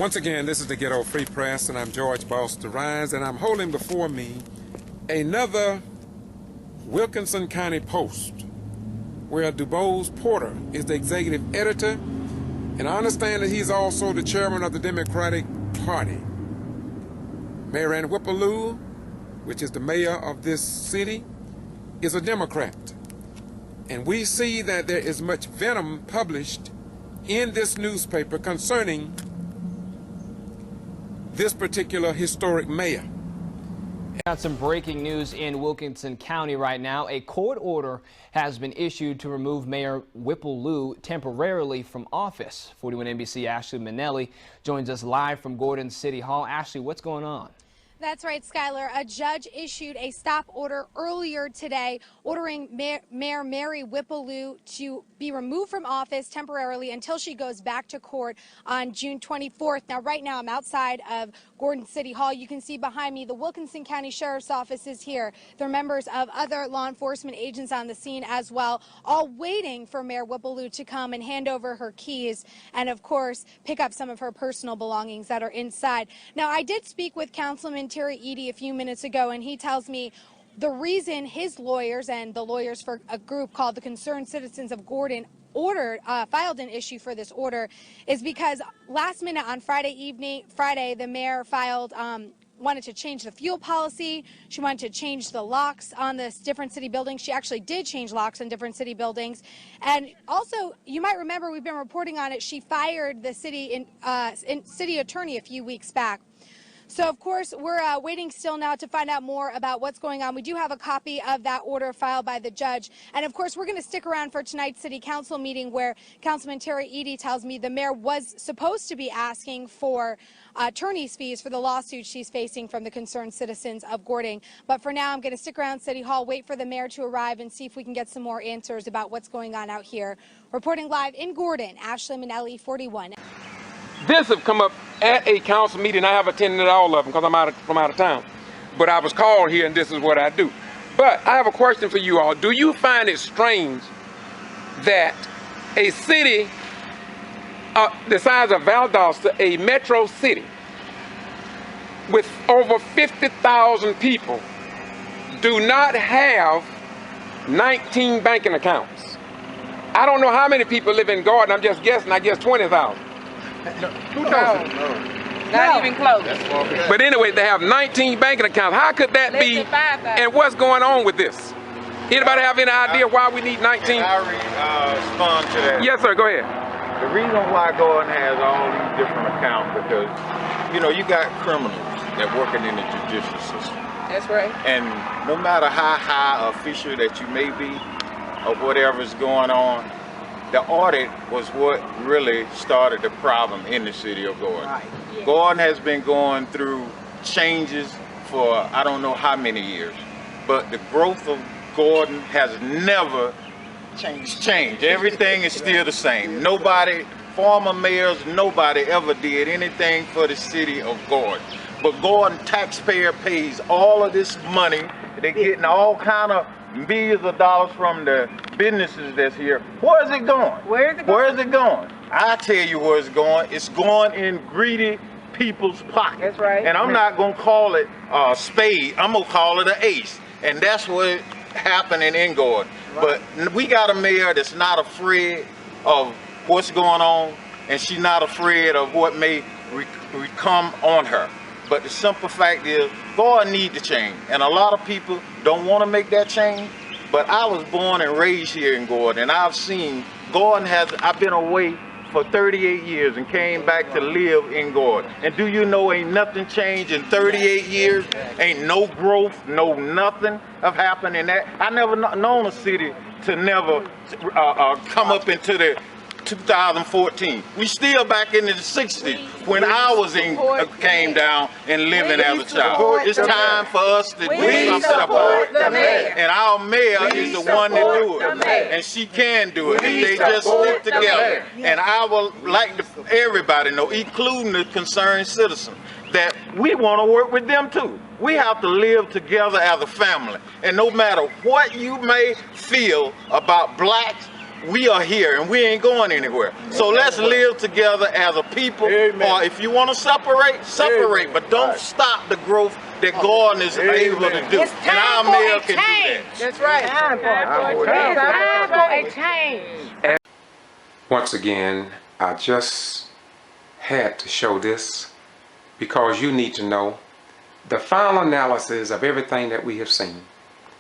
Once again, this is the Ghetto Free Press, and I'm George Boston Rhines, and I'm holding before me another Wilkinson County Post, where DuBose Porter is the executive editor, and I understand that he's also the chairman of the Democratic Party. Mayor WHIPPLE, which is the mayor of this city, is a Democrat. And we see that there is much venom published in this newspaper concerning this particular historic mayor. Got some breaking news in Wilkinson County right now. A court order has been issued to remove Mayor WHIPPLE temporarily from office. 41 NBC Ashley Minnelli joins us live from Gordon City Hall. Ashley, what's going on? That's right, Skylar. A judge issued a stop order earlier today ordering Mayor Mary WHIPPLE to be removed from office temporarily until she goes back to court on June 24th. Now, right now, I'm outside of Gordon City Hall. You can see behind me the Wilkinson County Sheriff's Office is here. There are members of other law enforcement agents on the scene as well, all waiting for Mayor WHIPPLE to come and hand over her keys and, of course, pick up some of her personal belongings that are inside. Now, I did speak with Councilman Terry Eady a few minutes ago, and he tells me the reason his lawyers and the lawyers for a group called the Concerned Citizens of Gordon filed an issue for this order is because last minute on Friday, the mayor wanted to change the fuel policy. She wanted to change the locks on the different city buildings. She actually did change locks on different city buildings. And also, you might remember, we've been reporting on it, she fired the city attorney a few weeks back. So, of course, we're waiting still now to find out more about what's going on. We do have a copy of that order filed by the judge. And, of course, we're going to stick around for tonight's city council meeting where Councilman Terry Eady tells me the mayor was supposed to be asking for attorney's fees for the lawsuit she's facing from the Concerned Citizens of Gordon. But for now, I'm going to stick around City Hall, wait for the mayor to arrive, and see if we can get some more answers about what's going on out here. Reporting live in Gordon, Ashley Minnelli, 41. This have come up at a council meeting. I have attended all of them because I'm from out of town. But I was called here, and this is what I do. But I have a question for you all. Do you find it strange that a city the size of Valdosta, a metro city with over 50,000 people, do not have 19 banking accounts? I don't know how many people live in Gordon. I'm just guessing. I guess 20,000. Not even close. But anyway, they have 19 banking accounts. How could that be? And what's going on with this? Anybody have any idea why we need 19? I respond to that. Yes, sir. Go ahead. The reason why Gordon has all these different accounts because, you know, you got criminals that working in the judicial system. That's right. And no matter how high official that you may be or whatever's going on, the audit was what really started the problem in the city of Gordon. Right. Yeah. Gordon has been going through changes for I don't know how many years, but the growth of Gordon has never changed. Everything is still the same. Nobody, former mayors, nobody ever did anything for the city of Gordon. But Gordon taxpayer pays all of this money. They're getting all kind of millions of dollars from the businesses that's here. Where is it going? Where is it going? Where is it going? I tell you where it's going. It's going in greedy people's pockets. That's right. And I'm not gonna call it a spade. I'm gonna call it an ace. And that's what happening in Gordon. Right. But we got a mayor that's not afraid of what's going on, and she's not afraid of what may come on her. But the simple fact is, Gordon needs to change. And a lot of people don't want to make that change. But I was born and raised here in Gordon, and I've seen Gordon I've been away for 38 years and came back to live in Gordon. And do you know ain't nothing changed in 38 years? Ain't no growth, no nothing have happened in that. I never known a city to never come up into the 2014. We still back into the 60s when I was came down and living as a child. It's time for us to do something about it. And our mayor is the one to do it. And she can do it if they just stick together. And I would like everybody to know, including the concerned citizens, that we want to work with them too. We have to live together as a family. And no matter what you may feel about blacks, we are here and we ain't going anywhere. So let's live together as a people. Or if you want to separate, but don't stop the growth that God is able to do. And our mayor can do that. That's right. Time for a change. Once again, I just had to show this because you need to know the final analysis of everything that we have seen.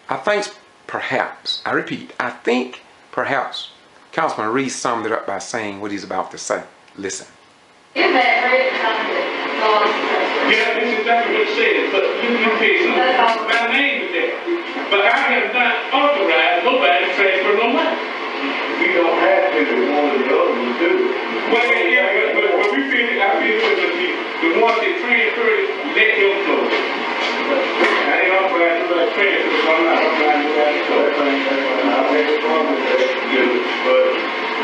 I think perhaps, I repeat, I think perhaps Councilman Reed summed it up by saying what he's about to say. Listen. Yeah, this is exactly what it says, but you pay something. My name is there. But I have not authorized nobody to transfer no money. We don't have to, the one or the other will do it. Well, yeah, but we feel, I feel the ones that transfer it, let them flow. I ain't authorized nobody to transfer it, so I'm not authorized nobody to flow. I don't have a problem with that. But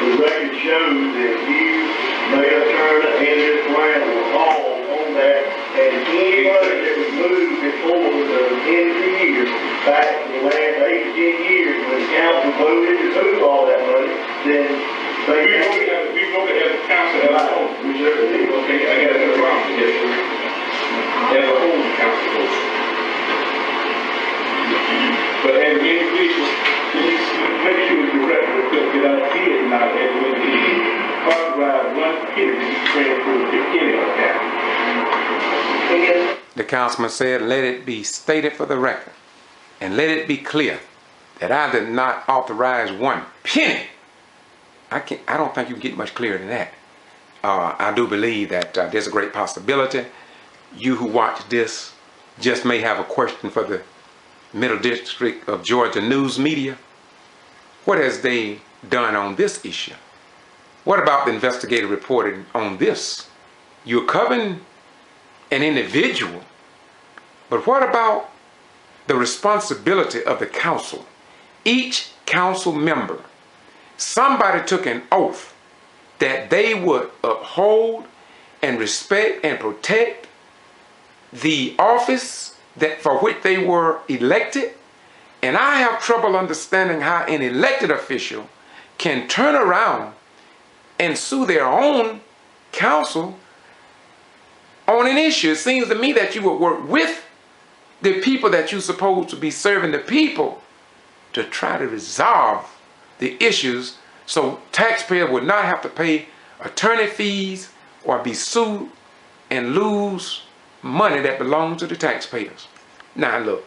the record shows that you, Mayor Turner, and Ms. Brown were all on that, and any money that was moved before the end of the year, back in the last 8 to 10 years, when the council voted to move all that money, then we voted as a council as a whole. We certainly did. Okay, I got no problem with this. As a whole, the council voted. But as an individual, make sure the record that our kids not as when he authorized one kid to transfer to any account. The councilman said, let it be stated for the record and let it be clear that I did not authorize one penny. I don't think you can get much clearer than that. I do believe that there's a great possibility you who watch this just may have a question for the Middle District of Georgia news media. What has they done on this issue? What about the investigative reporting on this? You're covering an individual, but what about the responsibility of the council? Each council member, somebody took an oath that they would uphold and respect and protect the office that for which they were elected. And I have trouble understanding how an elected official can turn around and sue their own council on an issue. It seems to me that you would work with the people that you're supposed to be serving the people to try to resolve the issues so taxpayers would not have to pay attorney fees or be sued and lose money that belongs to the taxpayers. Now look,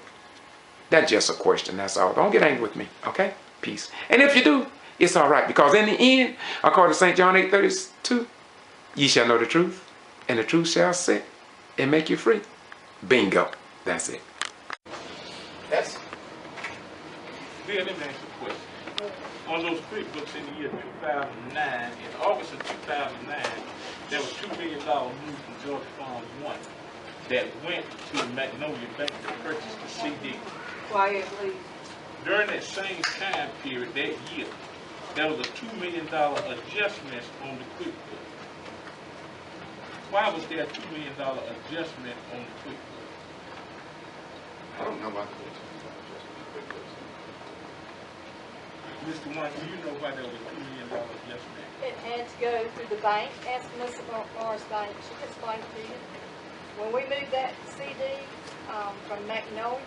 that's just a question, that's all. Don't get angry with me, okay? Peace. And if you do, it's all right, because in the end, according to St. John 8:32, ye shall know the truth, and the truth shall set and make you free. Bingo. That's it. That's Bill, let me ask you a question. On those QuickBooks in the year 2009, in August of 2009, there was $2 million moved from Georgia Farms 1 that went to Magnolia Bank to purchase the CD. Quiet, please. During that same time period, that year, there was a $2 million adjustment on the QuickBooks. Why was there a $2 million adjustment on the QuickBooks? I don't know about the Mr. One, do you know why there was a $2 million adjustment? It had to go through the bank. Ask Melissa Morris Bank. She can explain it to you. When we moved that CD from Magnolia,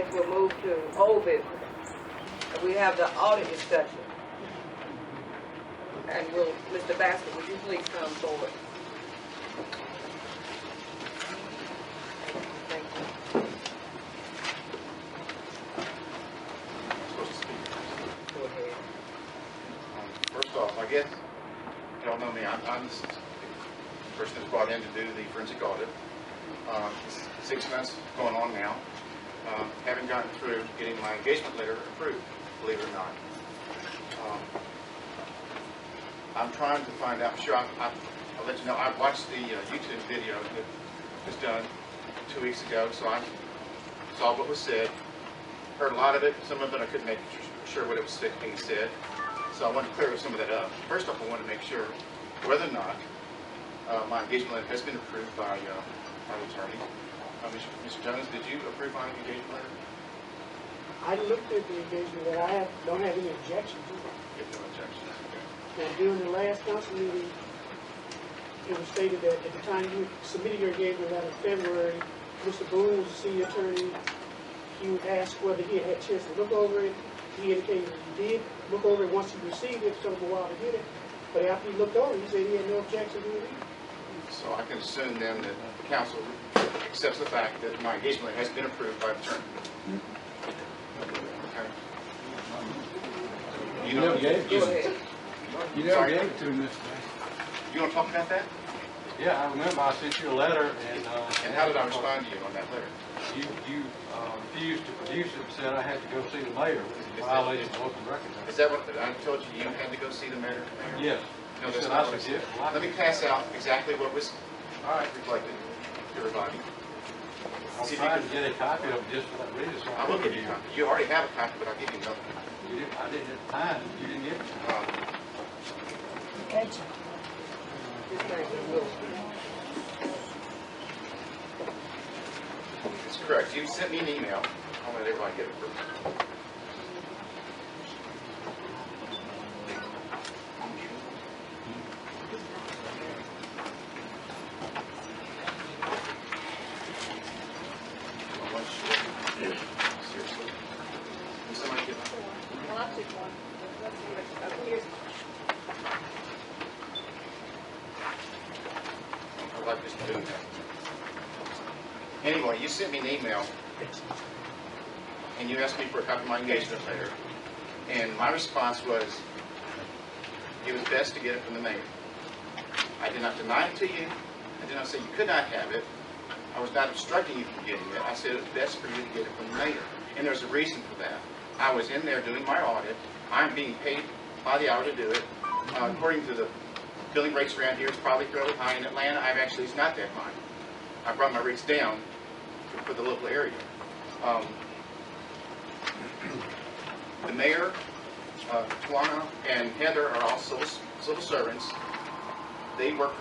business will move to old business. And we have the audit discussion. And Mr. Basket, would you please come forward? Thank you. Go ahead. First off, I guess y'all know me. I'm the person that's brought in to do the forensic audit. 6 months going on now. Haven't gotten through getting my engagement letter approved, believe it or not. I'm trying to find out. Sure, I'll let you know. I watched the YouTube video that was done 2 weeks ago, so I saw what was said. Heard a lot of it. Some of it I couldn't make sure what it was being said. So I wanted to clear some of that up. First off, I want to make sure whether or not my engagement letter has been approved by my attorney. Mr. Jones, did you approve my engagement letter? I looked at the engagement letter. I don't have any objections to it. You have no objections. Now, during the last council meeting, it was stated that at the time you submitted your engagement letter in February, Mr. Boone was the city attorney. He would ask whether he had had a chance to look over it. He indicated he did look over it once he received it. It took him a while to get it. But after he looked over it, he said he had no objection to it either. So I can assume then that the council accepts the fact that my engagement letter has been approved by the attorney. Okay. You know, You never gave it to me, Mr. You want to talk about that? Yeah, I remember I sent you a letter, and how did I respond to you on that letter? You refused to produce it and said I had to go see the mayor, violating the open records act. Is that what I told you? You had to go see the mayor? Yes. No, that's not what I said. Let me pass out exactly what was reflected to everybody. I was trying to get a copy of it just for that reason. So I will give you a copy. You already have a copy, but I'll give you another. I didn't at the time. You didn't give it to me. It's correct. You sent me an email. I'll let everybody get it first. Seriously. Can somebody get one? Well, I took one. Let's see what, here's I'd like just to do that. Anyway, you sent me an email and you asked me for a copy of my engagement letter, and my response was it was best to get it from the mayor. I did not deny it to you. I did not say you could not have it. I was not obstructing you from getting it. I said it was best for you to get it from the mayor, and there's a reason for that. I was in there doing my audit. I'm being paid by the hour to do it. According to the billing rates around here, it's probably fairly high. In Atlanta, it's not that high. I brought my rates down for the local area. The mayor, TOWANA, and Heather are all civil servants. They work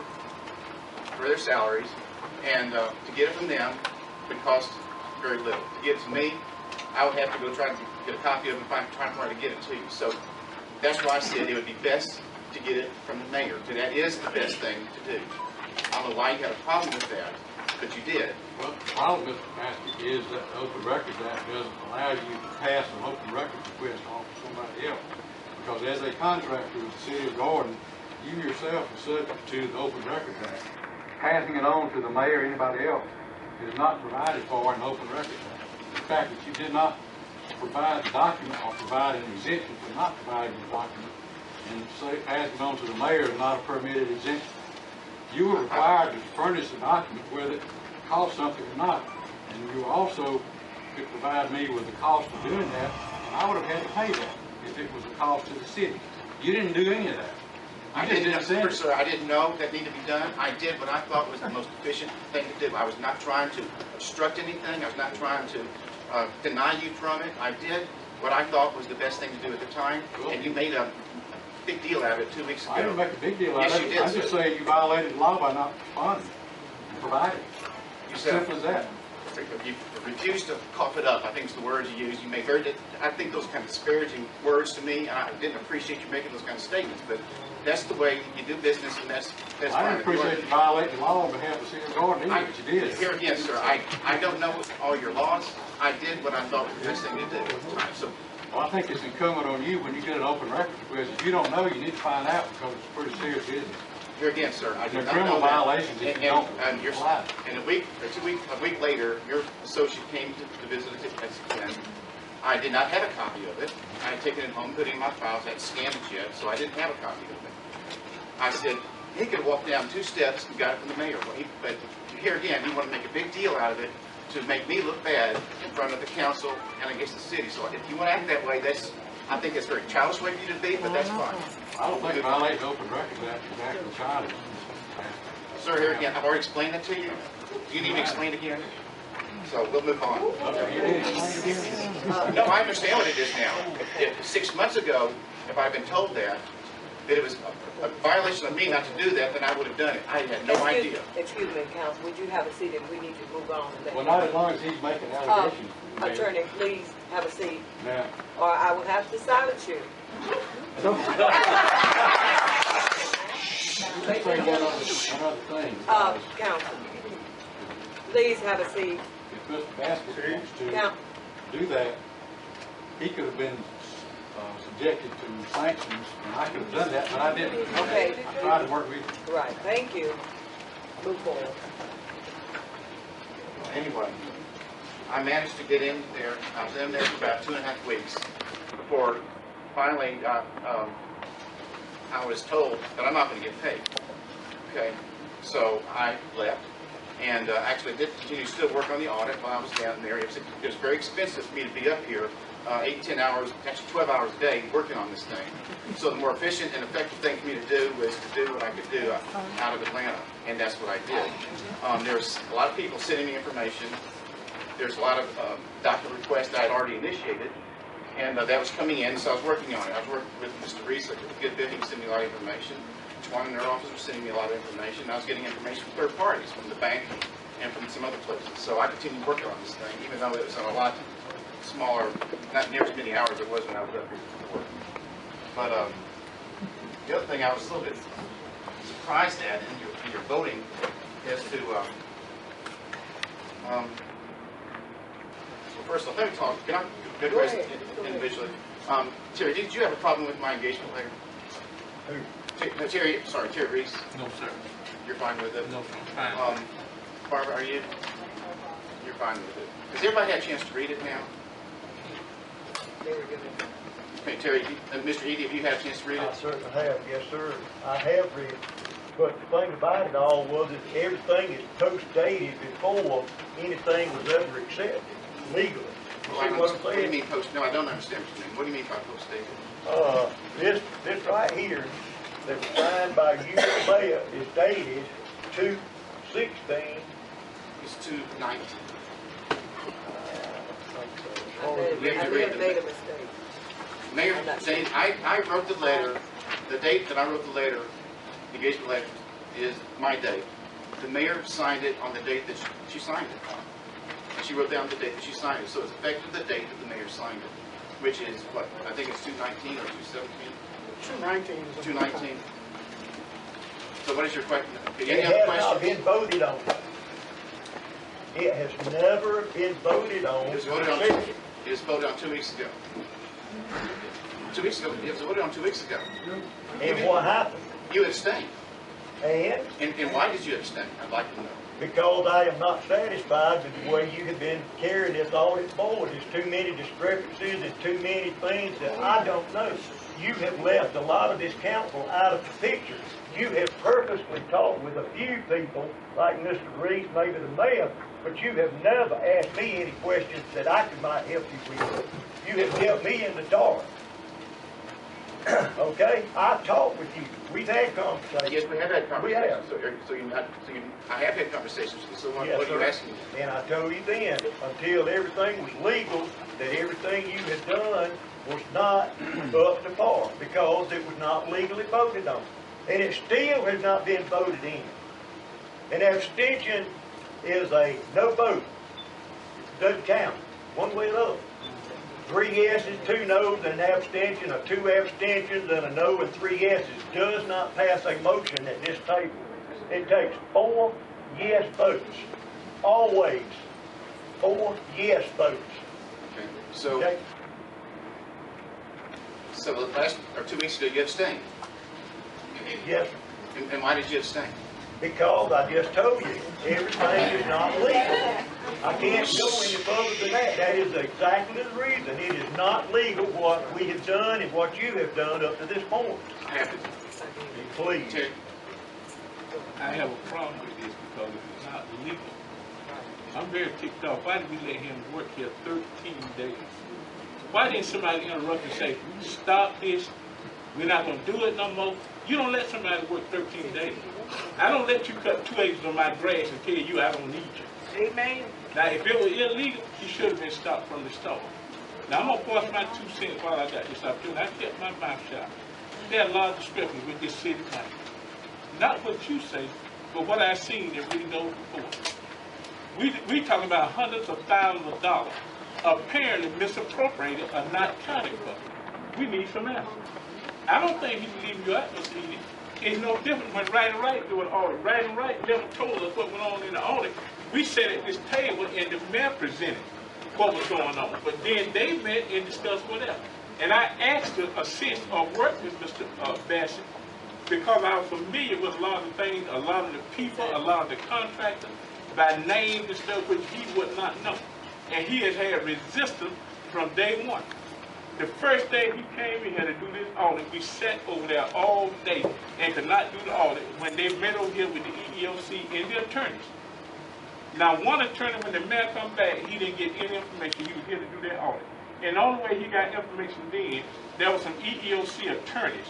for their salaries, and to get it from them would cost very little. To get it to me, I would have to go try to get a copy of it and try to get it to you. So that's why I said it would be best to get it from the mayor. So that is the best thing to do. I don't know why you had a problem with that, but you did. Well, the problem, Mr. Basket, is that the Open Records Act doesn't allow you to pass an open records request on to somebody else. Because as a contractor with the city of Gordon, you yourself are subject to the Open Records Act. Passing it on to the mayor or anybody else is not provided for in the Open Records Act. The fact that you did not provide the document or provide an exemption for not providing the document, and say passing it on to the mayor is not a permitted exemption. You were required to furnish the document whether it cost something or not. And you also could provide me with the cost of doing that, and I would have had to pay that if it was a cost to the city. You didn't do any of that. I didn't know that needed to be done. I did what I thought was the most efficient thing to do. I was not trying to obstruct anything. I was not trying to deny you from it. I did what I thought was the best thing to do at the time, and you made a big deal out of it 2 weeks ago. I didn't make a big deal out of it. Yes, you did. I'm just saying you violated the law by not responding and providing. You said, simple as that. you refuse to cough it up. I think it's the words you use. You make very, I think those kind of disparaging words to me. I didn't appreciate you making those kind of statements, but that's the way you do business, and that's I fine. didn't appreciate you violating law on behalf of the city of Gordon either, but you did. Here again, sir, I don't know all your laws. I did what I thought was the best thing to do at the time. So, well, I think it's incumbent on you when you get an open record request. If you don't know, you need to find out because it's pretty serious business. here again, sir, I do They're not criminal know that. violations if you don't comply. And a week later, your associate came to visit us again. I did not have a copy of it. I had taken it home, put it in my files, I hadn't scanned it yet, so I didn't have a copy of it. I said, he could have walked down 2 steps and got it from the mayor. But here again, he wanted to make a big deal out of it to make me look bad in front of the council and against the city. So if you want to act that way, I think that's a very childish way for you to be, but that's fine. I don't think violating open records act is actually childish. Sir, here again, I've already explained that to you. Do you need me to explain it again? So we'll move on. No, I understand what it is now. If 6 months ago, if I'd been told that it was a violation of me not to do that, then I would have done it. I had no idea. Excuse me, counsel, would you have a seat and we need to move on? Well, not as long as he's making allegations. Attorney, please have a seat, Now, or I will have to silence you. let's bring one other thing. Counsel, please have a seat. If Mr. Baskett wants to do that, he could have been subjected to sanctions, and I could have done that, but I didn't. Okay. I tried to work with you. Right, thank you. Move forward. Anyway, I managed to get in there. I was in there for about 2.5 weeks before finally I was told that I'm not going to get paid. Okay, so I left and actually did continue to still work on the audit while I was down there. It was very expensive for me to be up here 8 to 10 hours, actually 12 hours a day working on this thing. So the more efficient and effective thing for me to do was to do what I could do out of Atlanta, and that's what I did. There's a lot of people sending me information. There's a lot of document requests that I had already initiated, and that was coming in, so I was working on it. I was working with Mr. Reese, like a good bit. He was sending me a lot of information. Each one in their office was sending me a lot of information. I was getting information from third parties, from the bank and from some other places. So I continued working on this thing, even though it was on a lot smaller, not near as many hours as it was when I was up here before. But the other thing I was a little bit surprised at in your voting is to, well, first of all, let me talk. Can I address it individually? Terry, did you have a problem with my engagement letter? Who? Terry Reese? No, sir. You're fine with it? No, I'm fine. Barbara, are you? You're fine with it? Has everybody had a chance to read it now? Okay, Terry, Mr. Edie, have you had a chance to read it? I certainly have, yes, sir. I have read it. But the thing about it all was that everything is post-dated before anything was ever accepted legally. Well, what do you mean post? No, I don't understand what you mean. What do you mean by post-dated? This right here, that was signed by you, the mayor, is dated 2/16. It's 2/19. I may have made a mistake. Mayor, I wrote the letter. The date that I wrote the letter, the engagement letter, is my date. The mayor signed it on the date that she signed it. And she wrote down the date that she signed it. So it's effective the date that the mayor signed it, which is what? I think it's 2/19 or 2/17. 2/19. 2/19. So what is your question? It has not been voted on. It has never been voted on. It was voted on 2 weeks ago. 2 weeks ago. It was voted on 2 weeks ago. And what happened? You abstained. And why did you abstain? I'd like to know. Because I am not satisfied with the way you have been carrying this audit forward. There's too many discrepancies and too many things that I don't know. You have left a lot of this council out of the picture. You have purposely talked with a few people, like Mr. Reese, maybe the mayor, but you have never asked me any questions that I might help you with. You have kept me in the dark. Okay? I've talked with you. We've had conversations. Yes, we have had conversations. We have. I have had conversations with you. So what Yes, are you asking me? And I told you then, until everything was legal, that everything you had done was not up to par because it was not legally voted on. And it still has not been voted in. An abstention is a no vote. doesn't count, one way or the other. 3 yeses, 2 noes, and an abstention, or 2 abstentions and a no and 3 yeses does not pass a motion at this table. It takes 4 yes votes. Always 4 yes votes. Okay. So, Okay? so the last, or 2 weeks ago, you abstained. Yes, And why did you abstain? because I just told you, everything is not legal. I can't go any further than that. That is exactly the reason. It is not legal what we have done and what you have done up to this point. I have to. Please. I have a problem with this because it's not legal. I'm very ticked off. Why did we let him work here 13 days? Why didn't somebody interrupt and say, stop this, we're not going to do it no more? You don't let somebody work 13 days. I don't let you cut 2 acres of my grass and tell you I don't need you. Amen. Now, if it was illegal, he should have been stopped from the start. Now, I'm going to force my 2 cents while I got this opportunity. I kept my mouth shut. There are a lot of discrepancies with this city money. Not what you say, but what I've seen that we know before. We talking about hundreds of thousands of dollars apparently misappropriated or not accounted for. We need some answers. I don't think he's leaving you out this evening. It's no different when Right and Right do an audit. Right and Right never told us what went on in the audit. We sat at this table and the mayor presented what was going on. But then they met and discussed whatever. And I asked to assist or work with Mr. Bassett because I was familiar with a lot of things, a lot of the people, a lot of the contractors, by name and stuff which he would not know. And he has had resistance from day one. The first day he came in here to do this audit, we sat over there all day and could not do the audit when they met over here with the EEOC and the attorneys. Now, one attorney, when the mayor come back, he didn't get any information. He was here to do that audit. And the only way he got information then, there was some EEOC attorneys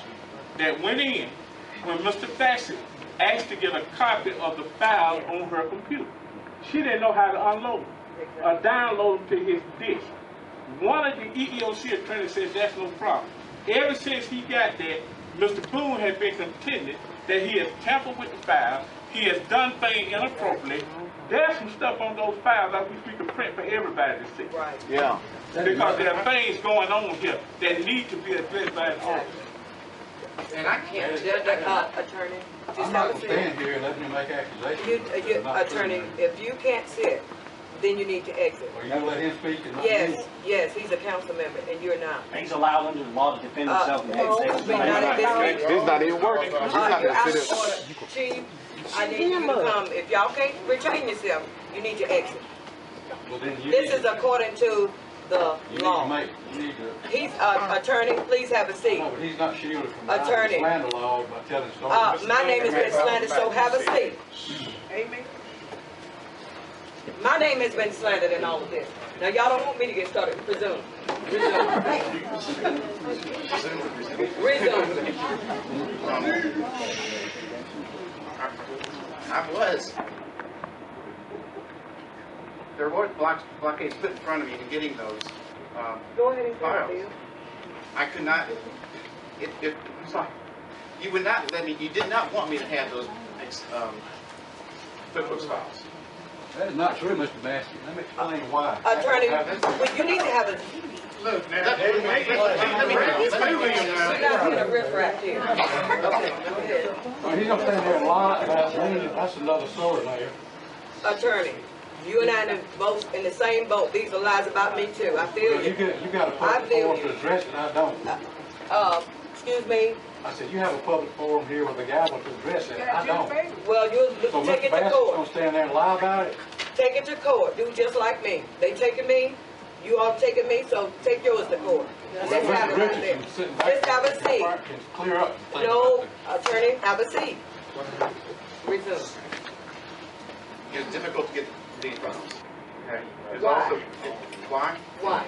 that went in when Mr. Bassett asked to get a copy of the file on her computer. She didn't know how to unload them or download them to his disk. One of the EEOC attorneys says that's no problem. Ever since he got that, Mr. Boone has been contending that he has tampered with the file, he has done things inappropriately. There's some stuff on those files I wish we could print for everybody to see. Right. Yeah. Because there are things going on here that need to be addressed by an office. And I can't, attorney, just I'm not going to stand here and let me make accusations. Attorney, if you can't sit, then you need to exit. Well, you going to let him speak and not Yes, me? yes, he's a council member, and you're not. He's allowed under the law to defend himself in No, case but not at this meeting. He's not even working. He's not You're gonna out sit of order. Chief, I need you to come. If y'all can't retain yourself, you need to exit. Well, then you This need is according to the you law. you need to. He's, attorney, please have a seat. No, but he's not shielded from Attorney. the slander law by telling stories. My name has been slandered, so have a seat. Amen. My name has been slandered in all of this. Now, y'all don't want me to get started. Resume. Resume. I was. There were blockades put in front of me in getting those Go ahead and files. Bill. I could not. Sorry. You would not let me. You did not want me to have those QuickBooks files. That is not true, Mr. Bassett. Let me explain why. Attorney, well, you need to have a. Look, now, let me We're not in a riffraff here. Okay, go ahead. Well, he's going to stand there and lie about me. That's another story, Mayor. Attorney, you and I in the same boat. These are lies about me too. I feel Well, you. you got a I public feel forum you. to address it. I don't. Excuse me. I said, you have a public forum here with a gavel to address it. I don't. Well, you So take Mr. it to Bassett's going court. to stand there and lie about it? Take it to court. Do just like me. They taking me. You all taking me, so take yours to court. Let's have it right there. Richardson's sitting back Just have a seat. Can clear up. and think No, about attorney, have a seat. Resume. It was difficult to get these files. Okay. It was Why? also why? Why?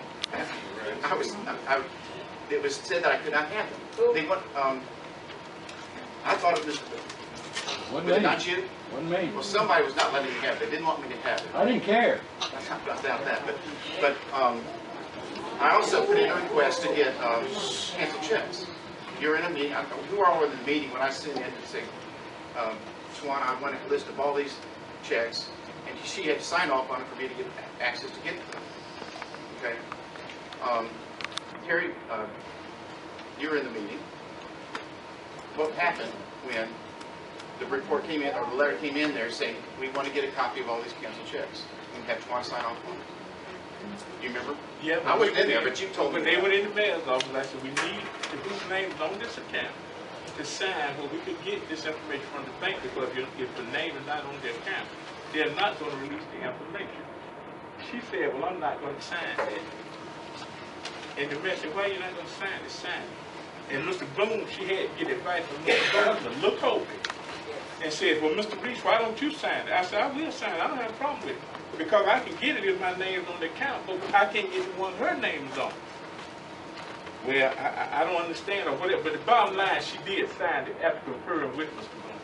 It was said that I could not have them. Who? They went. I thought it was. Wasn't Was it me. not you? Wasn't me. Well, somebody was not letting me have it. They didn't want me to have it. I didn't care. That's not about that. But I also put in a request to get canceled checks. You're in a meeting. You are in the meeting when I sent in to say, Tawana, I want a list of all these checks and she had to sign off on it for me to get access to get to them. Okay? Terry, you were in the meeting. What happened when the report came in, or the letter came in there saying, we want to get a copy of all these canceled checks, and have TOWANA sign off on it? Do you remember? Yeah. I wasn't in there, but you told me. When they went in the mayor's office, I said, we need to whose names on this account to sign where we could get this information from the bank, because if the name is not on the account, they're not going to release the information. She said, well, I'm not going to sign that. And the mayor said, why are you not going to sign it? Sign it. And Mr. Boone, she had to get advice from Mr. Boone to look over it and said, well, Mr. Reese, why don't you sign it? I said, I will sign it. I don't have a problem with it. Because I can get it if my name's on the account, but I can't get the one her name is on. Well, I don't understand or whatever, but the bottom line, she did sign it after conferring with Mr. Boone.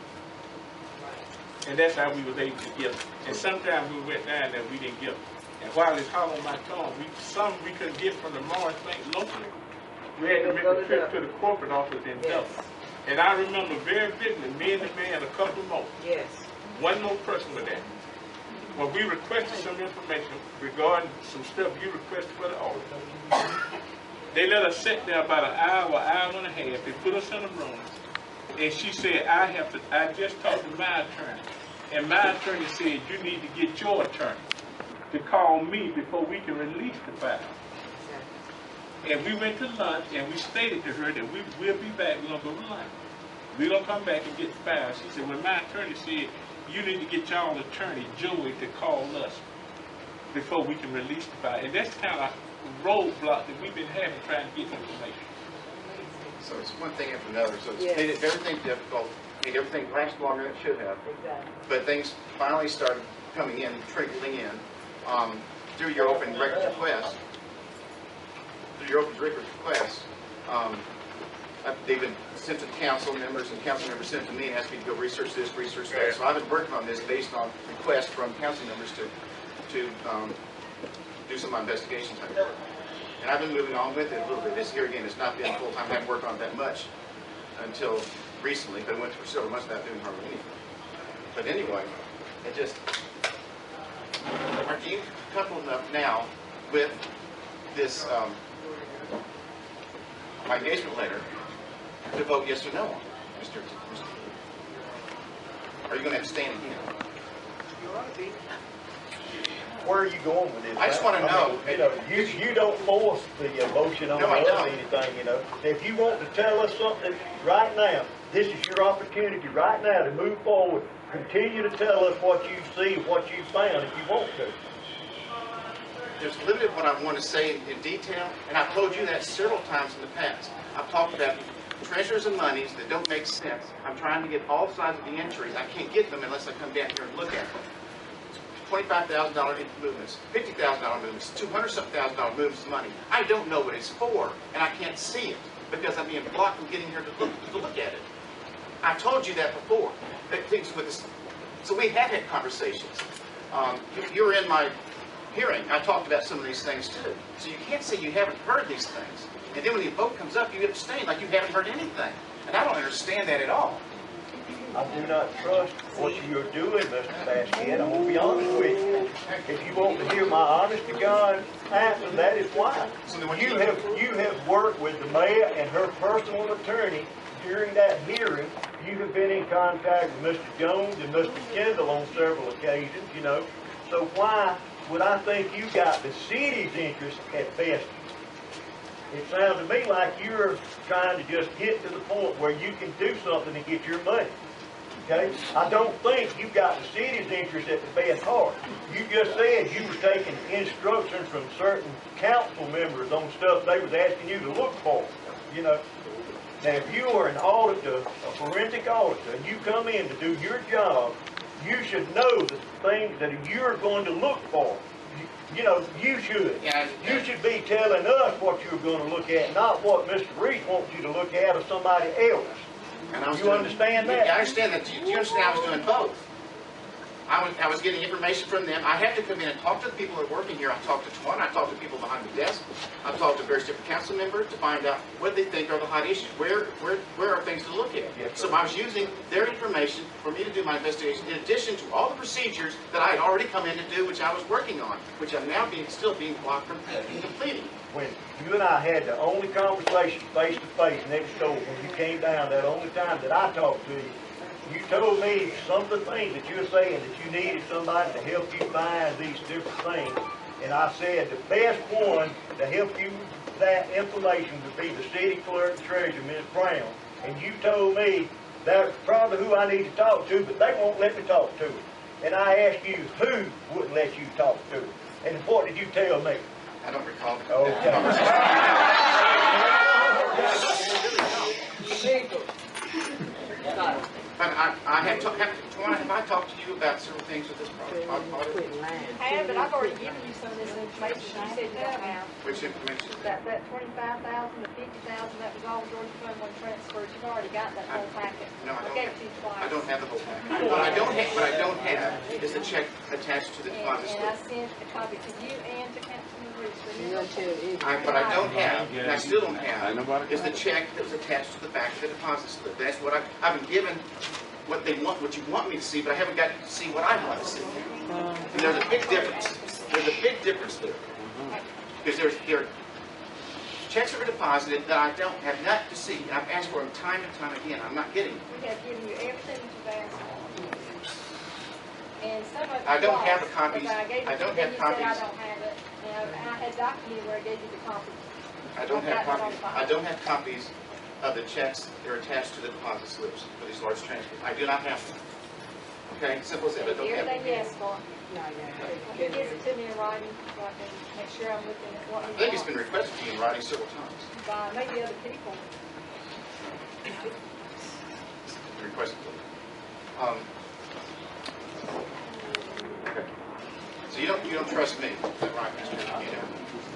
And that's how we was able to get it. And sometimes we went down there, we didn't get it. And while it's hot on my tongue, some we couldn't get from the Morris Bank locally. We had to make a trip to the corporate office in Delaware. And I remember very vividly, me and the man, a couple more. Yes. One more person with that. Well, we requested some information regarding some stuff you requested for the audit. They let us sit there about an hour and a half. They put us in a room. And she said, I just talked to my attorney. And my attorney said, you need to get your attorney to call me before we can release the file. And we went to lunch, and we stated to her that we'll be back. We're going to go to lunch. We're going to come back and get the file. She said, well, my attorney said, you need to get y'all attorney, Joey, to call us before we can release the file. And that's kind of roadblock that we've been having trying to get information. So it's one thing after another. So it's made everything difficult, made everything last longer than it should have. Exactly. But things finally started coming in, trickling in, through your open records request. They've been sent to council members, and council members sent to me and asked me to go research this, research that. So I've been working on this based on requests from council members to do some investigation type work. And I've been moving on with it a little bit. This here again has not been full-time. I haven't worked on it that much until recently, but I went for several months without doing hardly anything. But anyway, it just, are you comfortable enough now with this, my engagement letter, to vote yes or no on, Mr. Are you going to abstain again? Where are you going with this? I just want to know. You don't force the motion on us or anything, If you want to tell us something right now, this is your opportunity right now to move forward. Continue to tell us what you see, what you found, if you want to. There's limited what I want to say in detail, and I've told you that several times in the past. I've talked about treasures and monies that don't make sense. I'm trying to get all sides of the entries. I can't get them unless I come down here and look at them. $25,000 movements, $50,000 movements, $200,000 movements of money. I don't know what it's for, and I can't see it because I'm being blocked from getting here to look at it. I told you that before. So we have had conversations. You were in my hearing. I talked about some of these things too. So you can't say you haven't heard these things. And then when the vote comes up, you abstain like you haven't heard anything. And I don't understand that at all. I do not trust what you're doing, Mr. Basket. I'm going to be honest with you. If you want to hear my honest to God answer, that is why. You have worked with the mayor and her personal attorney during that hearing. You have been in contact with Mr. Jones and Mr. Kendall on several occasions, So why would I think you got the city's interest at best? It sounds to me like you're trying to just get to the point where you can do something to get your money. Okay? I don't think you got the city's interest at the best heart. You just said you were taking instructions from certain council members on stuff they was asking you to look for. Now, if you are an auditor, a forensic auditor, and you come in to do your job, you should know the things that you're going to look for. You should. You should be telling us what you're going to look at, not what Mr. Reese wants you to look at or somebody else. You understand that? Yeah, I understand that. You understand I was doing both. I was getting information from them. I had to come in and talk to the people that are working here. I talked to TOWANA. I talked to people behind the desk. I talked to various different council members to find out what they think are the hot issues. Where are things to look at? So I was using their information for me to do my investigation, in addition to all the procedures that I had already come in to do, which I was working on, which I'm now still being blocked from completing. When you and I had the only conversation face to face next door, when you came down, that only time that I talked to you, you told me some of the things that you were saying, that you needed somebody to help you find these different things. And I said the best one to help you with that information would be the city clerk treasurer, Ms. Brown. And you told me that's probably who I need to talk to, but they won't let me talk to her. And I asked you who wouldn't let you talk to her. And what did you tell me? I don't recall. But have I talked to you about several things with this project? I have, but I've already given you some of this information. You said you don't have. Which information? That 25,000 to 50,000, that was all Georgia Fund One transfers. You've already got that whole packet. No, I gave it to you twice. I don't have the whole packet. What I don't have is the check attached to the deposit slip. And I sent a copy to you and to Councilman Reese. What I don't have, and I still don't have, is the check that was attached to the back of the deposit slip. That's what I've been given. What you want me to see, but I haven't got to see what I want to see. And there's a big difference. There's a big difference there. Because there are checks that are deposited that I don't have not to see. And I've asked for them time and time again. I'm not getting them. We have given you everything that you've asked for. And some of it I don't have the copies. I gave you I don't then have you copies. said I don't have it. And I had documented where I gave you the copies. I don't have copies. I don't have copies of the checks that are attached to the deposit slips for these large transfers. I do not have them. Okay, simple as that. I don't have them. Everything you asked for. He gives it to me in writing so I can make sure I'm looking at what I he think it's wants. been requested to you in writing several times. By maybe other people. Requested. Okay. So you don't trust me, is that right, Mr. You know?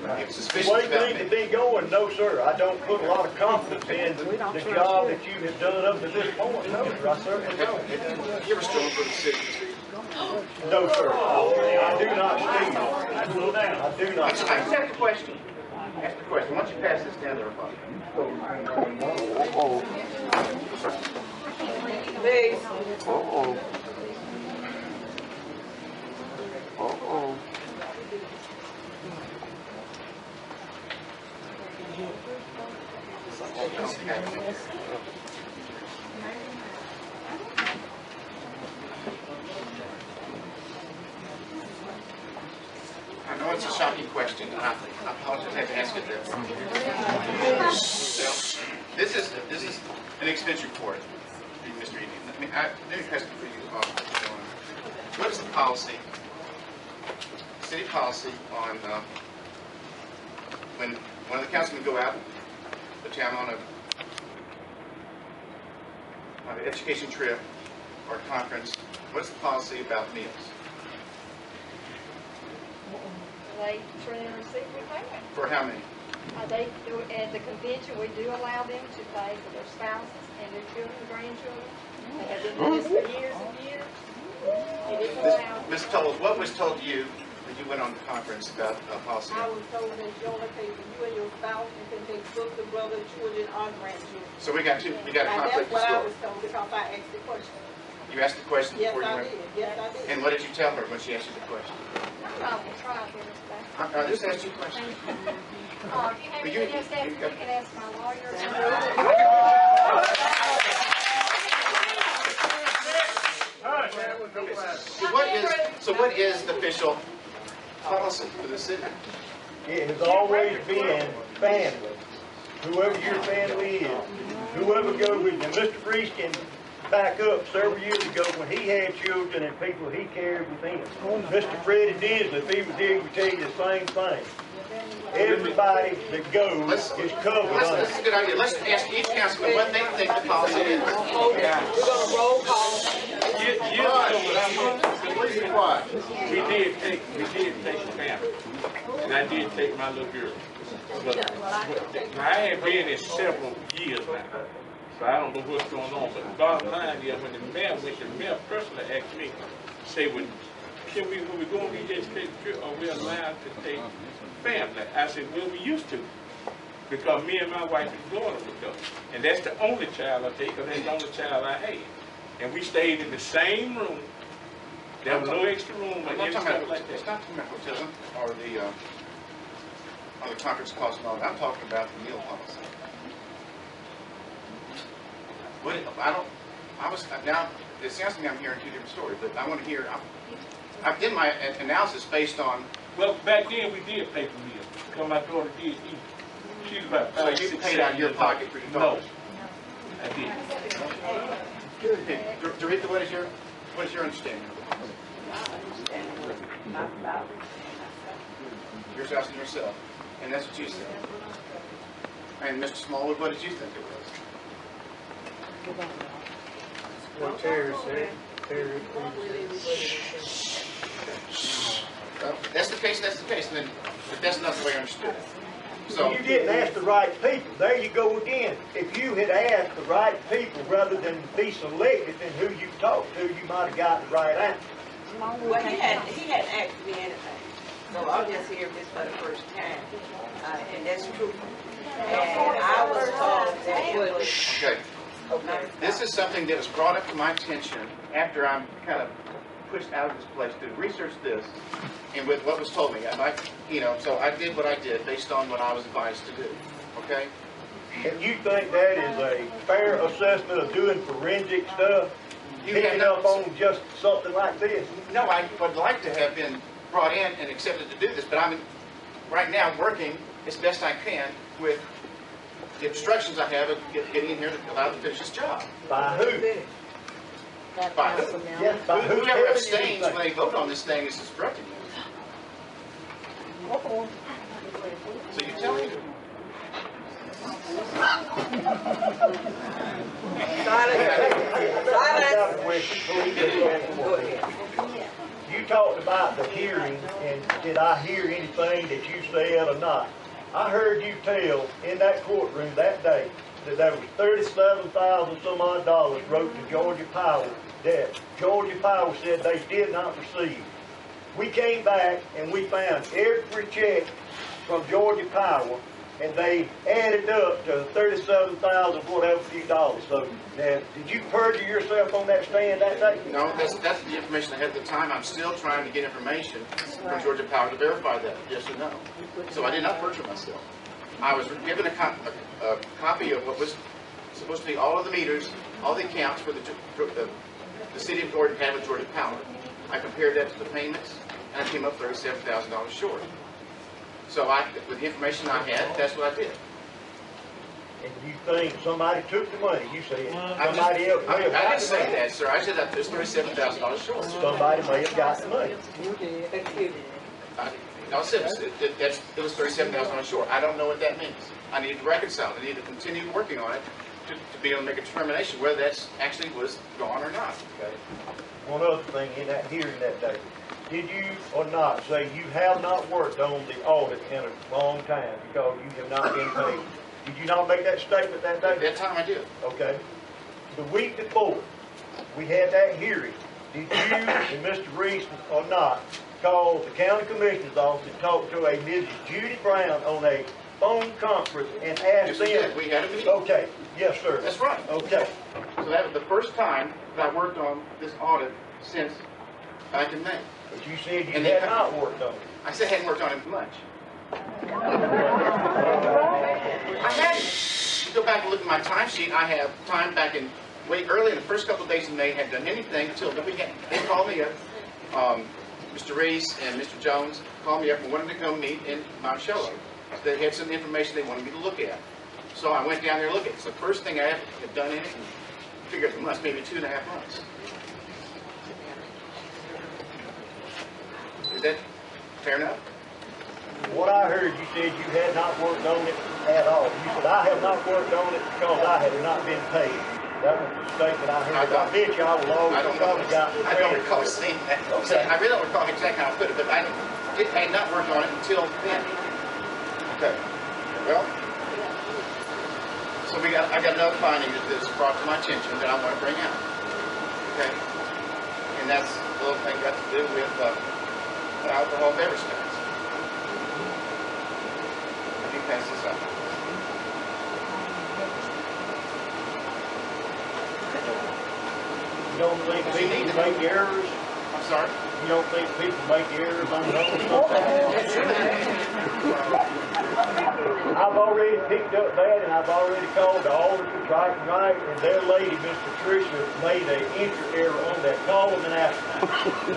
You have suspicions The way about things me. have been going, no, sir. I don't put a lot of confidence in the job that you have done up to this point. No, sir, I certainly don't. You ever stolen from the city, Steve? No, sir. I do not steal. I do not Just steal. ask the question. Ask the question. Why don't you pass this down to everybody? Please. I know it's a shocking question, and I apologize I have to ask it this. So, this is an expense report, Mr. Eden. Let me question for you. What is the policy, city policy on when one of the councilmen go out the town on an education trip or conference? What's the policy about meals? They try and receive repayment. For how many? They do, at the convention, we do allow them to pay for their spouses and their children, grandchildren. They have been doing this for years and years. It is allowed. Ms. Toles, what was told to you when you went on the conference about policy? I was told that your location, you and your spouse, you can take sister, brother, children, or grandchildren. So we got a conflict of That's what I story. was told because I asked the question. You asked the question Yes, before you I went? did. Yes, I did. And what did you tell her when she asked you the question? I'm not going to try here, Mr. Bass. I just asked you a question. If you have anything else to ask, you can ask my lawyer. So what is the official policy for the city? It has always been family. Whoever your family is, whoever goes with you. And Mr. Freeze can back up several years ago when he had children and people he cared with him. Mr. Freddie Disley, if he was here, he would tell you the same thing. Everybody that goes is covered under That's a good idea. Let's ask each councilman what they think the policy is. We're going to roll call. Please be quiet. We did take the family, and I did take my little girl. But I have been in several years now, so I don't know what's going on. But the bottom line is, when the mayor went, the mayor personally asked me, say, when we go on these education trips, are we allowed to take family? I said, well, we used to. Because me and my wife in Florida would go. And that's the only child I take, because that's the only child I had. And we stayed in the same room. There was no extra room or any stuff like that. It's not talking about hotels or the conference costs and all that. I'm talking about the meal policy. Now, it sounds to me I'm hearing two different stories, but I want to hear, I did my analysis based on... Well, back then we did pay for meals, because my daughter did eat. She was about 5, So you paid out of your pocket for your daughter? No, I did. Doretha, what is your understanding of the policy? Your spouse and yourself, and that's what you said. And Mr. Smallwood, what did you think it was? What Terry said. Well, that's the case, and then, but that's not the way I understood it. So you didn't ask the right people. There you go again. If you had asked the right people rather than be selective in who you talked to, you might have got the right answer. Well, he hadn't asked me anything, so I'm just hearing this for the first time, and that's true. And I was told that it was... Okay. This is something that was brought up to my attention after I'm kind of pushed out of this place to research this, and with what was told me. So I did what I did based on what I was advised to do. Okay. And you think that is a fair assessment of doing forensic stuff? Picking up on just something like this? No, I would like to have been brought in and accepted to do this, but right now working as best I can with the instructions I have of getting in here to allow to finish this job. By who? By who? Yes, by who? Whoever abstains when they vote on this thing is instructing you. So you tell me. You talked about the hearing, and did I hear anything that you said or not? I heard you tell in that courtroom that day that there was $37,000 some odd dollars wrote to Georgia Power that Georgia Power said they did not receive. We came back and we found every check from Georgia Power, and they added up to $37,000 whatever few dollars. So now, did you perjure yourself on that stand that day? No, that's the information I had at the time. I'm still trying to get information from Georgia Power to verify that, yes or no. So I did not perjure myself. I was given a copy of what was supposed to be all of the meters, all the accounts for the city of Gordon had with Georgia Power. I compared that to the payments, and I came up $37,000 short. So with the information I had, that's what I did. And you think somebody took the money? You said somebody else may have I got didn't say that, sir. I said that there's $37,000 short. Somebody may have got the money. I said it was $37,000 short. I don't know what that means. I need to reconcile it. I need to continue working on it to be able to make a determination whether that's actually was gone or not. Okay. One other thing in that hearing that day, did you or not say you have not worked on the audit in a long time because you have not been paid? Did you not make that statement that day? At that time I did. Okay. The week before we had that hearing, did you and Mr. Reese or not call the county commissioner's office and talk to a Mrs. Judy Brown on a phone conference and ask them? Yes, we had a meeting. Okay. Yes, sir. That's right. Okay. So that was the first time that I worked on this audit since back in May. But you said you had not worked on it. I said I hadn't worked on it much. I hadn't. You go back and look at my timesheet. I have time back in way early in the first couple of days in May. Hadn't done anything until the weekend. They called me up. Mr. Reese and Mr. Jones called me up and wanted to come meet in Monticello. They had some information they wanted me to look at. So I went down there to look at it. It's the first thing I had done in it. And figured it must maybe 2.5 months. Is that fair enough? What I heard, you said you had not worked on it at all. You said, I have not worked on it because I have not been paid. That was the statement I heard. I bet you I will always probably got the I don't recall saying that. Okay. I really don't recall exactly how I put it, but I had not worked on it until then. Okay. Well, so I got another finding that is brought to my attention that I want to bring out. Okay. And that's the little thing got to do with alcohol beverage tax. Let me pass this up. You don't think people make errors? I'm sorry? You don't think people make errors on those? I've already picked up that, and I've already called the auditors right and right, and their lady, Miss Patricia, made an entry error on that. Call them and ask them.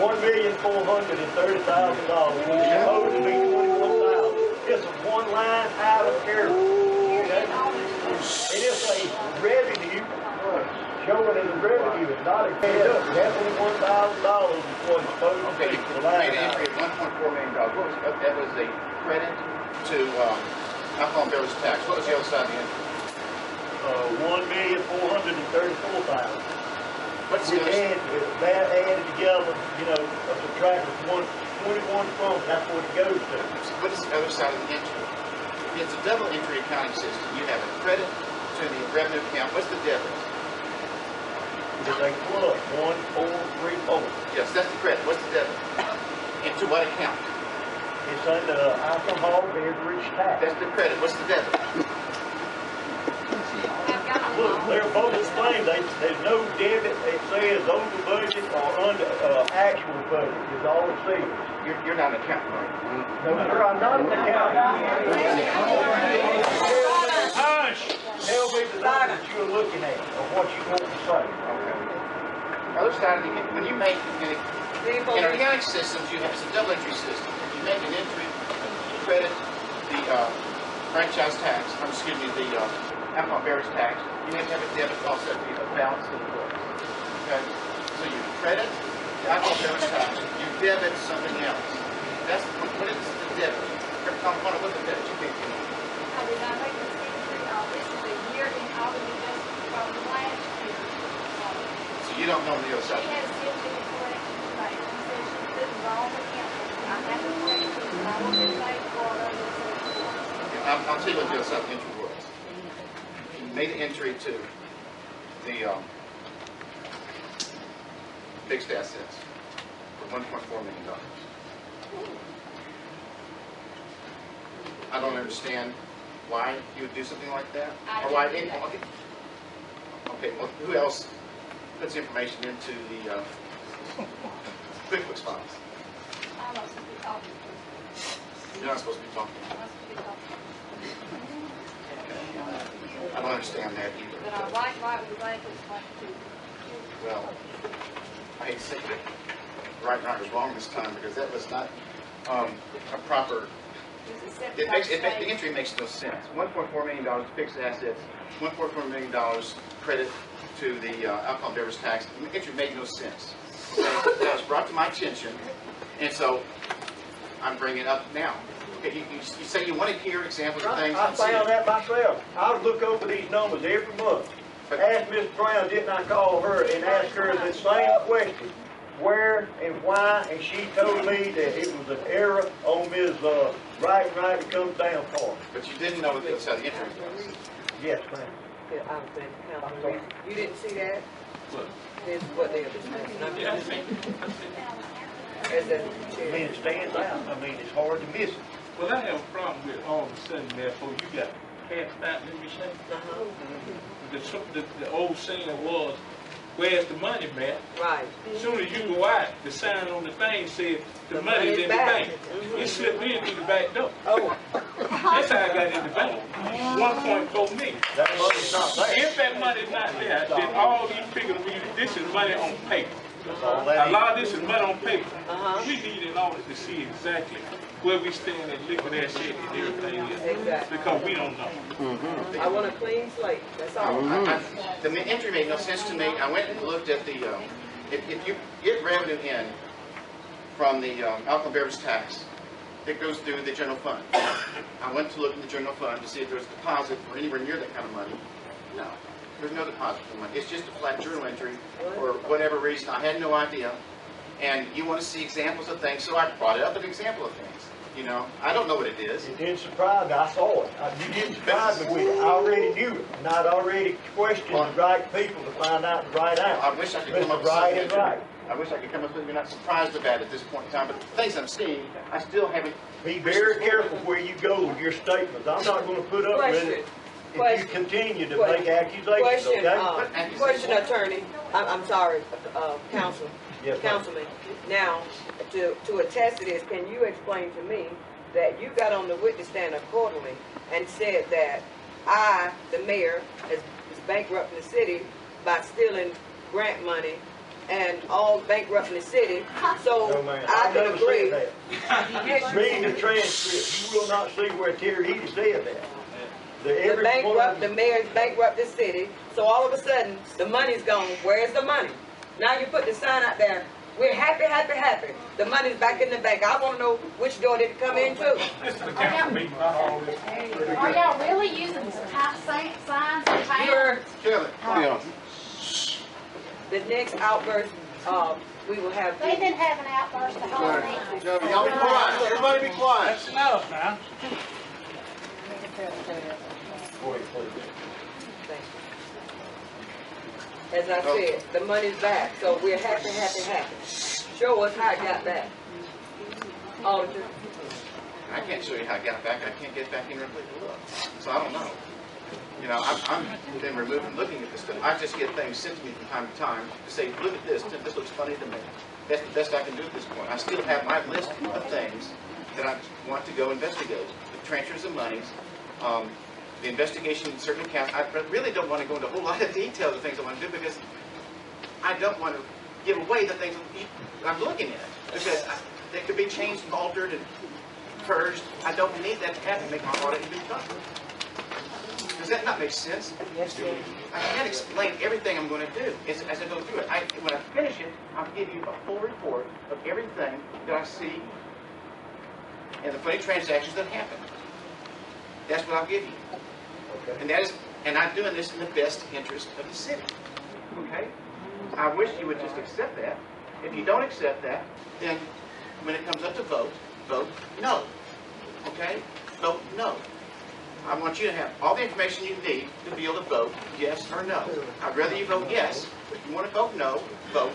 $1,430,000 when it's supposed to be $21,000. It's a one-line item error. Okay? And it's a revenue. Showing as a revenue, it's not a paid up. You have $21,000 before it's supposed to be. You made an entry of $1.4 million. That was a credit to alcohol and beverage tax. What was the other side of the entry? $1,434,000. What's the other? That added together, you know, subtract 21 from, that's what it goes to. What is the other side of the entry? It's a double entry accounting system. You have a credit to the revenue account. What's the debit? It's a plus 1434. Yes, that's the credit. What's the debit? And to what account? It's under alcohol beverage tax. That's the credit. What's the debit? Look, they're both the same. There's no debit. It says over budget or under actual budget. Is all it says. You're not an accountant, right? No, sir, I'm not an accountant. Hush! Tell me the line that you're looking at or what you want to say. Okay. Other side of the when you make in our accounting systems, you have it's a double entry system. If you make an entry, you credit the franchise tax, excuse me, the alcohol beverage tax. You have to have a debit offset to a balance in the books. Okay, so you credit the alcohol beverage tax, you debit something else. That's what is the debit? What's the debit you think? I did not make this entry. This is a year in audit adjustment from last year. So you don't know the other side. She has still been corrected tonight. She said she put the wrong account. I have to correct it, and I will get paid for it. I'll tell you what the other side of the entry was. You made an entry to the fixed assets for $1.4 million. I don't understand why you would do something like that. Or why it, okay, well, who else puts information into the QuickBooks files? I'm not supposed to be talking. You're not supposed to be talking. I'm not supposed to be talking. I don't understand that either. But I like with the bank was like to. Well, I hate to say that right now was wrong this time because that was not a proper. The entry makes no sense. $1.4 million fixed assets, $1.4 million credit to the alcohol and beverage tax. The entry made no sense. That was brought to my attention, and so I'm bringing it up now. Okay, you say you want to hear examples of things. I found that myself. I look over these numbers every month. Ask Miss Brown, didn't I call her and ask her the same question? Where and why, and she told me that it was an error on Ms. Right that comes down for. But you didn't know what the other side of the entry was. Yes, ma'am. You didn't see that? This is what they understand. Yeah, I see. I mean, it stands out. I mean, it's hard to miss it. Well, I have a problem with all of a sudden, therefore, you got half that, let me say. The old saying was, where's the money, man? Right. As soon as you go out, the sign on the thing says the money's in the bank. It slipped in through the back door. Oh. That's how I got in the bank. 1.4 million. That money's not there. If that money's not there, then all these figures, this is money on paper. A lot of this is money on paper. We need an audit to see exactly where we stand and liquid asset and everything else. Exactly. Because we don't know. I want a clean slate. That's all. The entry made no sense to me. I went and looked at the, if you get revenue in from the alcohol beverage tax, it goes through the general fund. I went to look in the general fund to see if there was a deposit or anywhere near that kind of money. No, there's no deposit for money. It's just a flat journal entry for whatever reason. I had no idea. And you want to see examples of things, so I brought up an example of things. You know, I don't know what it is. It didn't surprise me. I saw it. You didn't surprise me with it. I already knew it. And I'd already questioned the right people to find out the right answer. I wish I could come up with right something. and right. I wish I could come up with something you're not surprised about at this point in time, but the things I'm seeing, I still haven't. Be very careful where you go with your statements. I'm not going to put up with it if you continue to make accusations, okay? Question, attorney. I'm sorry, counsel. Yes, Councilman. Now, to attest to this, can you explain to me that you got on the witness stand accordingly and said that I, the mayor, is bankrupting the city by stealing grant money and all bankrupting the city, so No, ma'am. I can never agree. said that. Read the transcript. You will not see where Terry Eady said that. The mayor's bankrupt the city, so all of a sudden, the money's gone. Where's the money? Now you put the sign out there, we're happy, happy, happy. The money's back in the bank. I want to know which door did it come in through. Are y'all really using signs and You're the next outburst, we will have. They didn't have an outburst the whole night. Y'all be quiet. Everybody be quiet. That's enough now. As I said, the money's back, so we're happy, happy, happy. Show us how it got back. Auditor. I can't show you how I got back. I can't get back in and look. So I don't know. You know, I've been removed and looking at this stuff. I just get things sent to me from time to time to say, look at this. This looks funny to me. That's the best I can do at this point. I still have my list of things that I want to go investigate. The transfers of monies, the investigation in certain accounts. I really don't want to go into a whole lot of detail of the things I want to do because I don't want to give away the things I'm looking at. Because they could be changed, altered, and purged. I don't need that to happen to make my audit even tougher. Does that not make sense? Yes, sir. I can't explain everything I'm going to do as I go through it. When I finish it, I'll give you a full report of everything that I see and the funny transactions that happen. That's what I'll give you. Okay. And I'm doing this in the best interest of the city. Okay? I wish you would just accept that. If you don't accept that, then when it comes up to vote no. Okay? Vote no. I want you to have all the information you need to be able to vote yes or no. I'd rather you vote yes, but if you want to vote no, vote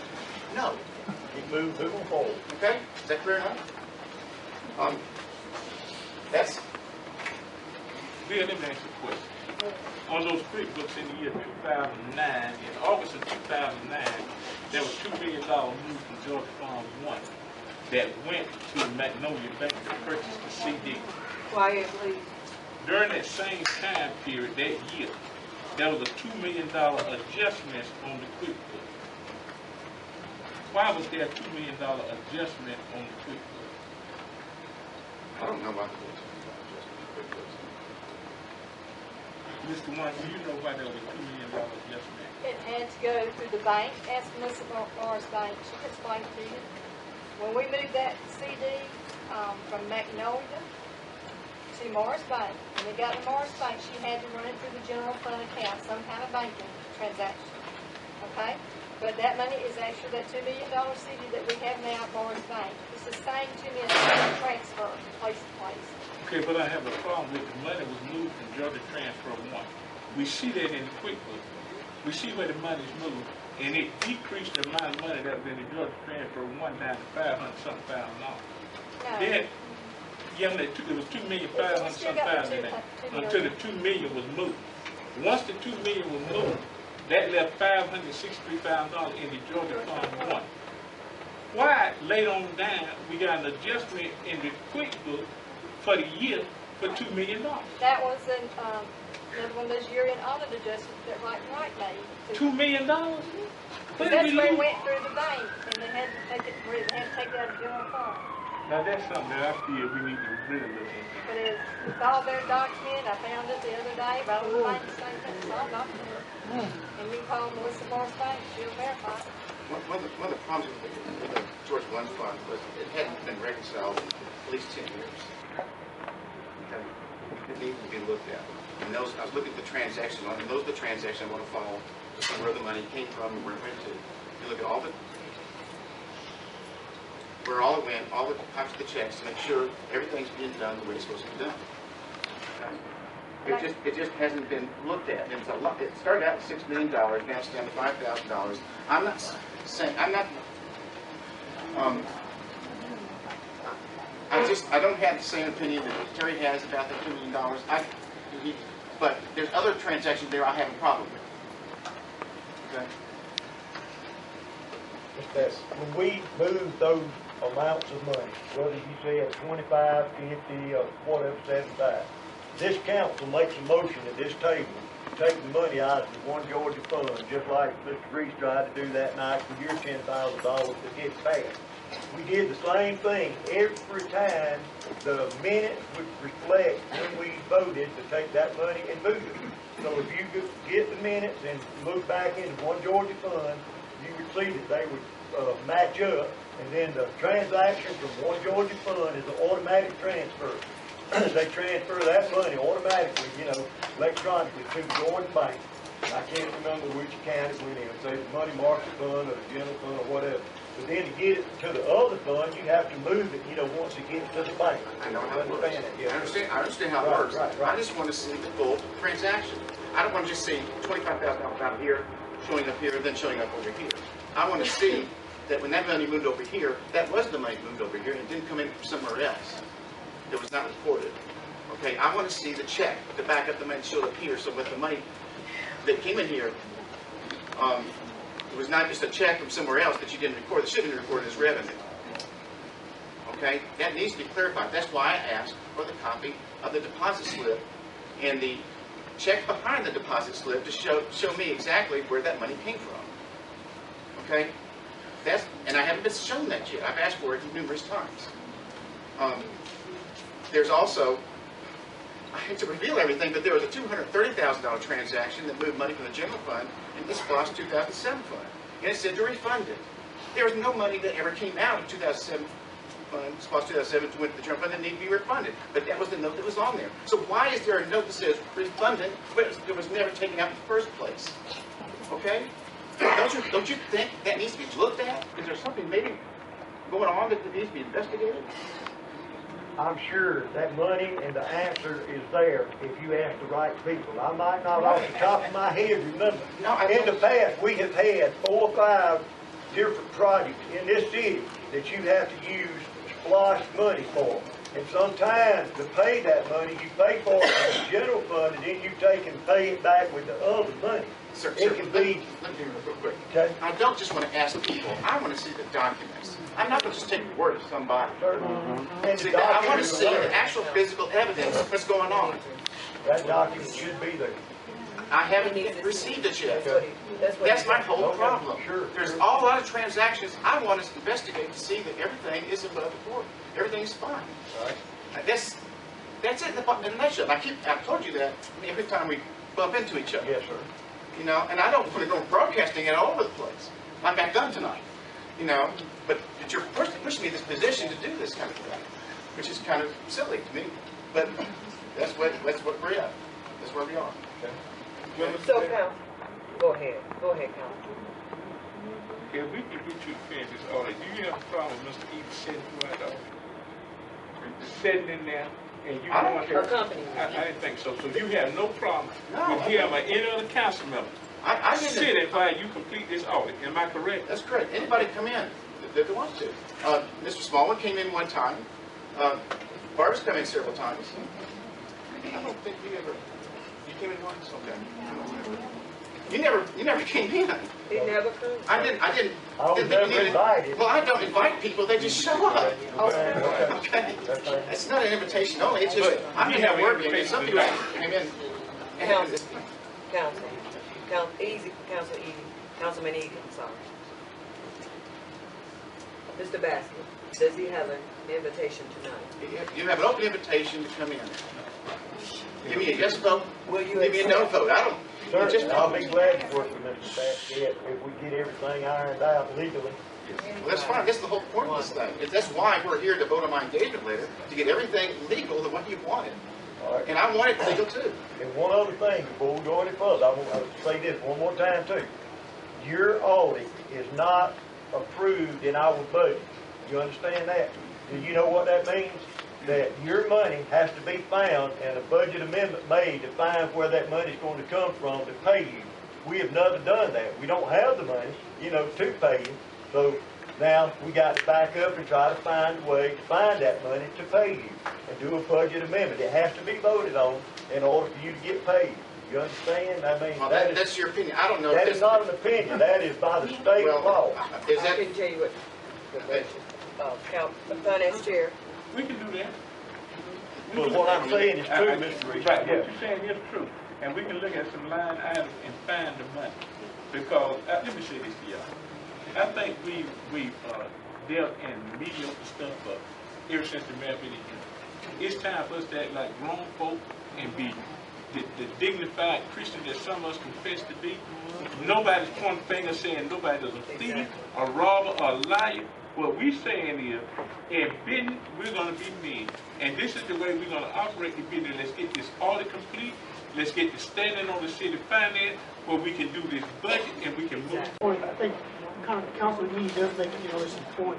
no. You move forward. Okay? Is that clear enough? That's... Bill, let me ask you a question. On those QuickBooks in the year 2009, in August of 2009, there was $2 million moved from Georgia Farm 1 that went to Magnolia Bank to purchase the CD. Quiet, please. During that same time period, that year, there was a $2 million adjustment on the QuickBooks. Why was there a $2 million adjustment on the QuickBooks? I don't know about the QuickBooks. Mr. One, do you know why there was a $2 million adjustment? It had to go through the bank. Ask Melissa Morris Bank. She can explain it to you. When we moved that CD from Magnolia to Morris Bank, when we got to Morris Bank, she had to run it through the general fund account, some kind of banking transaction. Okay? But that money is actually that $2 million CD that we have now at Morris Bank. It's the same $2 million transfer from place to place. Okay, but I have a problem with the money was moved from Georgia Transfer 1. We see that in the QuickBooks. We see where the money is moved, and it decreased the amount of money that was in the Georgia Transfer 1 down to $500-something thousand. No. Then, yeah, it was $2,500,000-something thousand in there until the $2 million was moved. Once the $2 million was moved, that left $563,000 in the Georgia Fund 1. Why, later on down, we got an adjustment in the QuickBooks for the year for $2 million? That was another one of those year-end audit adjustments that Right made. $2 million? That's where it went through the bank, and they had to take it out of general fund. Now that's something that I feel we need to really look into. But it's all very documented. I found it the other day, right on the bank statement. It's all documented. And you call Melissa Morris Bank, she'll verify it. One of the problems with the Georgia 1 fund was it hadn't been reconciled in at least 10 years. Okay? It needs to be looked at. And I was looking at the transaction, and those are the transactions I want to follow to see where the money came from and where it went to. You look at all the where all it went, all the types of the checks, to make sure everything's being done the way it's supposed to be done. Okay? It just hasn't been looked at. And it's a lot. It started out with $6 million, now it's down to $5,000. I'm not saying, I don't have the same opinion that Terry has about the $2 million. But there's other transactions there I have a problem with. Okay? When we move those amounts of money, whether you say at 25, 50, or whatever, 75, this council makes a motion at this table to take the money out of the One Georgia Fund, just like Mr. Reese tried to do that night for your $10,000 to get passed. We did the same thing every time. The minutes would reflect when we voted to take that money and move it. So if you get the minutes and move back into One Georgia Fund, you would see that they would match up, and then the transaction from One Georgia Fund is an automatic transfer. They transfer that money automatically, electronically to the Jordan Bank. I can't remember which account it went in, say the money market fund or the general fund or whatever. But then to get it to the other fund, you have to move it, once it gets to the bank. I know how it works. I understand how it works. I just want to see the full transaction. I don't want to just see $25,000 out of here, showing up here, then showing up over here. I want to see that when that money moved over here, that was the money moved over here, and it didn't come in from somewhere else. It was not reported. Okay, I want to see the check to back up the money showed up here, so with the money that came in here, it was not just a check from somewhere else that you didn't record. It should have been recorded as revenue. Okay, that needs to be clarified. That's why I asked for the copy of the deposit slip and the check behind the deposit slip to show me exactly where that money came from. Okay, and I haven't been shown that yet. I've asked for it numerous times. There's also, I hate to reveal everything, but there was a $230,000 transaction that moved money from the general fund into the SPLOST 2007 fund. And it said to refund it. There was no money that ever came out of 2007 fund, SPLOST 2007, went to the general fund that needed to be refunded. But that was the note that was on there. So why is there a note that says refunded, but it was never taken out in the first place? Okay? Don't you think that needs to be looked at? Is there something maybe going on that needs to be investigated? I'm sure that money and the answer is there if you ask the right people. I might not off the top of my head remember. In the past, we have had 4 or 5 different projects in this city that you have to use SPLOST money for. And sometimes to pay that money, you pay for it in the general fund, and then you take and pay it back with the other money. Sir, it can be. Let me hear real quick. Okay. I don't just want to ask people. I want to see the documents. I'm not going to just take the word of somebody. See, I want to see the actual physical evidence of what's going on. That document should be there. I haven't received it yet. That's my whole problem. There's a lot of transactions I want to investigate to see that everything is above board. Everything's fine. That's it in a nutshell. I've told you that every time we bump into each other. Yes, sir. And I don't want to go broadcasting it all over the place, like I've done tonight. But you're pushing me in this position to do this kind of thing, which is kind of silly to me. But that's what we're at. That's where we are. Okay. So, Council, go ahead, Council. If we could get you to finish this audit, do you have a problem with Mr. Eden sitting throughout the audit? Sitting in there, and you want to... I didn't think so. So you have no problem with him or any other council member sitting while you complete this audit. Am I correct? That's correct. Anybody come in that wants to. Mr. Smallwood came in one time. Barbara's come in several times. I don't think you ever... You came in once? Okay. You never came in. He never comes. I didn't I was never invited. Well, I don't invite people. They just show up. Okay. It's not an invitation only. It's just I'm in here working. And some people came in. Councilman Eden, sorry. Mr. Baskin, does he have an invitation tonight? You have an open invitation to come in. Give me a yes vote. Will you give me a no vote? I don't. Certainly, I'll be glad to work with Mr. Baskin if we get everything ironed out legally. Well, that's fine. That's the whole point of this thing. That's why we're here to vote on my engagement letter, to get everything legal the way you want it. Right. And I want it legal too. And one other thing before we go any further, I want to say this one more time too. Your audit is not approved in our budget. You understand that? Do you know what that means? That your money has to be found and a budget amendment made to find where that money's going to come from to pay you. We have never done that. We don't have the money, to pay you. So now we got to back up and try to find a way to find that money to pay you and do a budget amendment. It has to be voted on in order for you to get paid. You understand? I mean, Well, that's your opinion. I don't know. That is not an opinion. That is by the state law. Is I that, can tell you what, the finance chair. We can do that. But what I'm saying is true, Mr. Reed. Right, what you're saying is true. And we can look at some line items and find the money. Because, let me say this to y'all. I think we dealt in mediocre stuff ever since the mayor been in here. It's time for us to act like grown folk and be the dignified Christian that some of us confess to be. Nobody's pointing fingers saying nobody's a thief, a robber, or a liar. What we're saying is, in business, we're going to be mean. And this is the way we're going to operate the business. Let's get this audit complete. Let's get the standing on the city finance where we can do this budget and we can move. I think Councilman Lee does make an interesting point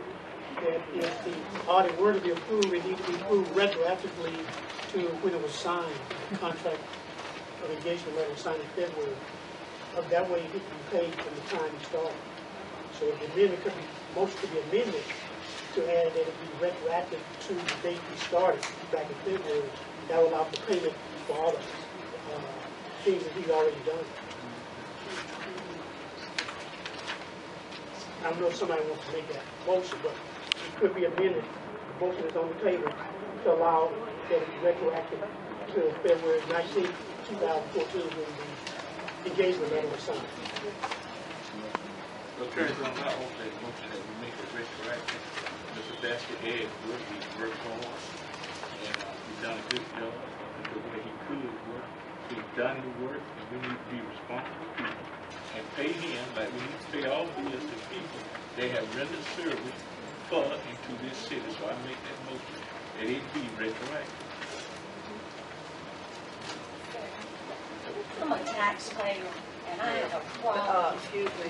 that if the audit were to be approved, it needs to be approved retroactively to when it was signed, the contract of engagement letter was signed in February. That way it can be paid from the time you start. So the amendment could be, motion could be amended to add that it be retroactive to the date we started back in February. That would allow for payment for all the things that he's already done. I don't know if somebody wants to make that motion, but it could be amended. The motion is on the table to allow that it be retroactive to February 19, 2014 when the engagement letter was signed. So Attorney General, I hope that motion that we make it retroactive. Mr. Basket Ed work, he worked hard, and he's done a good job the way he could work. He's done the work, and we need to be responsible people and pay him like we need to pay all bills to people that have rendered service for and to this city. So I make that motion that it be retroactive. I'm a taxpayer, and I have a problem. Excuse me.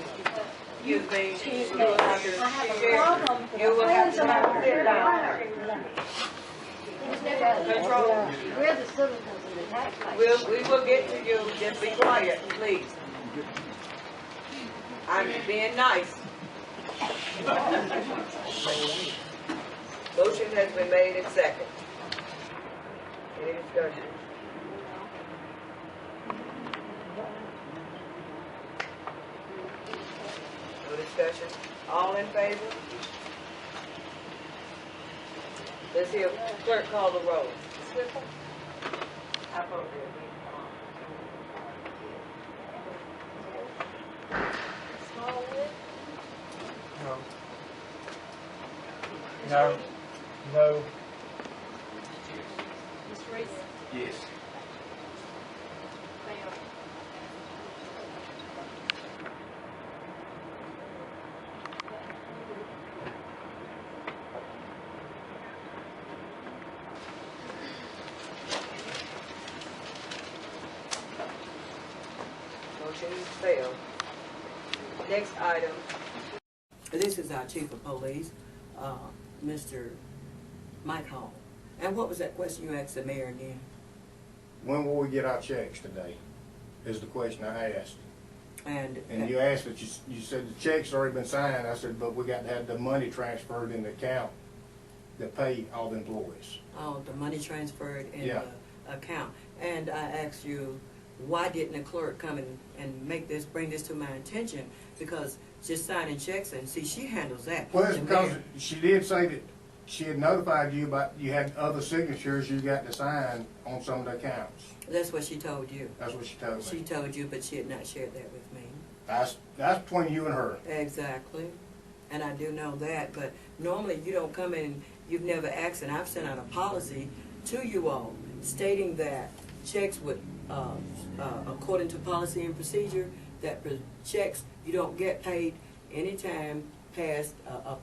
You will have to, I have a problem. You will have to sit down. We're the citizens and the taxpayers. We will get to you. Just be quiet, please. I'm being nice. Motion has been made and second. Any discussion? No discussion? All in favor? Let's hear clerk call the roll. I vote No. No. Mr. Reese? Yes. Motion failed. Next item. This is our chief of police, Mr. Mike Hall. And what was that question you asked the mayor again? When will we get our checks today, is the question I asked. And you asked that you said the check's already been signed. I said, but we got to have the money transferred in the account that pay all the employees. Oh, the money transferred in the account. And I asked you, why didn't the clerk come and bring this to my attention? Because just signing checks, and see, she handles that. Well, it's because she did say that she had notified you about you had other signatures you got to sign on some of the accounts. That's what she told you. That's what she told me. She told you, but she had not shared that with me. That's between you and her. Exactly. And I do know that, but normally you don't come in, you've never asked, and I've sent out a policy to you all stating that checks would, according to policy and procedure, that checks you don't get paid anytime past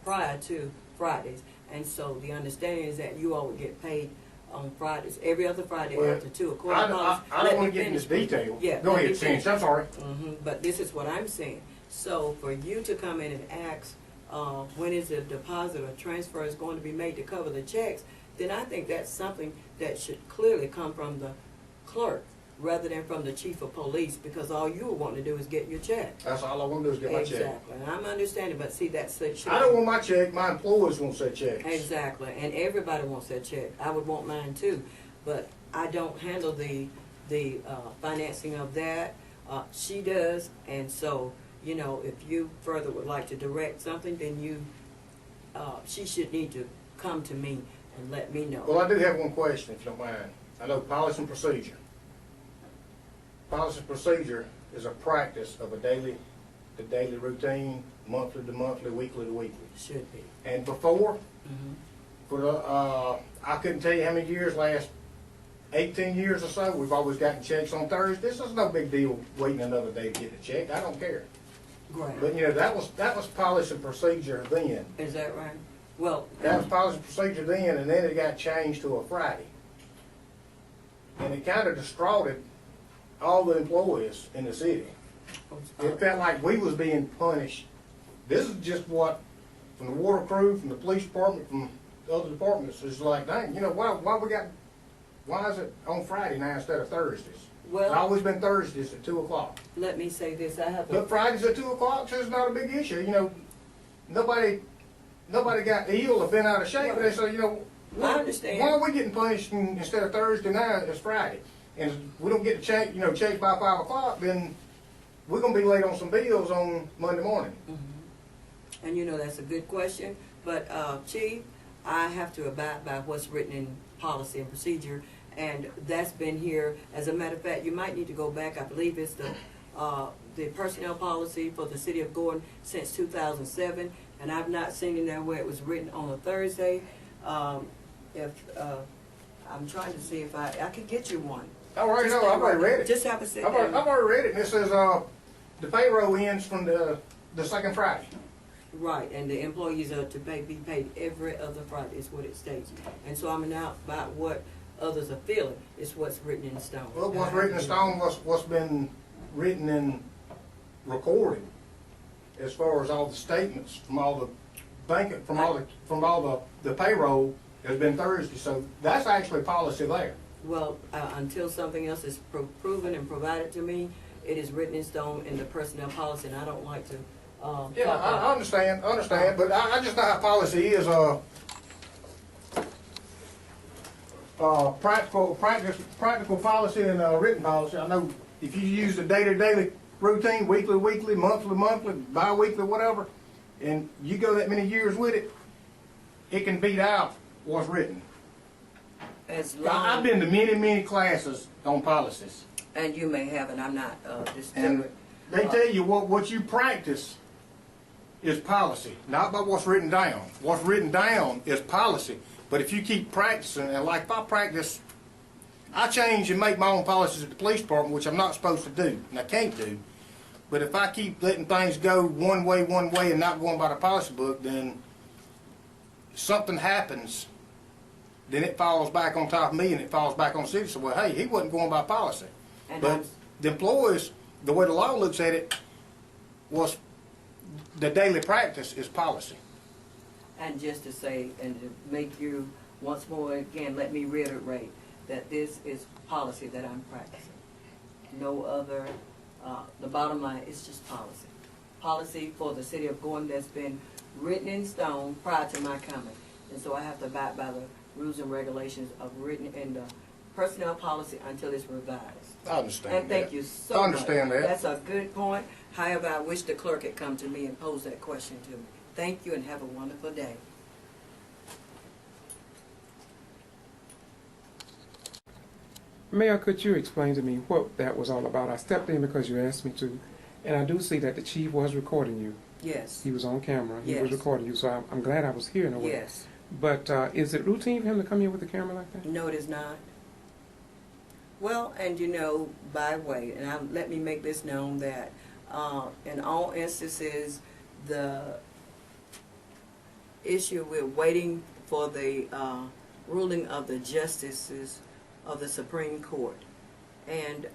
prior to Fridays. And so the understanding is that you all would get paid on Fridays, every other Friday after 2. According to policy, I don't want to get into detail. Yeah, go ahead, Cinch. I'm sorry. But this is what I'm saying. So for you to come in and ask when is the deposit or transfer is going to be made to cover the checks, then I think that's something that should clearly come from the clerk rather than from the chief of police, because all you want to do is get your check. That's all I want to do is get my check. Exactly, and I'm understanding, but see, that's the. I don't want my check. My employees want their checks. Exactly, and everybody wants their check. I would want mine too, but I don't handle the financing of that. She does, and so you know, if you further would like to direct something, then you, she should need to come to me and let me know. Well, I do have one question, if you don't mind. I know policy and procedure. Policy and procedure is a practice of the daily routine, monthly to monthly, weekly to weekly. Should be. And before, for the, I couldn't tell you how many years, last 18 years or so, we've always gotten checks on Thursday. This is no big deal waiting another day to get the check. I don't care. Right. But you know, that was policy and procedure then. Is that right? Well, that was policy and procedure then, and then it got changed to a Friday. And it kind of distraughted all the employees in the city. It felt like we was being punished. This is just what, from the water crew, from the police department, from the other departments, it's like, dang, you know, why is it on Friday now instead of Thursdays? Well, it's always been Thursdays at 2 o'clock. Let me say this, I have But Fridays at 2 o'clock, so it's not a big issue. You know, nobody got ill or been out of shape. Right. They say, you know, I understand. Why are we getting punished instead of Thursday now, it's Friday? And if we don't get the check, you know, checked by 5 o'clock, then we're going to be late on some bills on Monday morning. And you know, that's a good question. But, Chief, I have to abide by what's written in policy and procedure. And that's been here. As a matter of fact, you might need to go back. I believe it's the personnel policy for the city of Gordon since 2007. And I've not seen in there where it was written on a Thursday. I'm trying to see if I could get you one. All right, no, I've already read it. Just have a sit down. I've already read it, and it says the payroll ends from the second Friday. Right, and the employees are to be paid every other Friday, is what it states. And so I'm not about what others are feeling. It's what's written in stone. Well, what's written in stone, what's been written and recorded, as far as all the statements from all the banking, from all the payroll, has been Thursday. So that's actually policy there. Well, until something else is proven and provided to me, it is written in stone in the personnel policy, and I don't like to. Yeah, I understand, but I just know how policy is. Practical policy and written policy. I know if you use the daily routine, weekly, monthly, bi-weekly, whatever, and you go that many years with it, it can beat out what's written. I've been to many classes on policies. And you may have, and I'm not and they tell you what you practice is policy, not by what's written down. What's written down is policy. But if you keep practicing, and like if I practice, I change and make my own policies at the police department, which I'm not supposed to do, and I can't do. But if I keep letting things go one way, and not going by the policy book, then something happens. Then it falls back on top of me, and it falls back on the city. So, well, hey, he wasn't going by policy. But the employees, the way the law looks at it, was the daily practice is policy. And just to say, and to make you, once more again, let me reiterate that this is policy that I'm practicing. No other, the bottom line is just policy. Policy for the city of Gordon that's been written in stone prior to my coming. And so I have to abide by the rules and regulations of written in the personnel policy until it's revised. I understand and thank that. you so much. I understand that. That's a good point. However, I wish the clerk had come to me and posed that question to me. Thank you and have a wonderful day. Mayor, could you explain to me what that was all about? I stepped in because you asked me to, and I do see that the chief was recording you. Yes. He was on camera. He was Yes. recording you, so I'm glad I was here in a way. Yes. But is it routine for him to come here with a camera like that? No, it is not. Well, and you know, by way, and let me make this known that in all instances, the issue we're waiting for the ruling of the justices of the Supreme Court. And,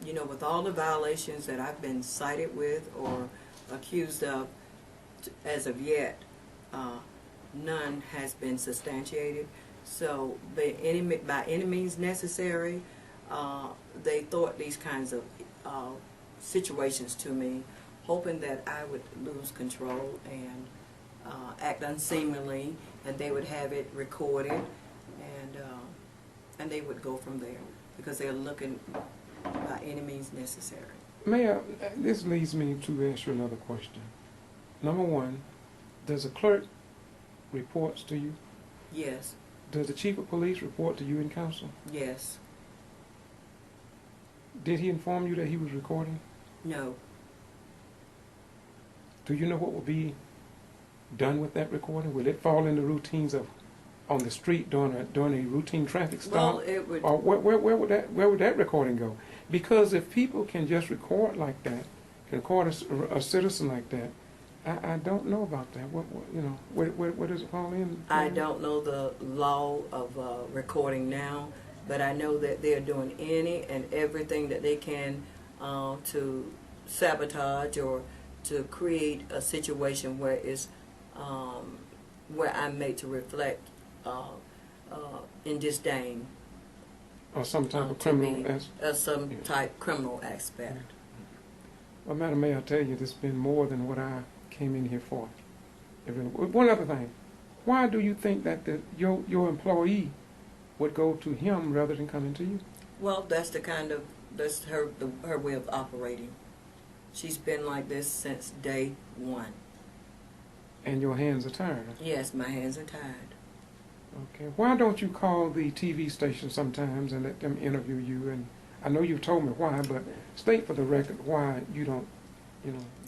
you know, with all the violations that I've been cited with or accused of, as of yet, none has been substantiated. So by any means necessary, they thought these kinds of situations to me, hoping that I would lose control and act unseemly, and they would have it recorded, and they would go from there because they're looking by any means necessary. Mayor, this leads me to ask you another question. Number one, does the clerk reports to you? Yes. Does the chief of police report to you in council? Yes. Did he inform you that he was recording? No. Do you know what will be done with that recording? Will it fall in the routines of on the street during a routine traffic stop? Well, it would. Or where would that recording go? Because if people can just record like that, can record a citizen like that, I don't know about that. Where does it fall in? I don't know the law of recording now, but I know that they're doing any and everything that they can to sabotage or to create a situation where it's where I'm made to reflect in disdain. Or some type of criminal type criminal aspect. Well, Madam Mayor, I tell you, this has been more than what I came in here for. One other thing, why do you think that your employee would go to him rather than coming to you? Well, that's her way of operating. She's been like this since day one. And your hands are tired? Yes, my hands are tired. Okay. Why don't you call the TV station sometimes and let them interview you? And I know you've told me why, but state for the record why you don't,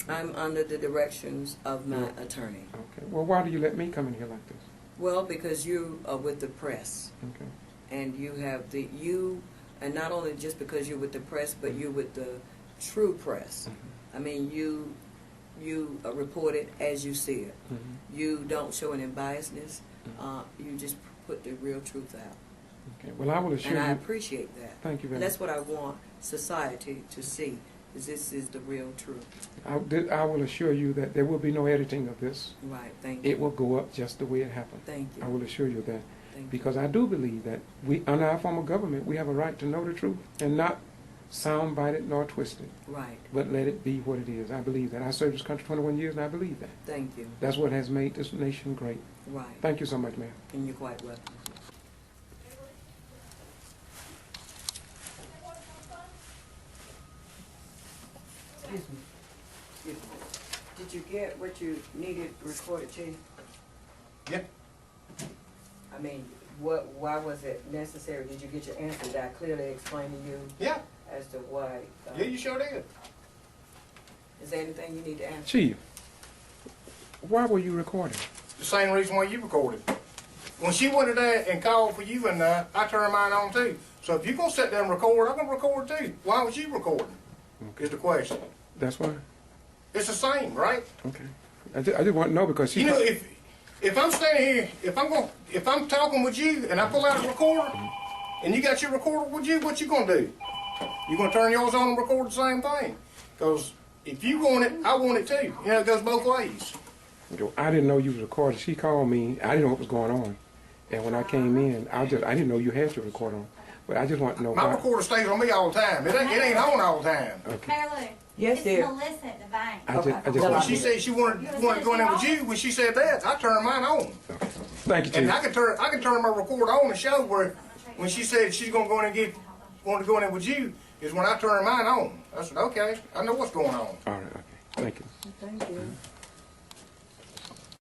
I'm under the directions of my attorney. Okay. Well, why do you let me come in here like this? Well, because you are with the press. Okay. And you have and not only just because you're with the press, but you're with the true press. Mm-hmm. I mean, you report it as you see it. Mm-hmm. You don't show any biasness. You just put the real truth out. Okay. Well, I will assure you. And I appreciate that. Thank you very much. much. That's what I want society to see, is this is the real truth. I will assure you that there will be no editing of this. Right, thank you. It will go up just the way it happened. Thank you. I will assure you that. Thank because I do believe that under our form of government, we have a right to know the truth and not sound-bite it nor twist it. Right. But let it be what it is. I believe that. I served this country 21 years, and I believe that. Thank you. That's what has made this nation great. Right. Thank you so much, ma'am. And you're quite welcome. Excuse me. Excuse me. Did you get what you needed recorded, Chief? Yeah. I mean, why was it necessary? Did you get your answer? Did I clearly explain to you? Yeah. As to why? Yeah, you sure did. Is there anything you need to answer? Chief, why were you recording? The same reason why you recorded. When she went in there and called for you and I turned mine on too. So if you're going to sit there and record, I'm going to record too. Why was you recording? Okay. Is the question. That's why? It's the same, right? Okay. I just want to know because she... You know, if I'm standing here, if I'm talking with you and I pull out a recorder and you got your recorder with you, what you going to do? You going to turn yours on and record the same thing? Because if you want it, I want it too. You know, it goes both ways. I didn't know you was recording. She called me. I didn't know what was going on. And when I came in, I didn't know you had your recorder on. But I just want to know My recorder stays on me all the time. It ain't on all the time. Okay. Mayor Lou. Yes, it's dear. Melissa at the bank. I just When she said she wanted to go in there with you, when she said that, I turned mine on. Okay. Thank you, Chief. And I can turn my recorder on and show where when she said she's gonna go in and wanted to go in there with you is when I turned mine on. I said, okay, I know what's going on. All right, okay. Thank you. Thank you.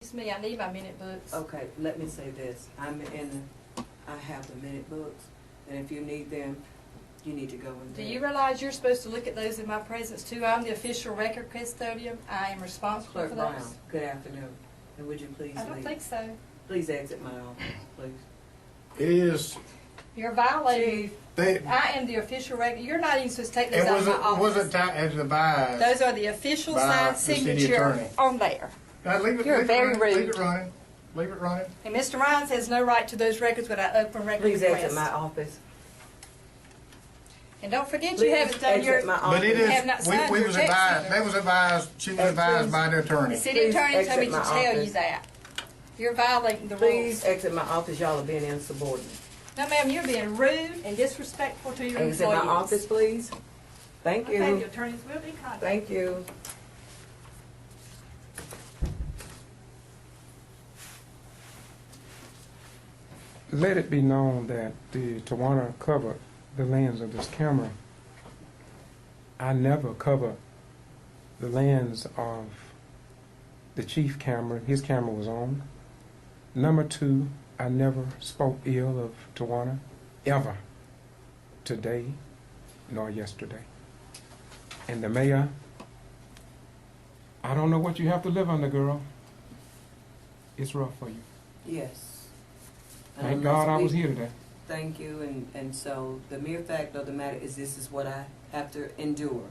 It's me, I need my minute books. Okay, let me say this. I have the minute books, and if you need them, you need to go in there. Do you realize you're supposed to look at those in my presence too? I'm the official record custodian. I am responsible Clerk for those. Brown, good afternoon. And would you please I don't leave? think so. Please exit my office, please. It is. You're violating. They, I am the official record. You're not even supposed to take those out of my office. wasn't advised. Those are the official by signed the city signature attorney. on there. Now, You're very rude. Leave it running. Leave it running. And Mr. Ryan has no right to those records without open record Please request. exit my office. And don't forget, Please you haven't done your. But it You is, have not signed we your was checks advised, either. they was advised, she was advised by the attorney. The city attorney Please told me to exit my tell you office. that. You're violating the Please rules. exit my office. Y'all are being insubordinate. No, ma'am, you're being rude and disrespectful to your Exit employees. my office, please. Thank you. Okay, the attorneys will be contacted. Thank you. Let it be known that the TOWANA covered the lands of this camera. I never covered the lands of the chief camera. His camera was on. Number two, I never spoke ill of TOWANA, ever, today nor yesterday. And the mayor, I don't know what you have to live under, girl. It's rough for you. Yes. Thank God I was here today. Thank you, and so the mere fact of the matter is this is what I have to endure.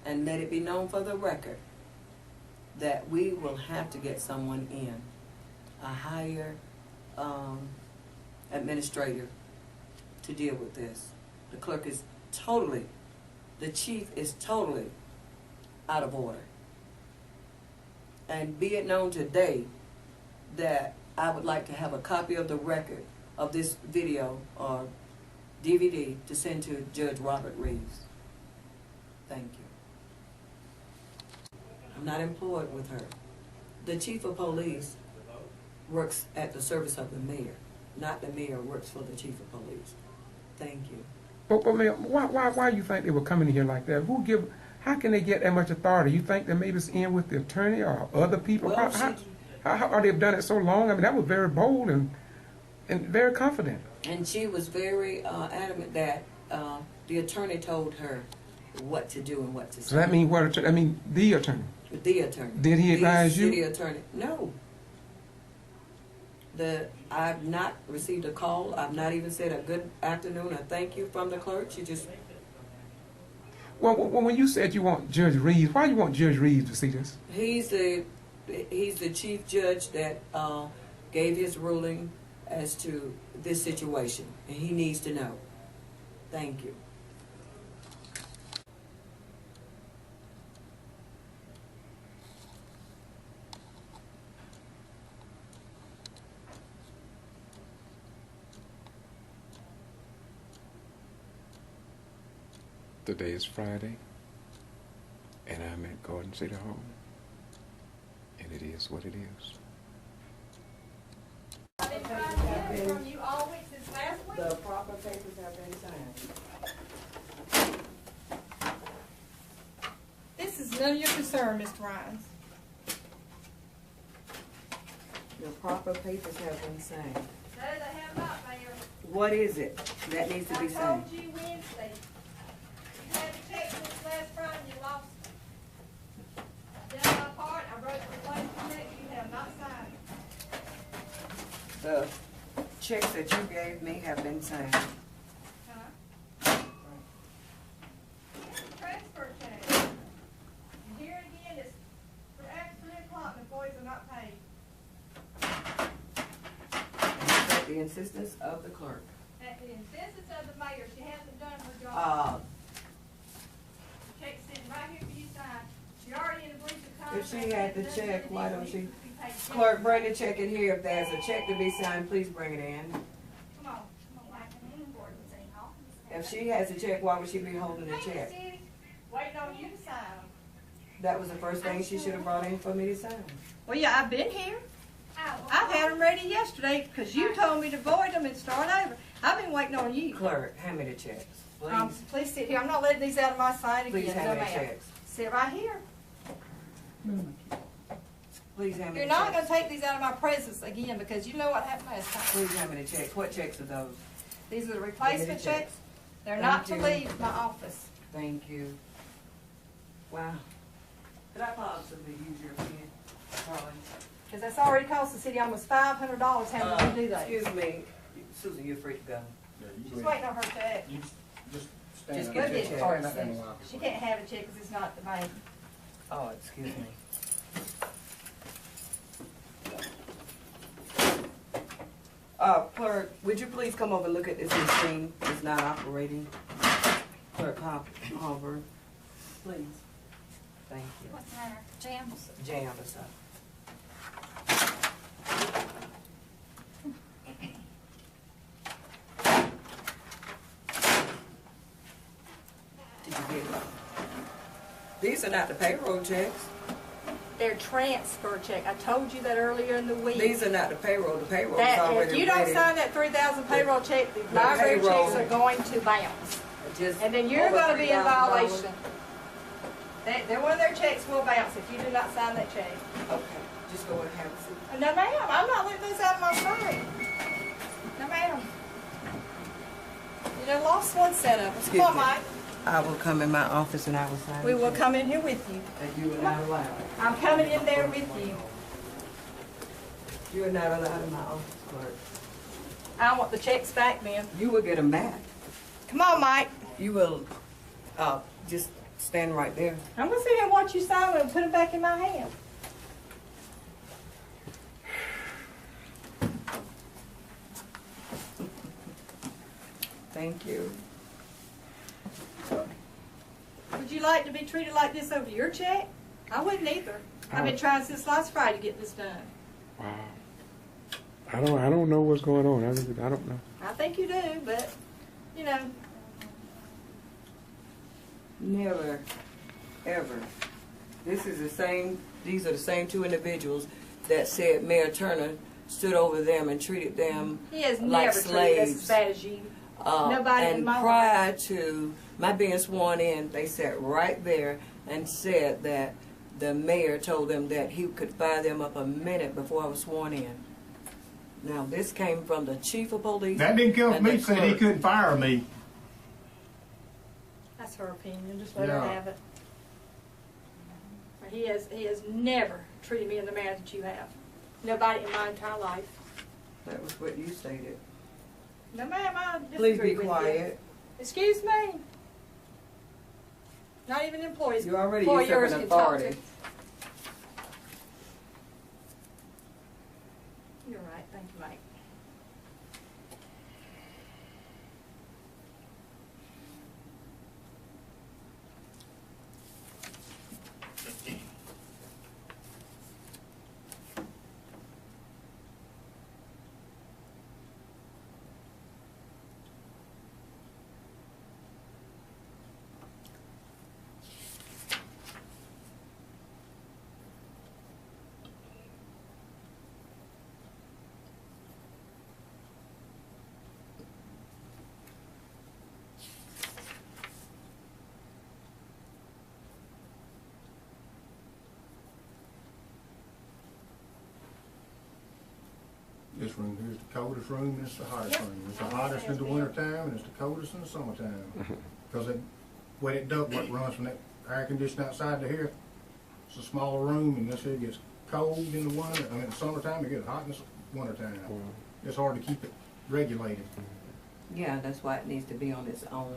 And let it be known for the record that we will have to get someone in, a higher administrator to deal with this. The clerk is totally, the chief is totally out of order. And be it known today that I would like to have a copy of the record of this video or DVD to send to Judge Robert Reeves. Thank you. I'm not employed with her. The chief of police works at the service of the mayor, not the mayor works for the chief of police. Thank you. But Mayor, why you think they were coming in here like that? How can they get that much authority? You think that maybe it's in with the attorney or other people? Well, How are they done it so long? I mean, that was very bold and very confident. And she was very adamant that the attorney told her what to do and what to say. So that means what? I mean, the attorney. The attorney. Did he advise you? The attorney. No. I've not received a call. I've not even said a good afternoon or thank you from the clerk. She just. Well, when you said you want Judge Reeves, why you want Judge Reeves to see this? He's the chief judge that gave his ruling as to this situation, and he needs to know. Thank you. Today is Friday, and I'm at Garden City Hall, and it is what it is. From you all week since last week? The proper papers have been signed. This is none of your concern, Mr. Rhines. The proper papers have been signed. No, they have not, Mayor. What is it that needs to be I signed? told you Wednesday. You had to check this last Friday and you lost it. I did my part, I wrote the replacement check, you have not signed it. The checks that you gave me have been signed. Transfer check. And here again, it's for after 3 o'clock, the employees are not paid. At the insistence of the clerk. At the insistence of the mayor, she hasn't done her job. The check's sitting right here for you to sign. She already in a breach of contract. If she had the check, why don't she? Clerk, bring the check in here. If there's a check to be signed, please bring it in. Come on, If she has a check, why would she be holding the check? waiting on you to sign them. That was the first thing she should have brought in for me to sign. Well, yeah, I've been here. I've had them ready yesterday because you told me to void them and start over. I've been waiting on you. Clerk, hand me the checks, please. Please sit here. I'm not letting these out of my sight again. Please hand No, me the ma'am. checks. Sit right here. Please hand me You're the not going checks. to take these out of my presence again because you know what happened last time. Please hand me the checks. What checks are those? These are the Give me replacement the checks. They're Thank not to you. leave my office. Thank you. Wow. Could I possibly use your pen, Carly? Because that's already cost the city almost $500 having to do that. Excuse me, Susan, you're free to go. She's waiting on her check. Just get your check. She can't have a check because it's not the bank. Oh, excuse me. Clerk, would you please come over and look at this machine? It's not operating. Clerk Harvard, please. Thank you. What's the matter? Jam? Jam or something. Did you get it? These are not the payroll checks. They're transfer check. I told you that earlier in the week. These are not the payroll. The payroll is That, already if you don't ready. sign that 3,000 payroll check, the library payroll- checks are going to bounce. Just And then you're over going to be in $3,000. violation. One of their checks will bounce if you do not sign that check. Okay, just go and have a seat. No, ma'am, I'm not letting this out of my sight. No, ma'am. You done lost one set of us. Come on, Mike. I will come in my office and I will sign. We will come in here with you. And you are not allowed. I'm coming in there with you. You are not allowed in my office, clerk. I want the checks back, ma'am. You will get them back. Come on, Mike. You will, just stand right there. I'm going to sit here and watch you sign them and put them back in my hand. Thank you. Would you like to be treated like this over your check? I wouldn't either. I've been trying since last Friday to get this done. Wow. I don't know what's going on. I don't know. I think you do, but, you know. Never, ever. These are the same two individuals that said Mayor Turner stood over them and treated them He has like never treated us as slaves. bad as you. Nobody in And my prior to my being sworn in, they sat right there and said that the mayor told them that he could fire them up a minute before I was sworn in. Now, this came from the chief of police. That didn't come from and me, the said he clerk. couldn't fire me. That's her opinion. Just let her Yeah. have it. But he has never treated me in the manner that you have. Nobody in my entire life. That was what you stated. No, ma'am, I Please disagree be with quiet. You. Excuse me. Not even employees. You already employers usurping can talk to. authority. You're right. Thank you, Mike. This room here is the coldest room and it's the hottest room. It's the hottest in the wintertime and it's the coldest in the summertime. Because when it ductwork runs from that air conditioner outside to here, it's a smaller room and this here gets cold in the winter. I mean, in the summertime, it gets hot in the wintertime. It's hard to keep it regulated. Yeah, that's why it needs to be on its own.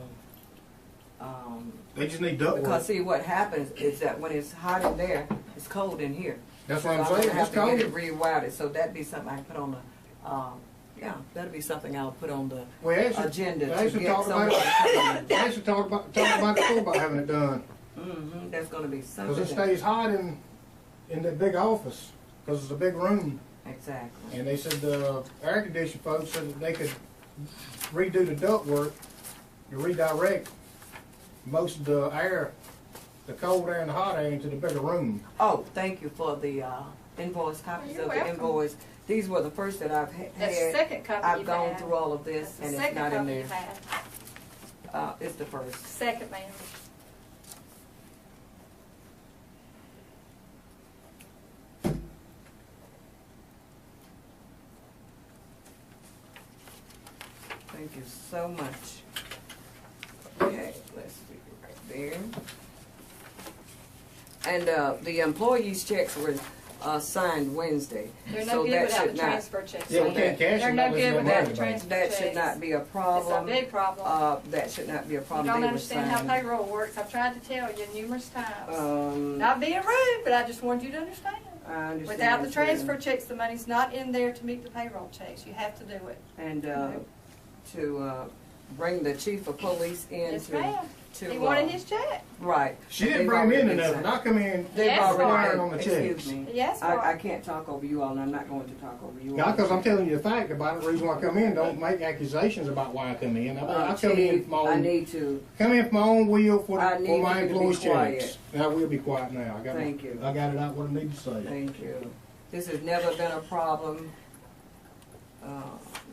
They just need ductwork. Because see, what happens is that when it's hot in there, it's cold in here. That's So what I'm gonna saying. have It's to cold. get it rerouted. So that'd be something I can put on the. Yeah, that'll be something I'll put on the agenda to get someone to come in. They actually talked about it before about having it done. Mm-hmm. That's going to be something. Because it stays hot in that big office, because it's a big room. Exactly. And they said the air conditioning folks said that they could redo the ductwork to redirect most of the air, the cold air and the hot air into the bigger room. Oh, thank you for the invoice, copies You're of the welcome. invoice. These were the first that I've had. That's the second copy I've you've gone had. through all of this, That's the and it's second not in copy there. you've had. It's the first. Second, ma'am. Thank you so much. Okay, let's see right there. And the employees' checks were signed Wednesday. They're no so good that without should the not. transfer checks. Yeah, we can't cash They're them no unless good we without have the money. transfer That checks. should not be a problem. It's a big problem. That should not be a You problem. don't They were understand how signed. payroll works. I've tried to tell you numerous times. Not being rude, but I just wanted you to understand. I understand. Without the too. transfer checks, the money's not in there to meet the payroll checks. You have to do it. And to bring the chief of police in Yes, to ma'am. to. He wanted his check. Right. She didn't bring me in nothing. I come in. They've already on the excuse checks. me. Yes, I can't talk over you all, and I'm not going to talk over you all. Now, because I'm telling you the fact about it, the reason why I come in, don't make accusations about why I come in. I come in from my own. I need to. Come in from my own will for my you to employees' be quiet. checks. And I will be quiet now. Thank you. I got it out what I need to say. Thank you. This has never been a problem.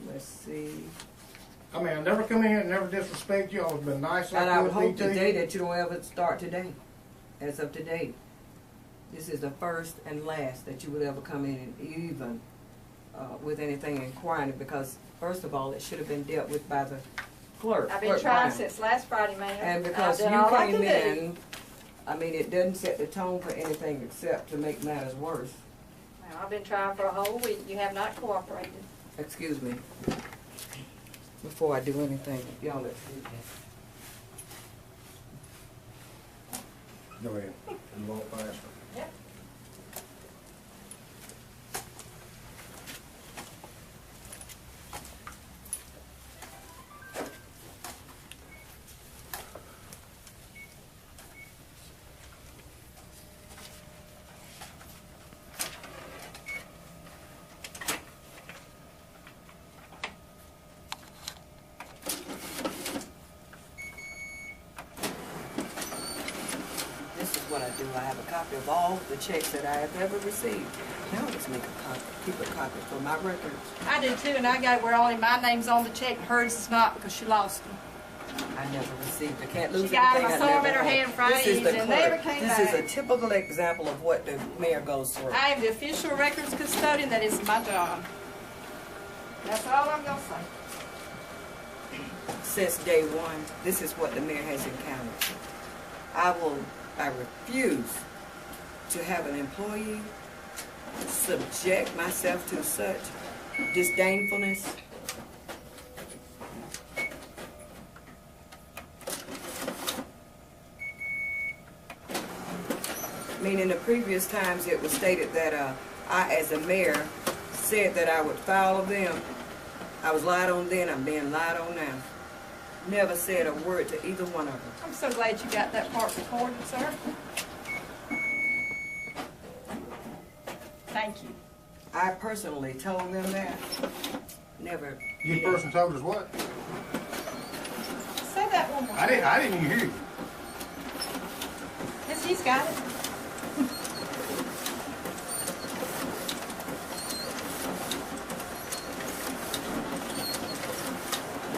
Let's see. I mean, I never come in, never disrespect you. I've been nice. And I would hope today that you don't ever start today. As of today. This is the first and last that you would ever come in and even with anything inquiring, because first of all, it should have been dealt with by the clerk. I've been trying since last Friday, ma'am. And because you came in, I mean, it doesn't set the tone for anything except to make matters worse. Well, I've been trying for a whole week. You have not cooperated. Excuse me. Before I do anything, y'all let's do Go ahead. You won't faster. Yep. what I do. I have a copy of all the checks that I have ever received. Now let's make a copy, keep a copy for my records. I do too, and I got where only my name's on the check, hers is not, because she lost them. I never received. I can't lose She got anything. them, I saw them in her hand Friday evening, and never came back. This is a typical example of what the mayor goes through. I am the official records custodian. That is my job. That's all I'm going to say. Since day one, this is what the mayor has encountered. I refuse to have an employee subject myself to such disdainfulness. I mean, in the previous times it was stated that I, as a mayor, said that I would file them. I was lied on then, I'm being lied on now. Never said a word to either one of them. I'm so glad you got that part recorded, sir. Thank you. I personally told them that. Never. You person told us what? Say that one more I didn't even hear you. Yes, he's got it.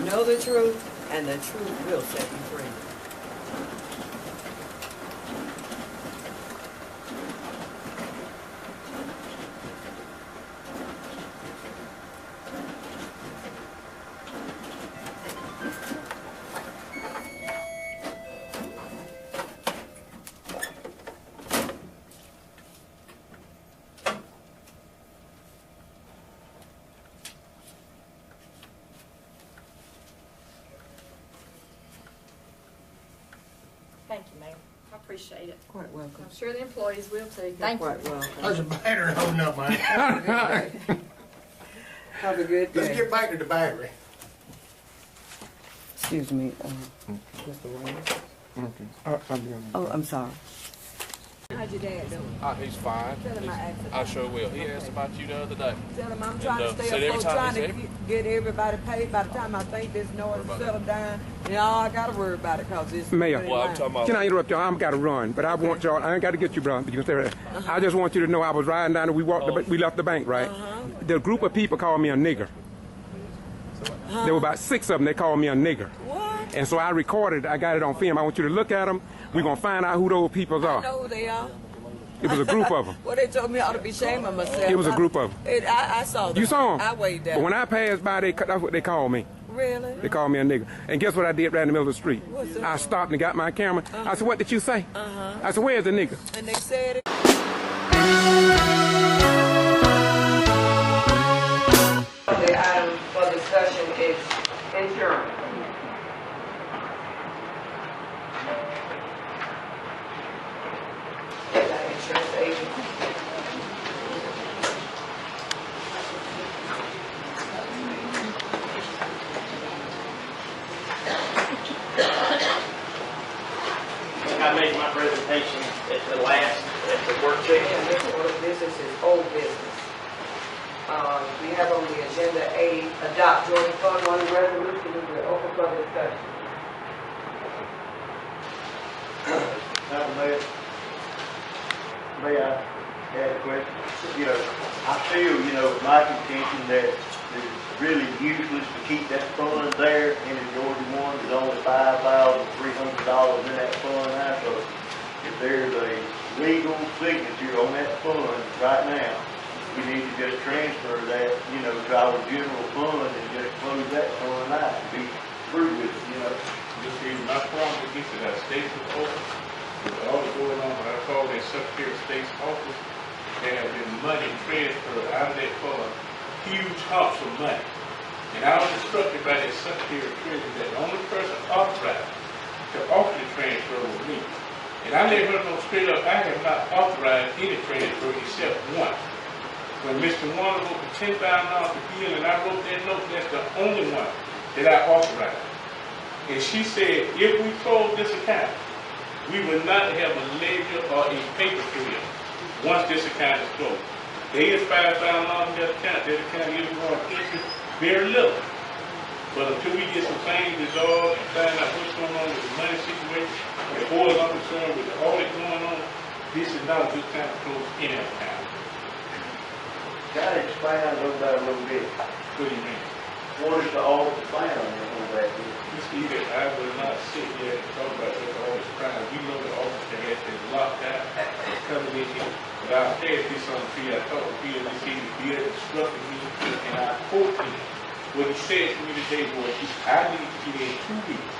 Know the truth, and the truth will set you free. Thank you, ma'am. I appreciate it. Quite welcome. I'm sure the employees will too. Thank you. Quite welcome. There's a battery holding up, man. Have a good day. Let's get back to the battery. Excuse me, Mr. Wayne. Oh, I'm sorry. How's your dad doing? He's fine. Tell him I asked him. I sure will. He asked about you the other day. Tell him I'm trying to said stay every afloat, time trying to get everybody paid. By the time I think this noise will settle down, I got to worry about it because it's... Mayor, can I interrupt you? I've got to run, but I want y'all, I ain't got to get you, brother. You can stay right there. I just want you to know I was riding down and we left the bank, right? The group of people called me a nigger. There were about 6 of them, they called me a nigger. What? And so I recorded, I got it on film. I want you to look at them. We're going to find out who those people are. I know who they are. It was a group of them. Well, they told me I ought to be ashamed of myself. It was a group of them. I saw them. You saw them? I waved at But them. when I passed by, that's what they called me. Really? They called me a nigger. And guess what I did right in the middle of the street? What's that? I stopped and got my camera. I said, what did you say? I said, where's the nigger? And they said it. The item for discussion is insurance. Insurance agent. presentation at the work session. And this order of business is old business. We have on the agenda A, adopt joint fund one resolution with open public discussion. Madam Mayor, may I add a question? You know, I feel, you know, my contention that it's really useless to keep that fund there in the Georgia one. There's only $5,300 in that fund now, so if there's a legal signature on that fund right now, we need to just transfer that, you know, to our general fund and just close that fund out and be through with it, you know. This is my problem with this is that state office, with all that's going on, when I call that Secretary of State's office, there have been money transferred out of that fund, huge humps of money. And I was instructed by that Secretary of Treasury that the only person authorized to offer the transfer was me. And I let her know straight up, I have not authorized any transfer except one. When Mr. Warner wrote the $10,000 to Bill and I wrote that note, that's the only one that I authorized. And she said, if we close this account, we will not have a ledger or a paper trail once this account is closed. There is $5,000 in that account is going to interest very little. But until we get some things resolved and find out what's going on with the money situation, as far as I'm concerned with the audit going on, this is not a good time to close any account. Gotta expand on that a little bit. What do you mean? What is the audit plan on that? You see that I will not sit here and talk about what all this crime. We know the officer has been locked out, coming in here. But I'll pass this on to you. I talked to Bill this evening. Bill instructed me, and I quote him. What he said to me today was, I need to get in 2 weeks.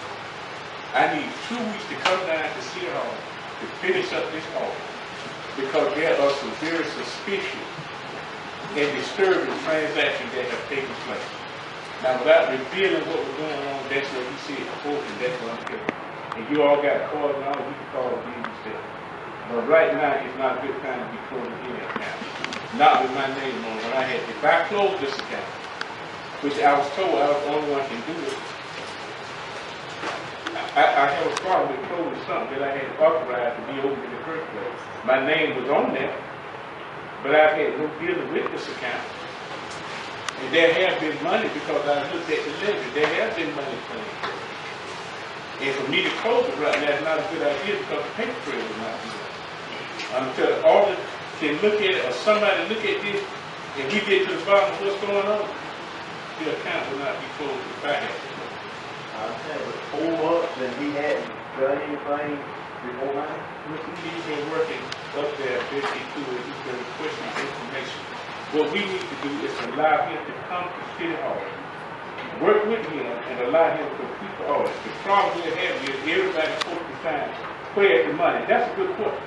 I need 2 weeks to come down to City Hall to finish up this audit. Because there are some very suspicious and disturbing transactions that have taken place. Now, without revealing what was going on, that's what he said, and that's what I'm telling. And you all got calls now, we can call it instead. But right now, it's not a good time to be closing any account. Not with my name on it. When I had, if I close this account, which I was told I was the only one can do it, I have a problem with closing something that I had authorized to be open in the first place. My name was on there, but I've had no dealing with this account. And there have been money because I looked at the ledger. There has been money transferred. And for me to close it right now is not a good idea because the paper trail is not good. Until the auditor can look at it or somebody look at this and we get to the bottom of what's going on, the account will not be closed if I have to. I said it was 4 months and he hadn't done anything before now. He's been working up there, 52, and he's been requesting information. What we need to do is allow him to come to City Hall, work with him, and allow him to complete the audit. The problem we're having is everybody's supposed to find where's the money. That's a good question.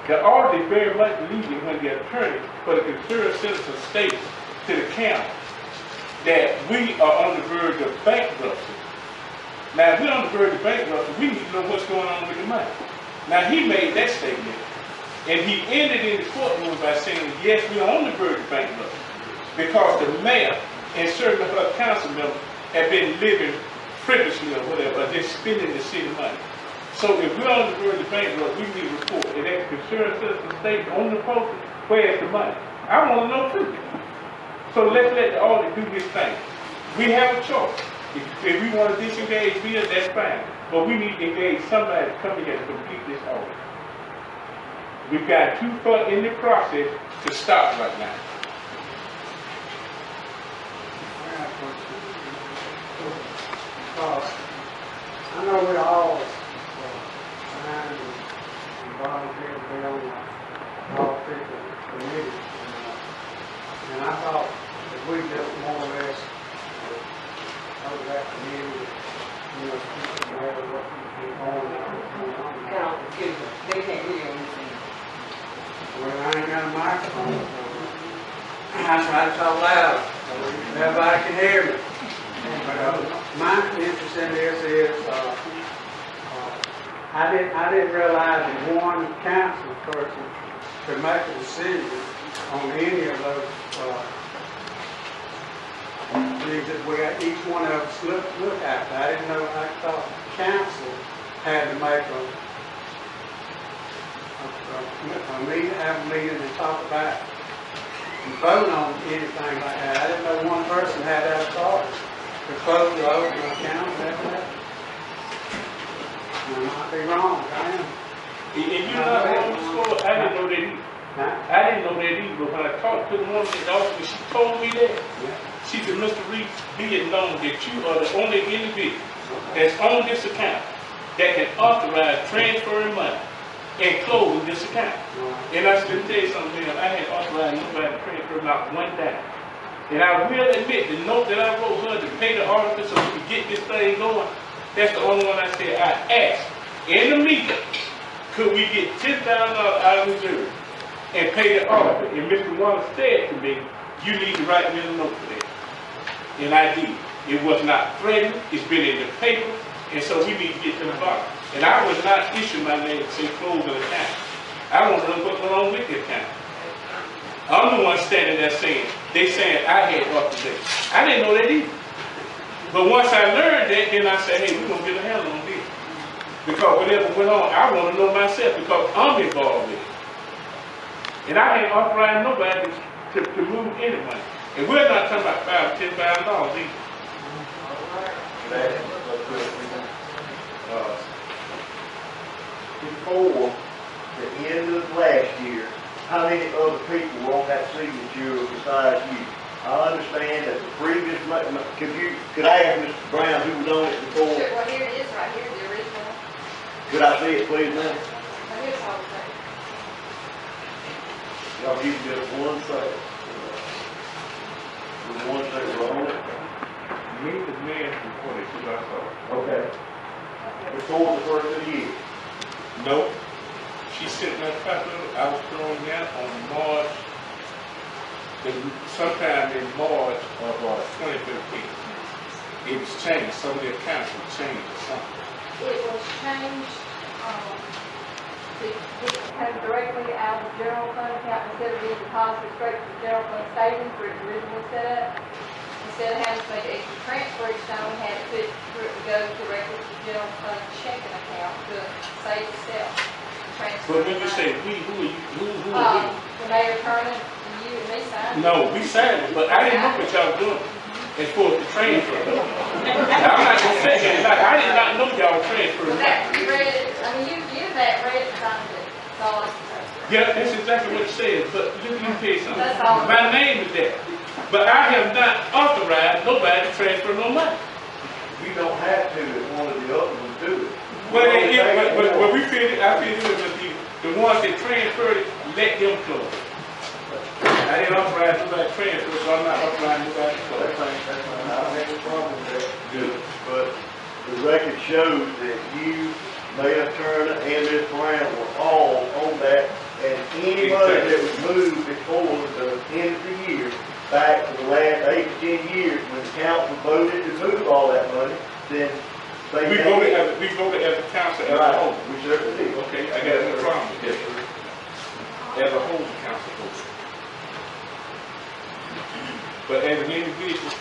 The audit is very much leading when the attorney for the concerned citizen states to the county that we are on the verge of bankruptcy. Now, if we're on the verge of bankruptcy, we need to know what's going on with the money. Now, he made that statement, and he ended in the courtroom by saying, yes, we're on the verge of bankruptcy, because the mayor and certain of her council members have been living frivolously or whatever, or just spending the city money. So if we're on the verge of bankruptcy, we need a report. And that concerned citizen state on the poster, where's the money? I want to know too. So let's let the audit do his thing. We have a choice. If we want to disengage Bill, that's fine. But we need to engage somebody to come here to complete this audit. We've got too far in the process to stop right now. I know we're all trying and volunteer to be on the all people committee. And I thought if we just more or less over that committee, you know, people know what is going on. They can't hear anything. Well, I ain't got a microphone, so I try to talk loud so everybody can hear me. But my interest in this is, I didn't realize that one council person could make a decision on any of those things that we got each one of us look at. I didn't know. I thought council had to make a meeting, have a meeting and talk about and vote on anything like that. I didn't know one person had that authority to close or open an account and that. I might be wrong, I am. And you're not wrong, I didn't know that either. I didn't know that either, but when I talked to the woman at the office, she told me that. She said, Mr. Reese, be it known that you are the only individual that's on this account that can authorize transferring money and closing this account. And I said, let me tell you something, man, I hadn't authorized nobody to transfer not one dime. And I will admit, the note that I wrote her to pay the auditor so we could get this thing going, that's the only one I said I asked in the meeting, could we get $10,000 out of reserve and pay the auditor? And Mr. Wallace said to me, you need to write me a note for that. And I did. It was not threatened, it's been in the paper, and so we need to get to the bottom. And I would not issue my name and say close an account. I want to know what's going on with the account. I'm the one standing there saying, they saying I had authorization. I didn't know that either. But once I learned that, then I said, hey, we're going to get a handle on this. Because whatever went on, I want to know myself because I'm involved with it. And I ain't authorized nobody to move any money. And we're not talking about $5,000 or $10,000 either. Before the end of last year, how many other people were on that signature besides you? I understand that the previous, could I ask Mr. Brown who was on it before? Sure, well, here it is right here, the original. Could I see it please, ma'am? Here's all the thing. Y'all give me just 1 second. With 1 second on it. Me, the man from 42, I saw. Okay. Before the first of the year? No. She sent that paper, I was thrown down on March, sometime in March of 2015. It was changed, some of the accounts were changed or something. It was changed, it came directly out of the general fund account instead of being deposited straight to the general fund savings where it originally set up. Instead of having to make extra transfer each time, we had to put it to go directly to the general fund checking account to save itself. But when you say we, who are you? Who are we? The mayor Turner, and you and me signed it. No, we signed it, but I didn't know what y'all doing as far as the transfer. I'm not gonna say that. Like, I did not know y'all transferred. You read it, I mean, you that read it and signed it. That's all I can say. Yeah, that's exactly what it says, but let me tell you something. That's all. My name is there, but I have not authorized nobody to transfer no money. You don't have to if one of the other ones do it. Well, we figured, I figured it was the ones that transferred it, let them close. I didn't authorize nobody to transfer, so I'm not authorizing nobody to close. That's fine. I don't have a problem with that. Good. But the record shows that you, Mayor Turner, and Ms. Brown were all on that, and any money that was moved before the end of the year, back for the last 8 to 10 years, when the council voted to move all that money, then we voted as a council as a whole. We certainly did. Okay, I got no problem with that. As a whole, the council voted. But as an individual,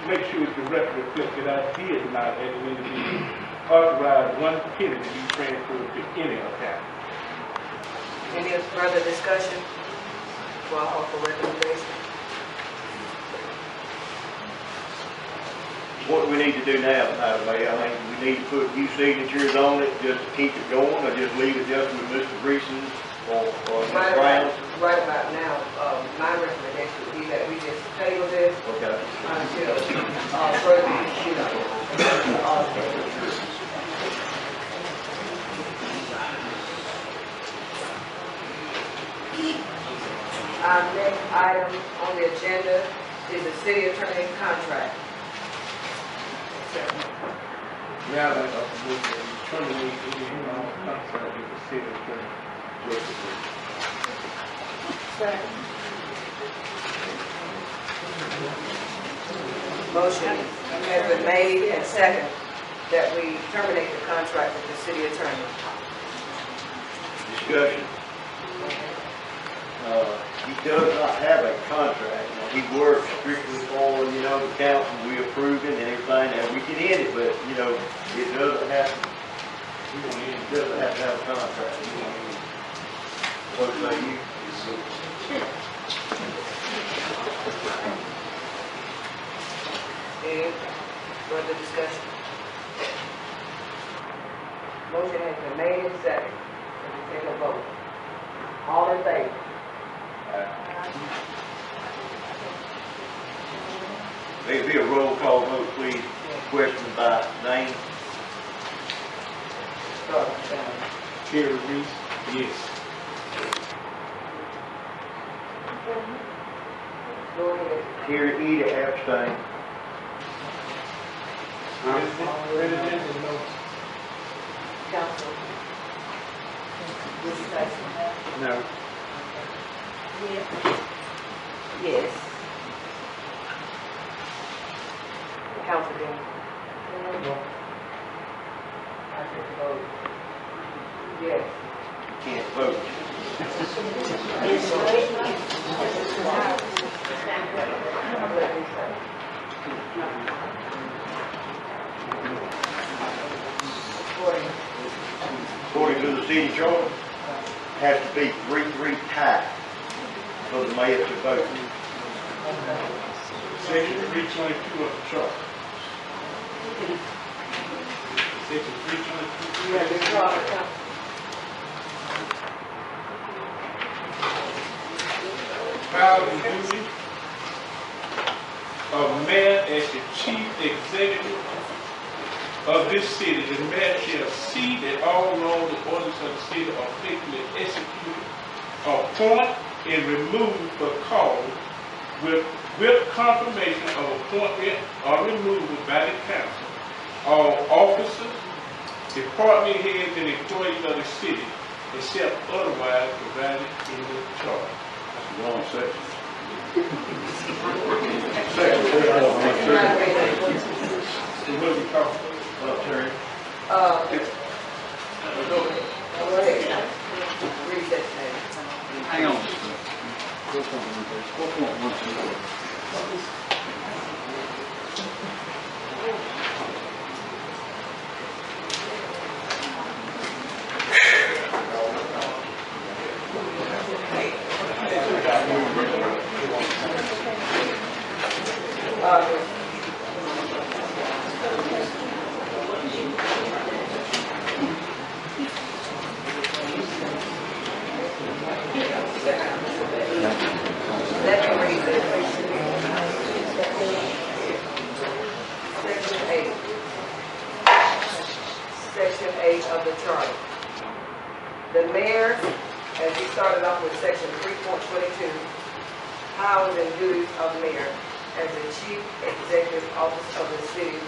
make sure it's the record reflect that I did not, as an individual, authorize one penny to be transferred to any account. Any further discussion? Well, I'll offer recommendation. What do we need to do now, Madam Mayor? I mean, we need to put a few signatures on it just to keep it going, or just leave it just with Mr. Reeson or Ms. Brown? Right about now, my recommendation would be that we just table this Okay. until further, you know. Our next item on the agenda is the city attorney's contract. Yeah, like a terminate any contract with the city attorney. Motion has been made and second that we terminate the contract with the city attorney. Discussion. He does not have a contract. He works strictly for, you know, the council. We approve it and everything, and we can end it, but, you know, it doesn't have to have a contract. What say you? Any further discussion? Motion has been made and seconded. We take a vote. All in favor? May be a roll call vote, please. Question by name. Terry Reese, yes. Go ahead. Terry Eda abstain. Council. Would you say so? No. Yes. Yes. Council Dean. No. I take the vote. Yes. Can't vote. According to the city charter, has to be 3-3 tie for the mayor to vote. Section 322 of the chart. Section 322. You have the charter, Council. Powers and duties of mayor as the chief executive of this city. The mayor shall see that all laws and orders of the city are faithfully executed, appoint and remove for cause with confirmation of appointment or removal by the council. All officers, department heads, and employees of the city, except otherwise provided in the charter. Wrong section. Attorney. Hang on. Let me read this. Section 8. Section 8 of the charter. The mayor, as he started off with section 3.22, powers and duties of mayor. As the chief executive officer of the city,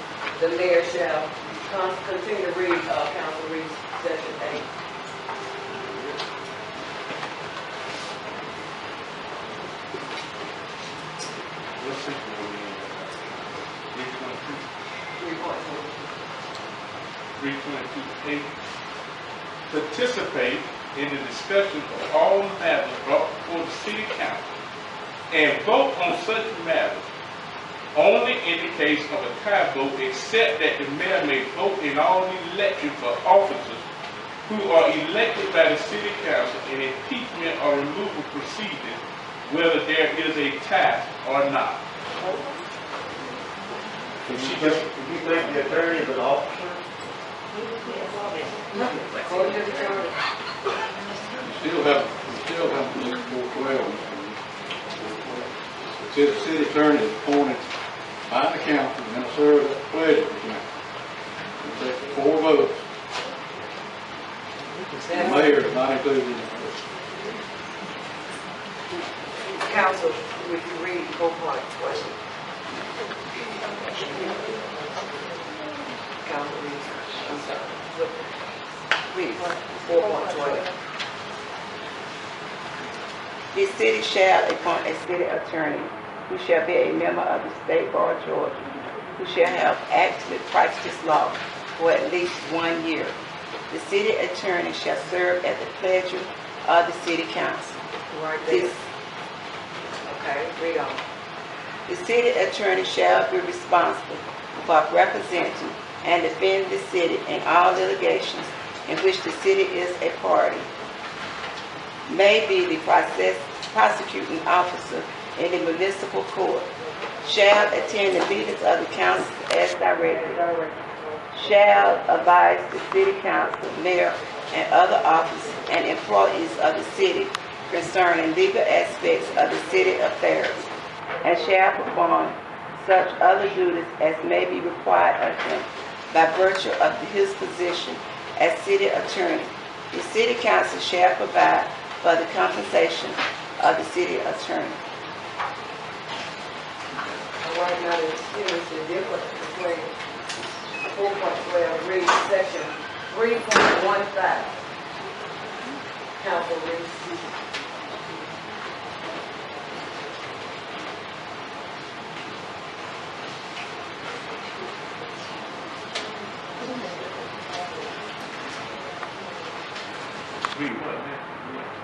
the mayor shall continue to read, Council reads section 8. What section are we in? 322. 322A. Participate in the discussion of all matters brought before the city council and vote on such matters only in the case of a tie vote, except that the mayor may vote in all elections for officers who are elected by the city council in impeachment or removal proceedings, whether there is a tie or not. If you think the attorney is an officer? Still have to look for 412. The city attorney is appointed by the council and then serve at the pleasure of the council. It takes 4 votes. The mayor is not included in the vote. Council, would you read 4.20? Council reads, I'm sorry. Read 4.20. The city shall appoint a city attorney who shall be a member of the State Bar of Georgia, who shall have actually practiced law for at least 1 year. The city attorney shall serve at the pleasure of the city council. Right there. Okay, read on. The city attorney shall be responsible for representing and defending the city in all litigations in which the city is a party. may be the prosecuting officer in the municipal court, shall attend the meetings of the council as directed, shall advise the city council, mayor, and other officers and employees of the city concerning legal aspects of the city affairs, and shall perform such other duties as may be required of him by virtue of his position as city attorney. The city council shall provide for the compensation of the city attorney. Right now, there's seriously difference between 4.12 read section 3.15. Council reads.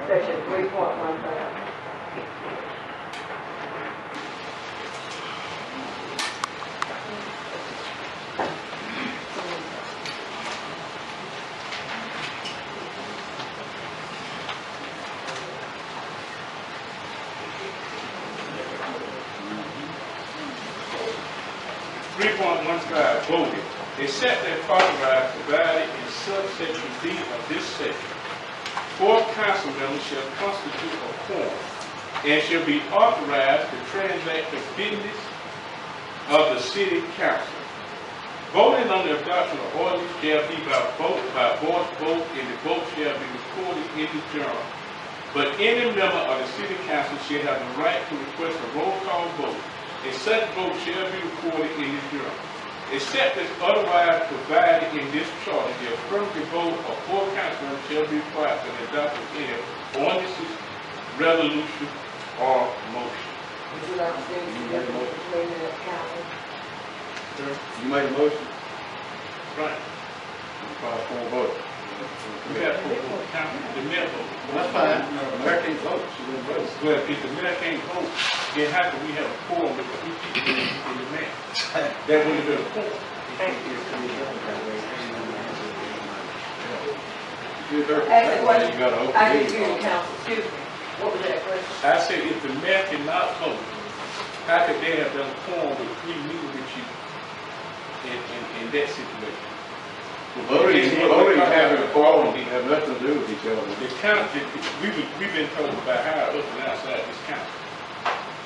Section 3.15. Voted, except that authorized provided in subsection D of this section. 4 council members shall constitute a quorum and shall be authorized to transact the business of the city council. Voting on the adoption of ordinance shall be by voice vote, and the vote shall be recorded in the journal. But any member of the city council shall have the right to request a roll call vote, and such vote shall be recorded in the journal. Except as otherwise provided in this charter, the affirmative vote of 4 councilors shall be required for the adoption of any ordinances, resolution, or motion. Would you like to say the difference between the council? You made a motion? Right. You 4 votes. We got 4 votes. The mayor vote. That's fine. The mayor can't vote. She didn't vote. Well, if the mayor can't vote, then how can we have a quorum with the 2 people and the mayor? That wouldn't be a quorum. Actually, I didn't hear the council. Excuse me. What was that question? I said if the mayor cannot vote, how could they have done a quorum with 3 meetings with you in that situation? Voting having a quorum have nothing to do with each other. The council, we've been told by higher ups and outside this council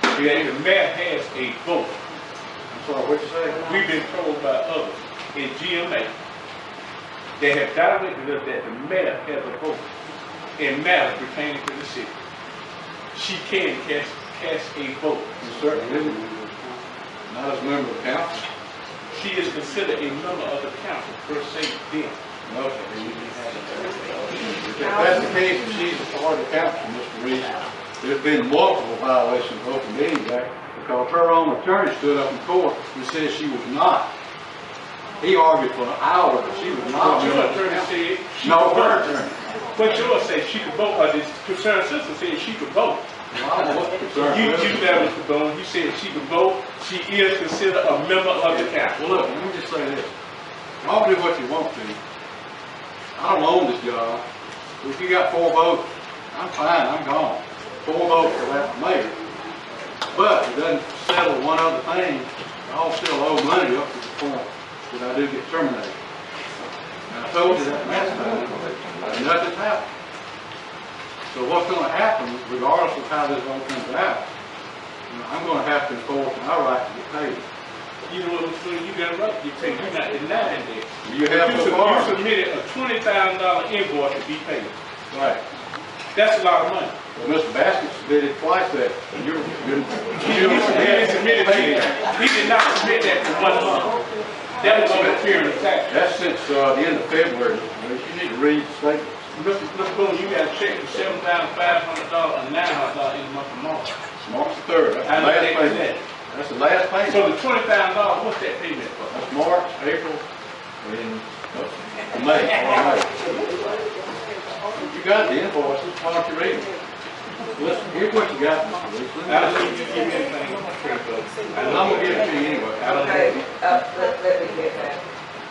that the mayor has a vote. I'm sorry, what you say? We've been told by others in GMA, they have directed us that the mayor has a vote in matters pertaining to the city. She can cast a vote. You certainly do. Not as a member of the council. She is considered a member of the council per se then. No, if that's the case, and she's a part of the council, Mr. Reed, there's been multiple violations of Open Meetings Act because her own attorney stood up in court and said she was not. He argued for an hour that she was not. But your attorney said she no, could her vote. attorney. But yours said she could vote, or the concerned sister said she could vote. You never could vote. You said she could vote. She is considered a member of the council. Well, look, let me just say this. Y'all do what you want to. I don't own this job. If you got 4 votes, I'm fine, I'm gone. 4 votes for that mayor. But it doesn't settle one other thing. Y'all still owe money up to the point that I do get terminated. And I told you that last time, and nothing's happened. So what's going to happen, regardless of how this all comes out, I'm going to have to enforce my right to get paid. You know what I'm saying? You got a right to get paid. You're not denying that. You have so far. You submitted a $20,000 invoice to be paid. Right. That's a lot of money. Well, Mr. Basket submitted twice that. He did not submit that for 1 month. That was on the period of tax. That's since the end of February. You need to read the statement. Mr. Boone, you got a check for $7,500 and $900 in the month of March. March the 3rd. That's the last payment. That's the last payment. So the $20,000, what's that payment for? That's March, April, and May. You got the invoices. Why don't you read them? Listen, here's what you got, Mr. Reese. I don't think you give me anything. And I'm going to give it to you anyway. Okay, let me get back.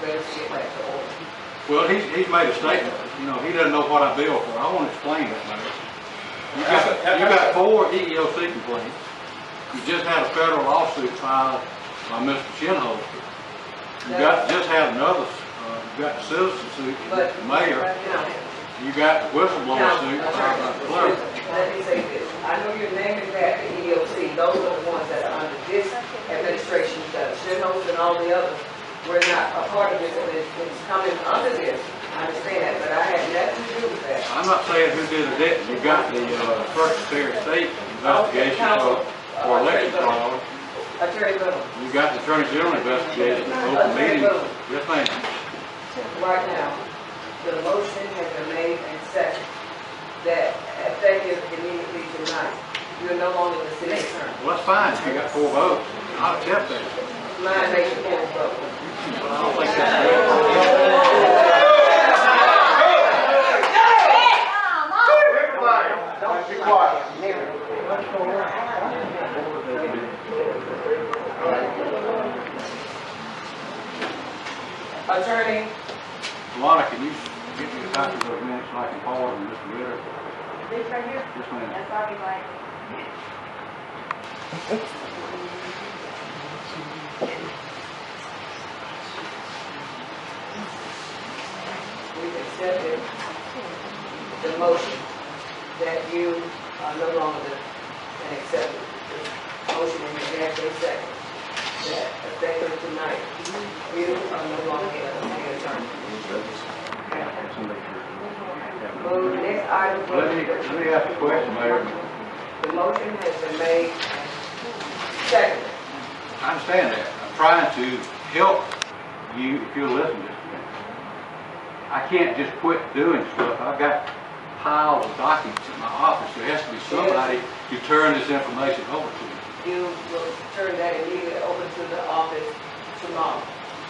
Let's get back to order. Well, he's made a statement. You know, he doesn't know what I bill for. I want to explain that matter. You got 4 EEOC complaints. You just had a federal lawsuit filed by Mr. Shinholster. You just had another, you got the citizen suit, the mayor. You got the whistleblower suit filed by the clerk. Let me say this. I know you're naming that the EEOC. Those are the ones that are under this administration. The Shinholster and all the others were not a part of this, and it's coming under this. I understand that, but I had nothing to do with that. I'm not saying who did or didn't. You got the First Secretary of State investigation for election fraud. Attorney Little. You got the Attorney General investigation for open meetings. Yes, ma'am. Right now, the motion has been made and seconded that effective immediately tonight, you're no longer the city attorney. Well, that's fine. You got 4 votes. I'll accept that. Mine makes it 4 votes. Well, I don't think that's good. Don't be quiet. Attorney. Tawana, can you get me a copy of those minutes so I can forward them to Mr. Ritter? This right here? Yes, ma'am. That's already right. We've accepted the motion that you are no longer an accepted motion and you have a second. That effective tonight, you are no longer the attorney. Well, the next item. Let me ask a question, Mayor. The motion has been made and seconded. I understand that. I'm trying to help you if you'll listen to me. I can't just quit doing stuff. I've got piles of documents in my office. There has to be somebody to turn this information over to. You will turn that immediately over to the office tomorrow.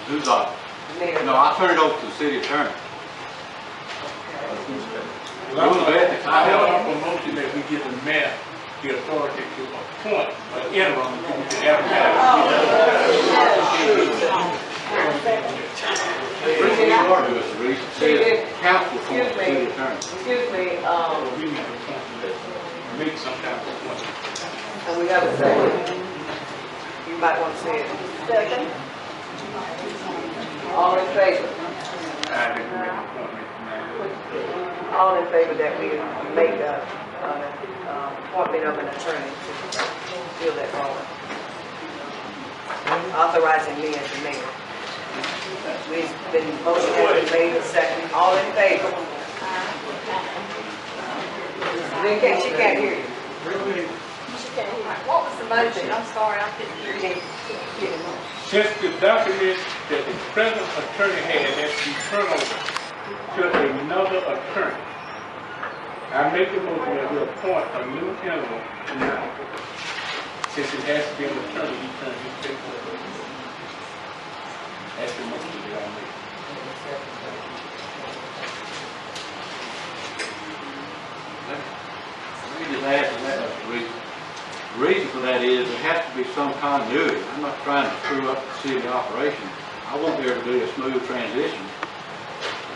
Whose office? The mayor. No, I'll turn it over to the city attorney. I have a motion that we give the mayor the authority to appoint an interim to the advertise. Council appoints the city attorney. Excuse me, We need to make some kind of appointment. and we got a second. You might want to say it. Second. All in favor? I think we make an appointment tonight. All in favor that we make a appointment of an attorney to fill that role. Authorizing me as the mayor. We've been, motion has been made and second. All in favor? She can't hear you. What was the motion? I'm sorry, I couldn't hear you. Since the document that the present attorney has to be turned over to another attorney, I make the motion that we appoint a new interim tonight. Since it has to be an attorney, he turns his paper. That's the motion that I make. Let me just ask that the reason. The reason for that is there has to be some continuity. I'm not trying to screw up the city operation. I won't be able to do a smooth transition.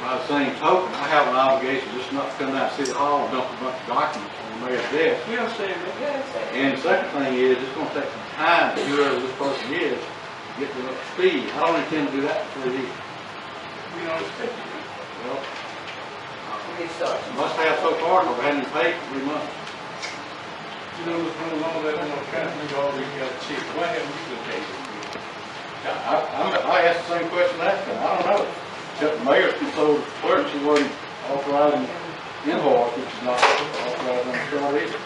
By the same token, I have an obligation just not to come down to City Hall and dump a bunch of documents on the mayor's desk. We understand that. And the second thing is, it's going to take some time to whoever this person is to get them up to speed. I don't intend to do that for 3 years. We don't expect it. Well, must have so far, because I hadn't paid for 3 months. You know, it's no longer that one kind of thing already got checked. Why haven't you been paid? I asked the same question last time. I don't know. Except the mayor told the clerk she wasn't authorizing invoice, which is not authorized on the chart either.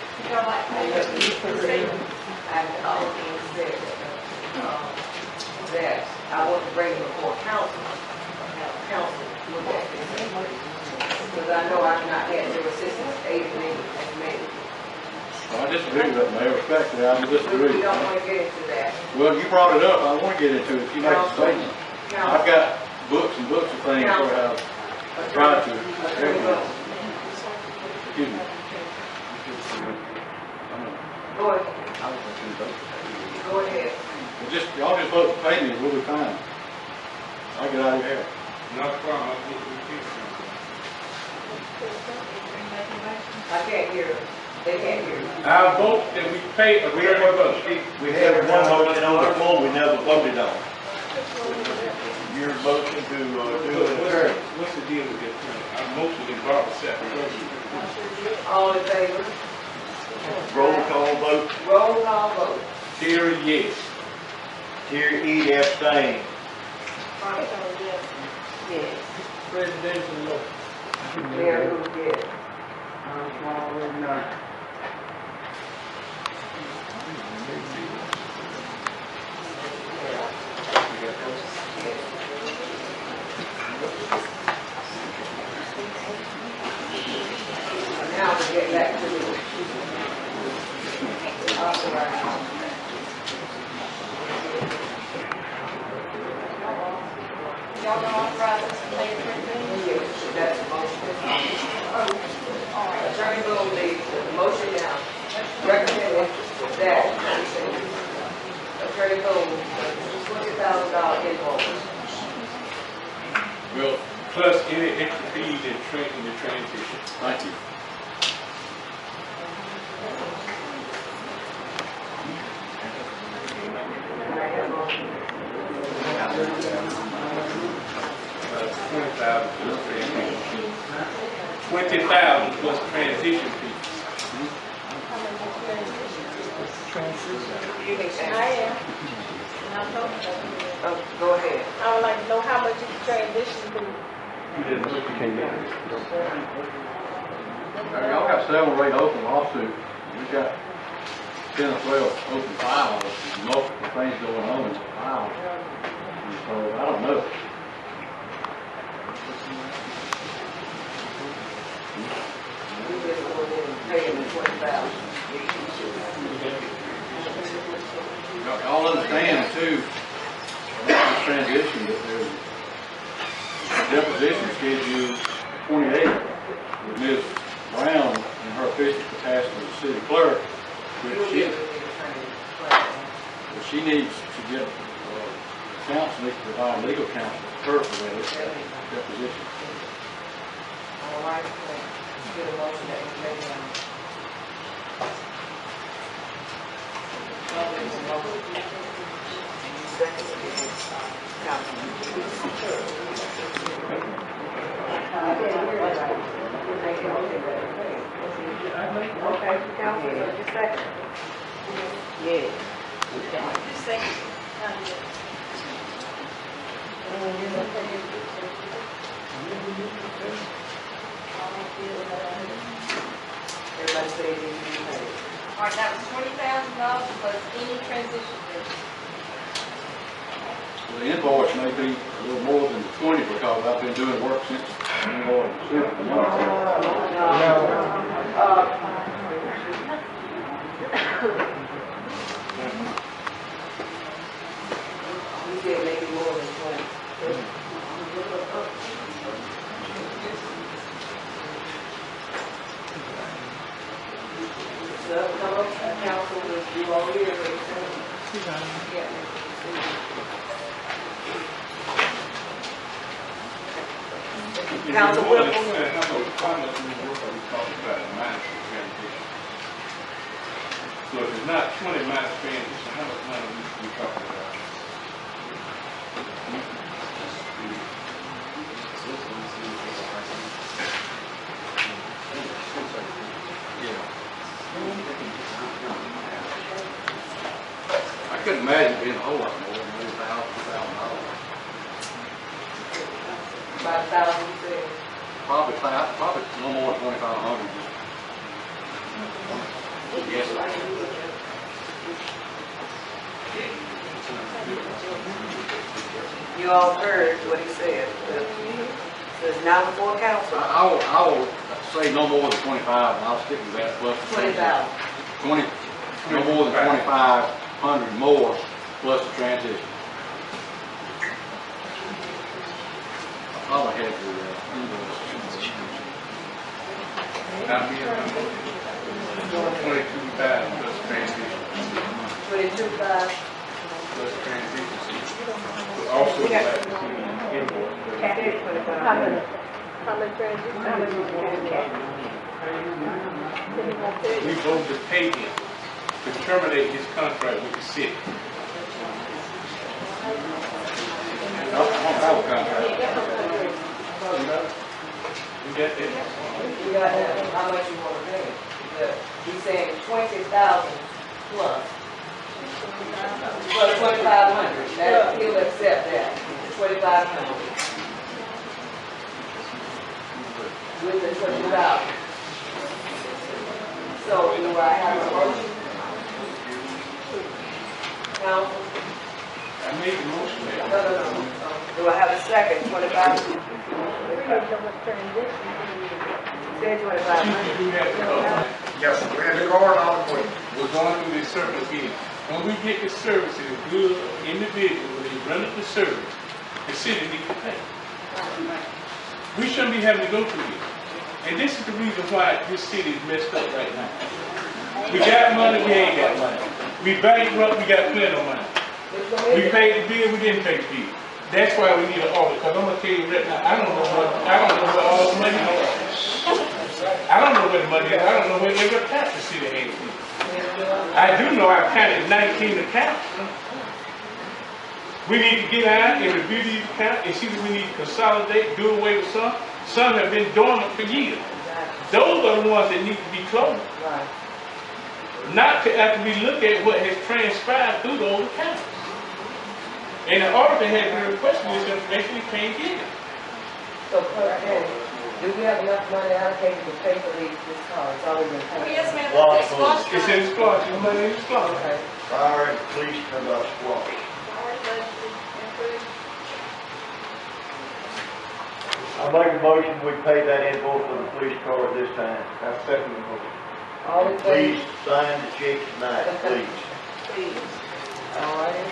And all things said, that I want to bring before council, have council look at this. Because I know I've not had your assistance aiding me as mayor. I disagree with that, Mayor. Respectfully, I disagree. We don't want to get into that. Well, you brought it up. I want to get into it. You make a statement. I've got books and books of things where I've tried to. Excuse me. Go ahead. Go ahead. Y'all just vote to pay me, we'll be fine. I'll get out of here. Not a problem. I can't hear. They can't hear you. Our vote that we pay a very vote. We have one motion on the floor we never voted on. Your motion to do an attorney. What's the deal with the attorney? Our motion is Barbara separate. All in favor? Roll call vote. Roll call vote. Terry, yes. Terry E. abstain. Yes. Presidential law. Mayor Lewis, yes. Now we get back to the authorized. Y'all gonna authorize us to pay the $13? Yes, that's the motion. Attorney Boone needs a motion now. Recommending that Attorney Boone, $20,000 invoice. Well, plus any extra fees in the transition. Thank you. $20,000 plus transition fees. You may say. I am. And I'm talking about Oh, go ahead. I would like to know how much is the transition fee. Y'all got 7 or 8 open lawsuits. We got 10 or 12 open files, multiple things going on in the files. And so I don't know. We just go ahead and pay him the $20,000. Y'all understand too, about this transition, that there's a deposition scheduled 28 with Ms. Brown in her official capacity as city clerk, which she needs to get counsel, needs to provide legal counsel to her for that deposition. All right, get a motion that we make now. Okay, council, just second. Yeah. Just second. Everybody say it needs to be paid. All right, that was $20,000 plus any transition fee. Well, the invoice may be a little more than 20 because I've been doing work since the invoice. You said maybe more than 20. So, council, you all hear what he's saying? Yeah. Council Whipple. How much work are we talking about in minus transition? So if it's not 20 minus transition, how much money are we talking about? I couldn't imagine it being a whole lot more than maybe $1,000, $2,000. About 1,000, you said? Probably no more than 2,500. Yes. You all heard what he said. So it's now before council. I will say no more than 25, and I'll stick with that plus 20,000. 20, no more than 2,500 more plus the transition. I probably had to invoice. Not being 22,000 plus transition. 22,500. Plus transition. Also, like the invoice. How many transitions? How many? We voted to pay him to terminate his contract with the city. Our contract. You got that? You got that, how much you want to pay? He's saying 20,000 plus. Well, 2,500, that, he'll accept that, 2,500. With the 20,000. So, do I have a motion? Council? I made the motion, man. No. Do I have a second, 25? Say 2,500. Yes, we had the guard on the way. We're going through this service again. When we get the service to the good individual, when they run up the service, the city needs to pay. We shouldn't be having to go through this. And this is the reason why this city is messed up right now. We got money, we ain't got money. We bankrupt, we got plenty of money. We paid the bill, we didn't pay the bill. That's why we need an audit, because I'm going to tell you right now, I don't know what all the money is. I don't know where the money is. I don't know where every account the city has. I do know I've counted 19 accounts. We need to get out and review these accounts and see if we need to consolidate, do away with some. Some have been dormant for years. Those are the ones that need to be closed. Not to after we look at what has transpired through those accounts. And the auditor has been requesting this information, he can't get it. So, Clerk, do we have enough money allocated to pay for this car? It's already been paid. Yes, ma'am. It's in the squash. The money in the squash. Okay. Fire and police come out squash. I make a motion, we pay that invoice for the police car this time. I second the motion. All in favor? Please sign the check tonight, please. Please. All right.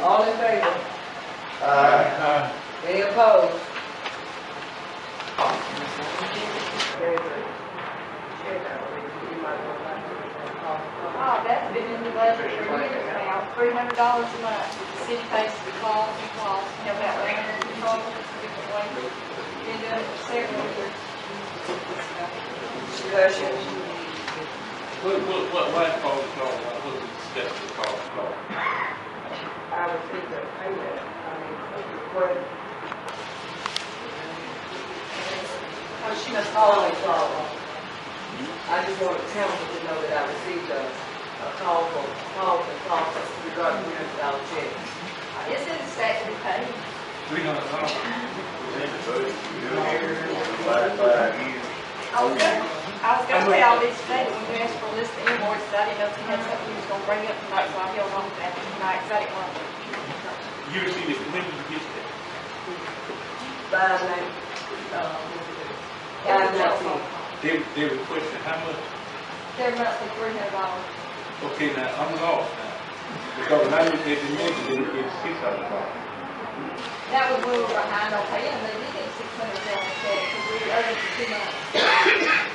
All in favor? Any opposed? Oh, that's been in the budget for years now, $300 a month. The city pays the cost and costs, help out land control, different ways. Been doing it for several years. Discussion. What call the call? What was the steps to call the call? I received a payment. What? Oh, she must always call. I just want the council to know that I received a call regarding $300 check. It's in the statute to pay. $300. I was gonna pay all these today, but when you asked for a list of invoices, I didn't know if you had something you was gonna bring up tonight, so I held on to that tonight, because I didn't want to. You received it, when did you get that? They requested how much? Their monthly $300. Okay, now, I'm lost now. Because when I looked at the minutes, it's $600. That was when we were behind on paying, they did get $600 check, because we were over for 2 months.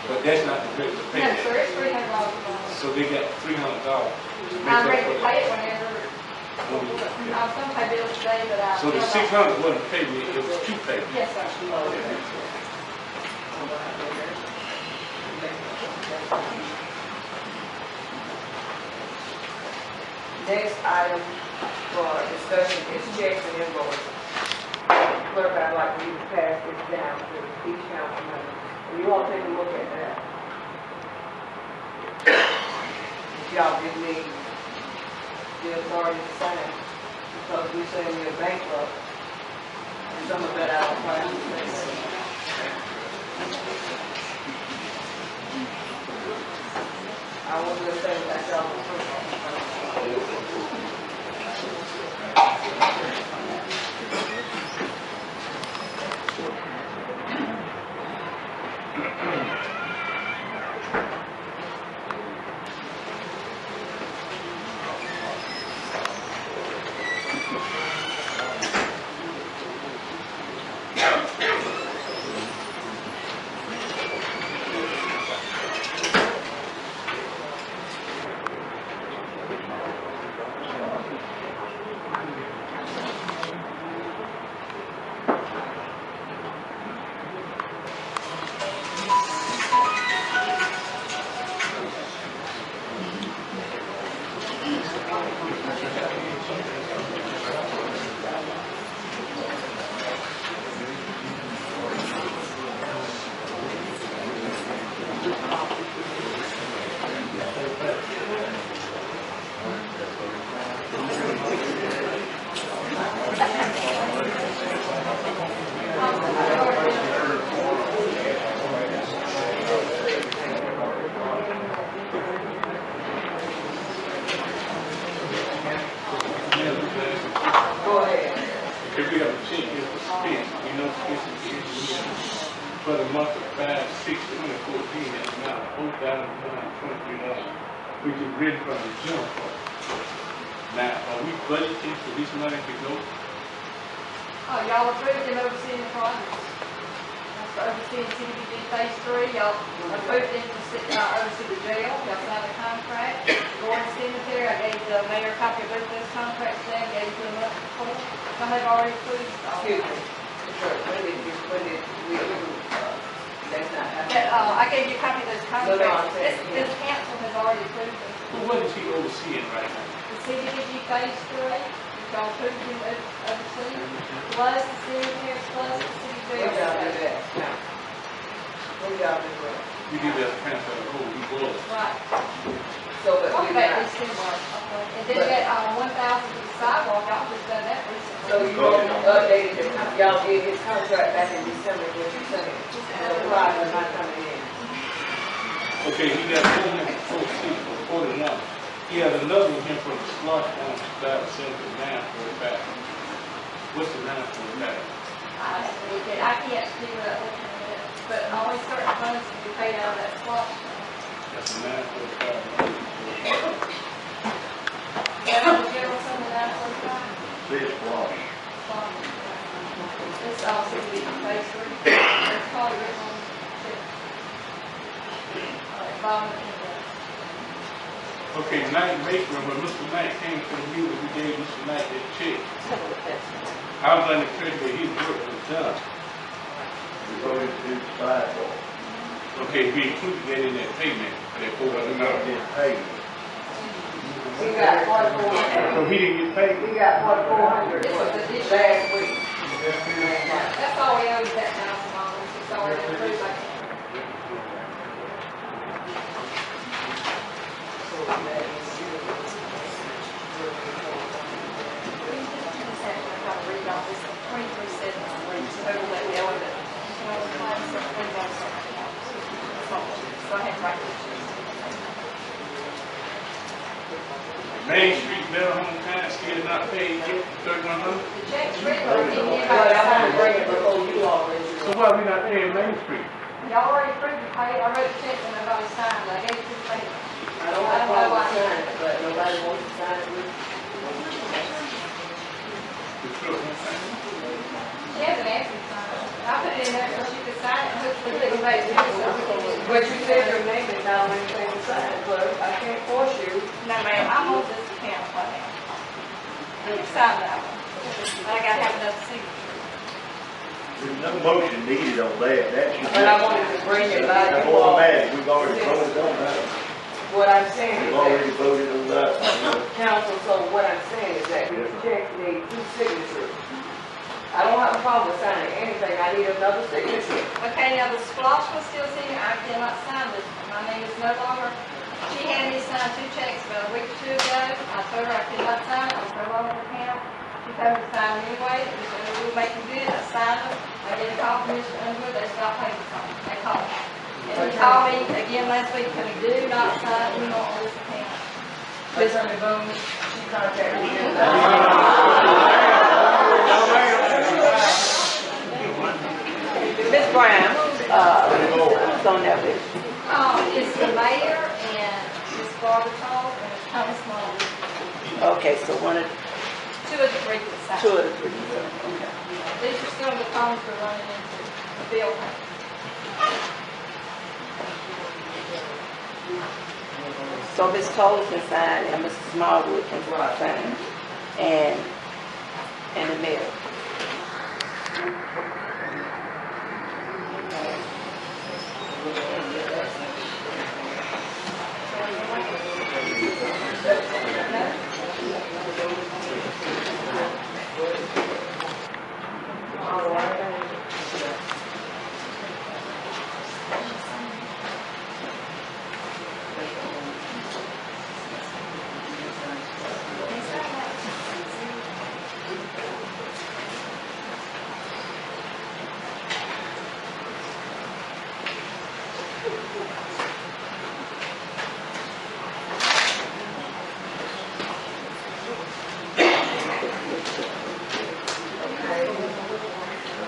But that's not the regular No, payment. sir, it's $300 a month. So they got $300. I'm ready to pay it whenever. I was gonna pay bills today, but I. So the $600 wasn't paid, it was 2 payments. Yes, sir. Next item for discussion is checks and invoices. Clerk, I'd like for you to pass this down to each council member. And you all take a look at that. Y'all give me the authority to sign, because we say we're bankrupt. And some of that I don't plan to say. I was going to say that y'all. If we have a check here for spend, we know for the month of 5/6/2014, that's amount of $4,123, which is written from the general fund. Now, are we budgeting for this money to go? Oh, y'all approved him overseeing the projects. That's for overseeing CDBG phase 3. Y'all approved him to oversee the jail. Y'all signed a contract. Gordon Cemetery, I gave the mayor a copy of both those contracts today, gave it to him up before. Some have already approved. Excuse me. When did we approve? That's not happening. I gave you a copy of those contracts. No, I'm saying, This council has already approved them. Well, what is he overseeing right now? The CDBG phase 3, y'all approved him overseeing, plus the cemetery, plus the city jail. What y'all do that? Now, what y'all do that? You give us a transfer of the whole, we was. Right. So, but Talk we about not. these 10 months. And then you got 1,000 for the sidewalk, y'all just done that recently. So you updated the, y'all did his contract back in December, what you saying? So the project is not coming in. Okay, he got 41. He has another one here for the slot on about 7945. What's the 945? I can't do that, but only certain funds can be paid out of that slot. That's a 945. Yeah, the general fund, the 945. This wash. It's all CDBG phase 3. It's probably written on the bottom of the Okay, Knight Baker, when Mr. Knight came to the meeting, we gave Mr. Knight that check. I was under the impression that his work was done. We voted to do the sidewalk. Okay, we included that in that payment, that $400. Didn't pay. We got 4,400. So he didn't get paid? We got 4,400 last week. That's all we owe is that $1,000. It's already approved by council. Read off this 23 cents total that we owe it. So I had to write this. Main Street, Better Home Time, still not paid, $3,100. The check's written, but I didn't get But I want to it. bring it before you already. So why we not paying Main Street? Y'all already approved the pay. I wrote the check and nobody signed it. I gave it to the bank. I don't have a problem with signing it, but nobody wants to sign it with. She hasn't asked me to sign it. I put it in there so she could sign it and hopefully they can make it. But you said your name is not on anything to sign, clerk. I can't force you. No, ma'am, I'm on this account right now. You sign that one. But I gotta have another signature. There's no motion needed on that. That should be. But I wanted to bring it by That's you all. automatic. We've already voted on that. What I'm saying is We've already that, voted on that. council, so what I'm saying is that these checks need 2 signatures. I don't have a problem with signing anything. I need another signature. Okay, now the squash was still sitting. I cannot sign this. My name is no longer. She had me sign 2 checks about a week or 2 ago. I told her I could not sign it. I was no longer in the account. She told me to sign them anyway. She said we were making good. I signed them. I did a call from Mr. Underwood. They stopped paying for them. They called me. And he called me again last week. Said do not sign anymore on this account. Attorney Boone, she contacted me. Ms. Brown, who's on that list? It's the mayor and Ms. Barbara Tall and Thomas Muller. Okay, so one of, 2 of the 3 can sign. 2 of the 3, okay. These are still the phones we're running into the bill. So Ms. Cole can sign and Mr. Smallwood can sign and the mayor.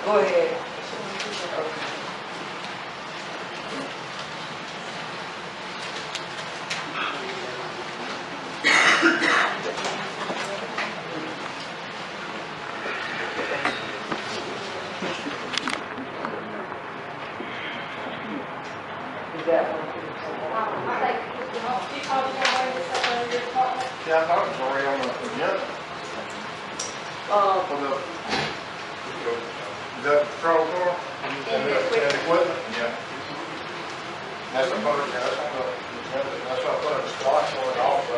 Go ahead. Is that one? Yeah, I thought it was already on the agenda. For the, is that the patrol car? And equipment? Yeah. That's the first, yeah, that's on the agenda. That's what I put in the spot for it also.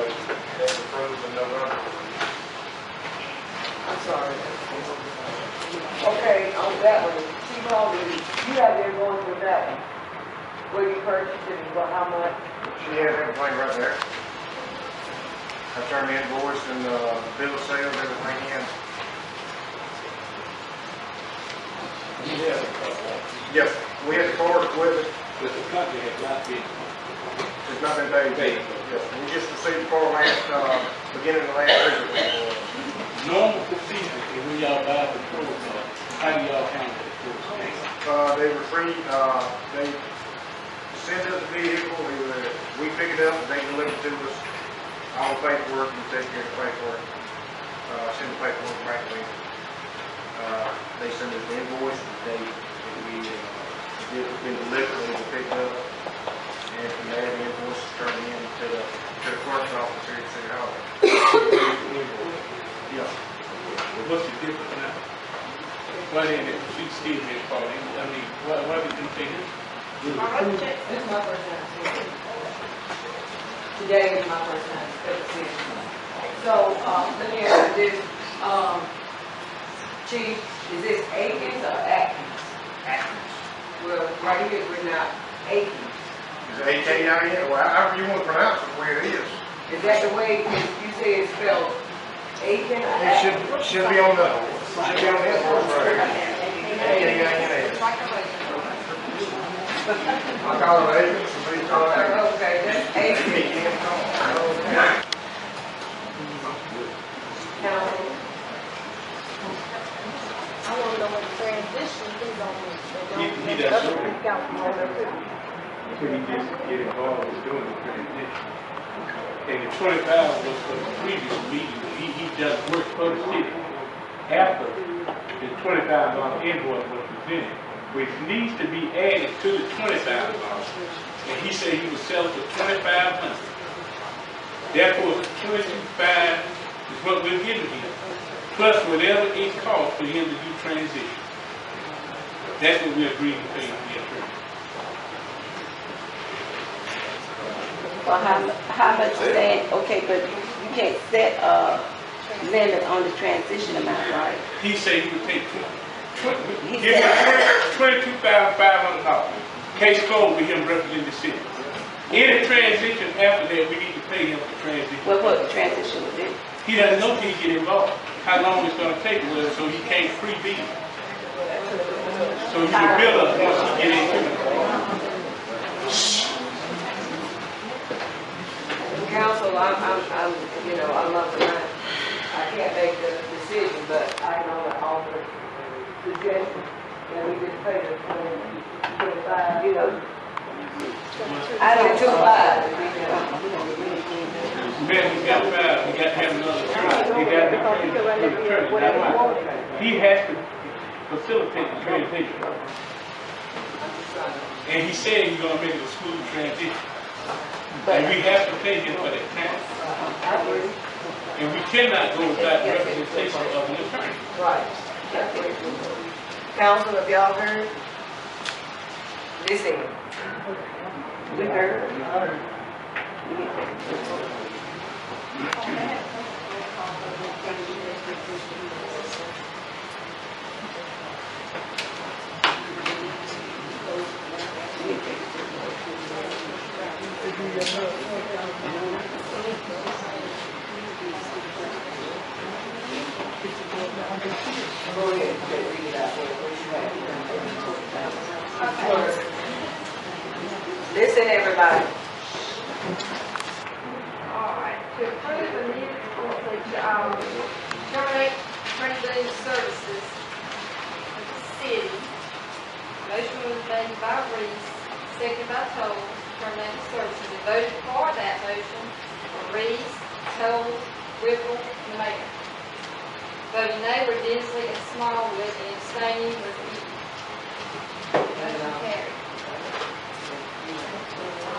That's approved in November. I'm sorry. Okay, on that one, T-Ball, you have been going through that one. Where you purchased it and how much? She has everything right there. I turned the invoice and bill of sales, everything in. Yes, we had the card equipment. But the company has not been. It's not been paid. Yes, we just received the car beginning of last week. Normal procedure, if we y'all buy the patrol car, how do y'all handle the patrol? They they send us the vehicle, we pick it up, they deliver it to us. All the paperwork, we take care of the paperwork. Send the paperwork back to me. They send us the invoice, the date that it's been delivered, we pick it up. And from there, the invoice is turned in to the clerk's office here at City Hall. Yeah. What's the difference now? Why didn't it, she still been calling? I mean, why did you say this? This is my first time. Today is my first time. So, let me ask you this. Chief, is this Aikens or Atkins? Atkins. Well, right here, we're not Aikens. Is it A-K-I-N? Well, however you want to pronounce it, the way it is. Is that the way you say it's spelled? Aiken or Atkins? It should be on the invoice right here. A-K-I-N-A. I call it Aikens, so we call it Aikens. Okay, that's Aikens. Council. I want to know what the transition is on this. He doesn't know. Could he just get involved with doing the transition? And the 25 was for the previous meeting. He does work for the city. After the $25 invoice was presented, which needs to be added to the $25. And he said he would sell it for $2,500. Therefore, $22,500 is what we're giving him, plus whatever it costs for him to do transition. That's what we agreed to pay him. Well, how much is that? Okay, but you can't set a limit on the transition amount, right? He said he would take $22,500. Case closed with him representing the city. Any transition after that, we need to pay him for transition. Well, what transition would be? He doesn't know till he get involved. How long it's going to take, so he can't pre-bid. So he can build up once he get into it. Council, I'm, you know, I'm not the man. I can't make the decision, but I can only offer suggestions. And we just pay the 25, you know. I don't do five. Man, we got five. We got to have another attorney. We got the attorney. He has to facilitate the transition. And he said he's going to make it a smooth transition. And we have to pay him for that time. And we cannot go without the representation of an attorney. Right. Council, have y'all heard? Listen. We heard. Go ahead, read it out there. Listen, everybody. All right, to approve the new, terminate training services, city. Motion was made by Reese, seconded by Toll, terminating services. And voted for that motion were Reese, Toll, Whipple, and the mayor. Voting nay were Dinsley and Smallwood, and abstaining was Eaton. Motion carried.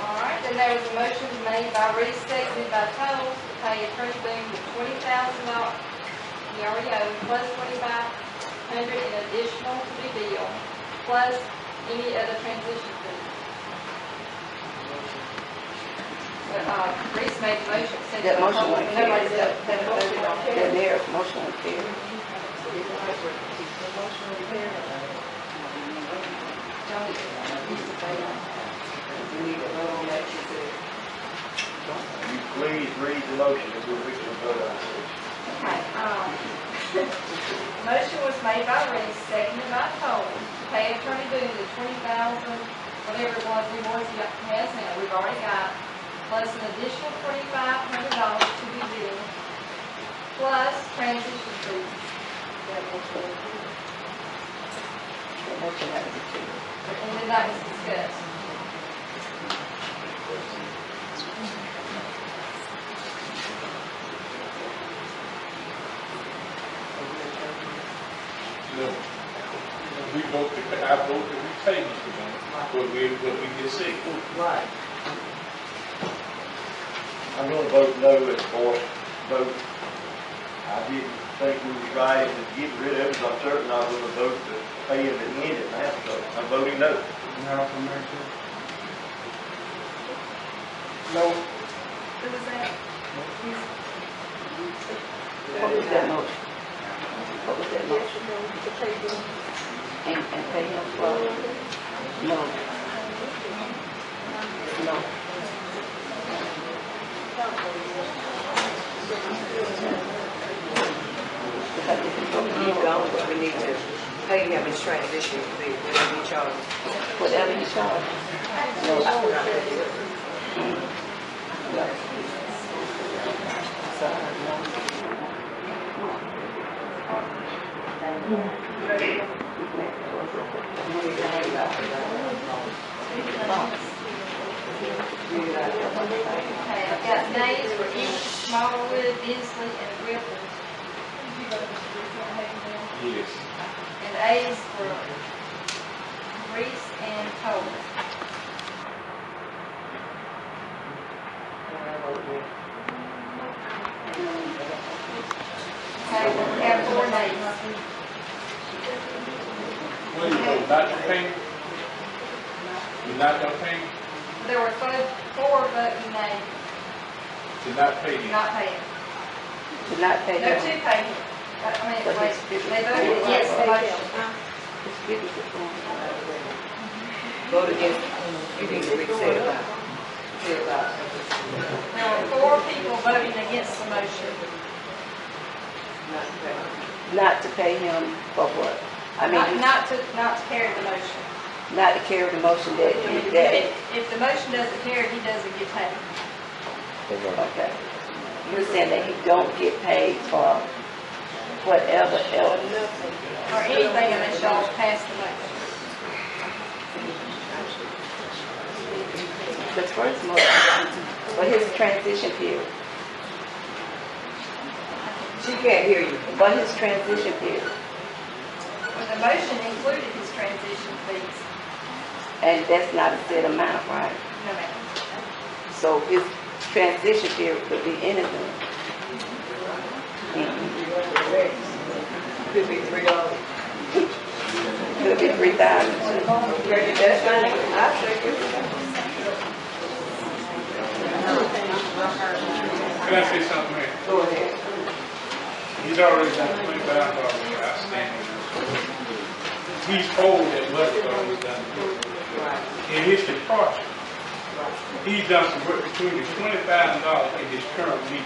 All right, then there was a motion made by Reese, seconded by Toll, to pay Attorney Boone the $20,000 he already owed, plus $2,500 in additional to be billed, plus any other transition fee. Reese made the motion. That motion went Nobody carried. said voted on it. The mayor's motion went carried. You please read the motion and we'll fix the vote on it. Okay, motion was made by Reese, seconded by Toll, to pay Attorney Boone the $20,000, whatever it was he has now, we've already got, plus an additional $2,500 to be billed, plus transition fees. And then that was discussed. We vote to, I vote that we pay Mr. Boone what we just said. Right. I'm gonna vote no as for vote. I didn't think we was right to get rid of it, so I'm certain I'm gonna vote to pay him and end it now, so I'm voting no. No, for Mayor. No. Who was that? What was that motion? What was that motion? And pay him for? No. No. Because if he's gone, but we need to pay him his transition fee, whatever he charges. Whatever he charges. No. Okay, I've got names for each Smallwood, Dinsley, and Whipple. Yes. And A's for Reese and Toll. Okay, we have 4 names. What do you vote, not to pay? You're not gonna pay? There were 4 voting nays To not pay to him? not pay him. To not pay No, him. to pay him. I mean, they voted against the motion. Vote against, you need to say about it. There were 4 people voting against the motion. Not to pay him for what? I mean, Not to carry the motion. not to carry the motion that, If the motion doesn't carry, he doesn't get paid. okay. You're saying that he don't get paid for whatever else? Or anything unless y'all pass the motion. The first motion for his transition period. She can't hear you. For his transition period. Well, the motion included his transition fees. And that's not a set amount, right? No, ma'am. So his transition period could be anything. Could be $3. Could be 3,000. That's fine. I'll take it. Can I say something, man? Go ahead. He's already done $20,000 outstanding. He's owed that much what was done. In his departure, he's done some work between the $20,000 in his current meeting.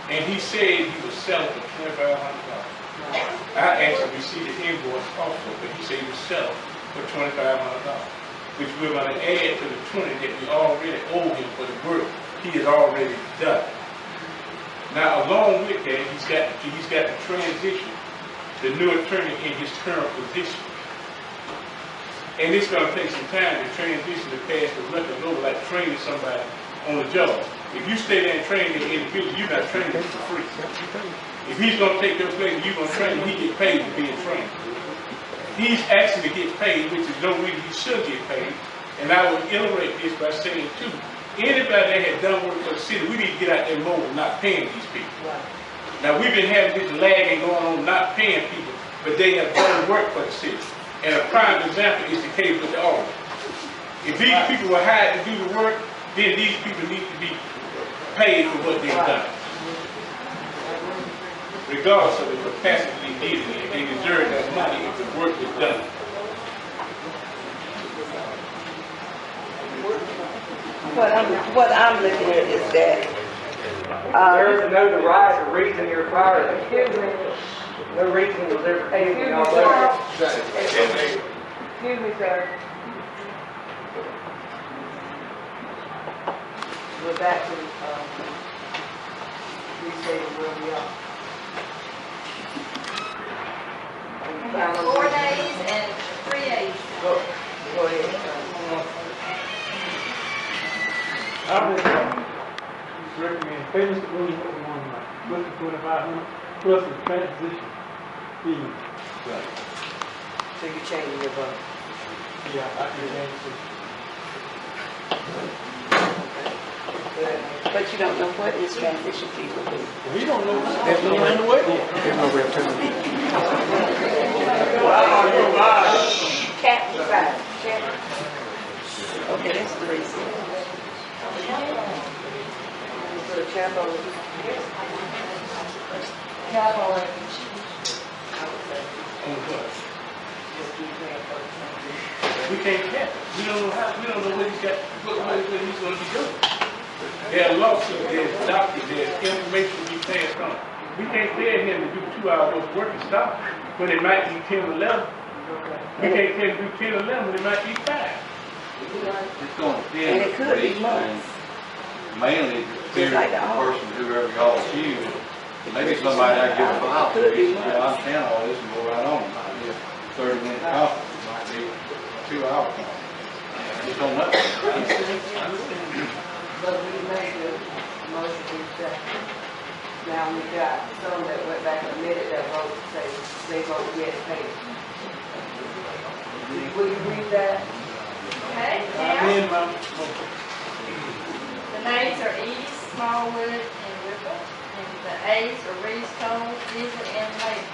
And he said he was selling for $2,500. I asked him to see the invoice also, but he said he was selling for $2,500, which we're going to add to the 20 that we already owe him for the work he has already done. Now, along with that, he's got the transition the new attorney in his current position. And it's going to take some time to transition the past the record over, like training somebody on the job. If you stay there and train the individual, you're not training him for free. If he's going to take your place and you're going to train him, he get paid to be a trainer. He's actually get paid, which is no reason he should get paid. And I would illustrate this by saying, too, anybody that had done work for the city, we need to get out there more not paying these people. Now, we've been having this lagging going on, not paying people, but they have done work for the city. And a prime example is the case with the auditor. If these people were hired to do the work, then these people need to be paid for what they've done. Regardless of the capacity needed, they deserve that money if the work is done. What I'm looking at is that There is no right or reason you're fired. Excuse me. No reason was ever taken. Excuse me, sir. We're back to restating where we are. 4 days and 3 days. Go ahead. I would recommend pay Mr. Boone what we want to put the 2,500 plus the transition fee. Right. So you're changing your vote? Yeah, I can change it. But you don't know what his transition fee will be. We don't know. There's no way. There's no real Cap decide. Okay, that's the reason. Put a cap on it. Cap on it. We can't cap it. We don't know how. We don't know what he's got. What he's going to be doing. There's lawsuits. There's doctors. There's information we passed on. We can't tell him to do 2 hours of work and stop when it might be 10 or 11. We can't tell him to do 10 or 11 when it might be 5. It's going to depend. And it could be months. Mainly, the person, whoever y'all choose. Maybe somebody I give a file to, I understand all this and go right on. It might be a 30-minute conference. It might be a 2-hour conference. Just don't know. But we made the motion to now we got some that went back and admitted that vote to say they vote yes, paid. Will you read that? Okay, now, the names are East, Smallwood, and Whipple, and the A's are Reese, Cole, Disney, and Lake.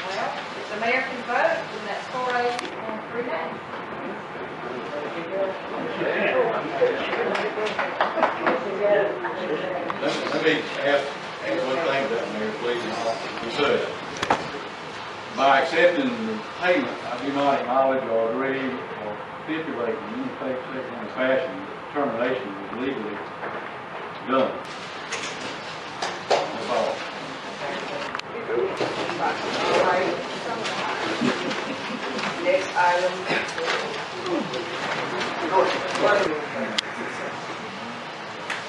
Well, if the mayor can vote, then that's 4 A's and 3 nays. Let me ask one thing about Mayor, please. You said, by accepting the payment, I do not acknowledge or agree or stipulate in any fashion that termination is legally done. That's all. All right. Next item.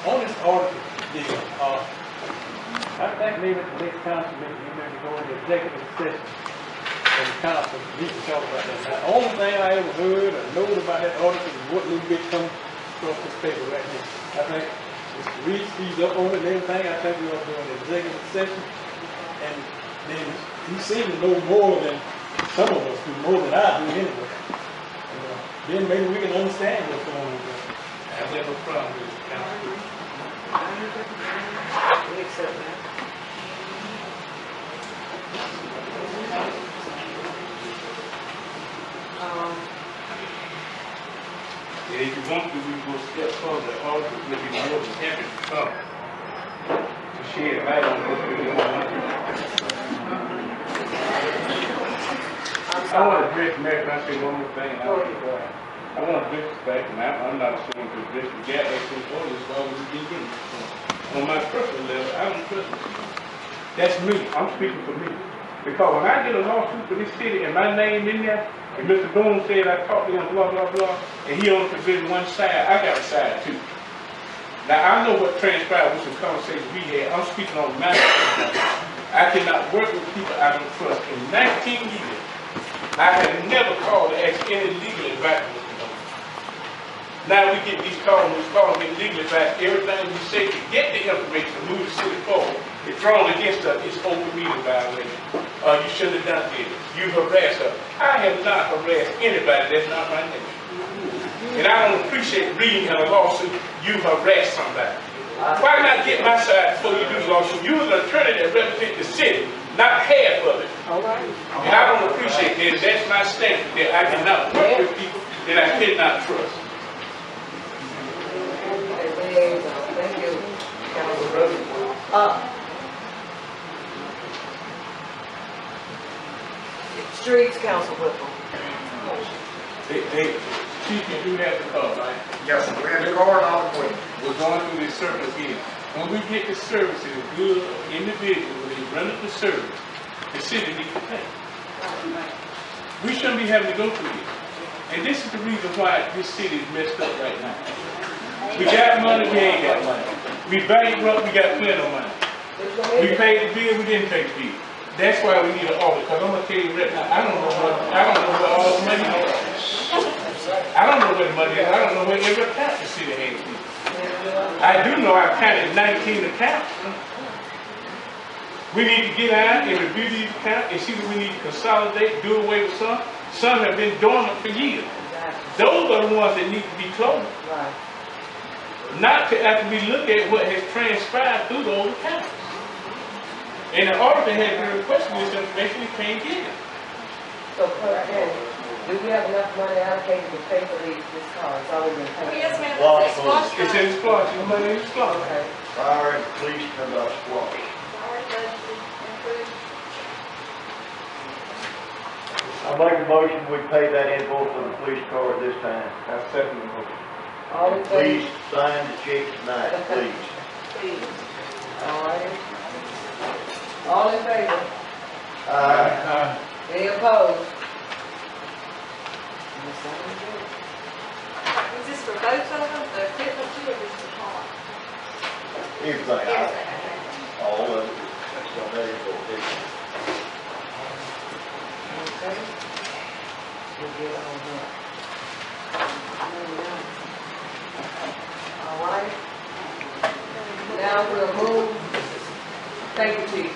On this audit deal, I think maybe at the next council meeting, we may go into executive session and the council, we can talk about that. Now, the only thing I ever heard or know about that audit is what little bit comes across this paper right here. I think Mr. Reed sees up on it and everything. I think we ought to do an executive session. And then he seems to know more than some of us do, more than I do anyway. Then maybe we can understand what's going on there. I have no problem with this council. We accept that. Yeah, if you want to, we can go a step further. All of us will be more than happy to come to shed light on what's really going on. I want to address Mayor, can I say one more thing? I want to address this fact, and I'm not ashamed to address the gap actually for this, why would we be getting it? On my personal level, I don't trust it. That's me. I'm speaking for me. Because when I get a lawsuit for this city and my name in there, and Mr. Boone said I talked to him, blah, blah, blah, and he only presented one side, I got a side too. Now, I know what transpired with some conversations we had. I'm speaking on my behalf. I cannot work with people I don't trust. In 19 years, I have never called to ask any legal advice. Now we get these calls, get legal advice. Everything we say to get the information to move the city forward, it's thrown against us. It's open meeting violation. You shouldn't have done this. You harassed us. I have not harassed anybody. That's not my name. And I don't appreciate reading in a lawsuit, you harassed somebody. Why not get my side before you do the lawsuit? You're an attorney that represents the city, not half of it. And I don't appreciate that. That's my standard, that I cannot work with people that I cannot trust. Thank you, Streets, Council Whipple. Chief, you do have the card, right? Yes, we have the card all the way. We're going through this service again. When we get the service to the good individual, when they run up the service, the city needs to pay. We shouldn't be having to go through this. And this is the reason why this city is messed up right now. We got money, we ain't got money. We bankrupt, we got plenty of money. We paid the bill, we didn't pay the bill. That's why we need an audit, because I'm gonna tell you right now, I don't know where all the money is. I don't know where the money is. I don't know where every account the city has been. I do know I've counted 19 accounts. We need to get out and review these accounts and see what we need to consolidate, do away with some. Some have been dormant for years. Those are the ones that need to be closed. Not to after we look at what has transpired through those accounts. And the auditor has been requesting this information, he can't get it. So, do we have enough money allocated to pay for this car? It's already been paid. Yes, ma'am. It's in the squash. The money in the squash. Okay. Fire and police come out squash. I make a motion, we pay that invoice for the police car at this time. I second the motion. All in favor? Please sign the check tonight, please. Please. All right. All in favor? Aye. Any opposed? Is this for both of them, the equipment too, or just the car? Everything. All of it. That's on that invoice. Okay. We'll get all that. All right. Now we'll move. Thank you, Chief.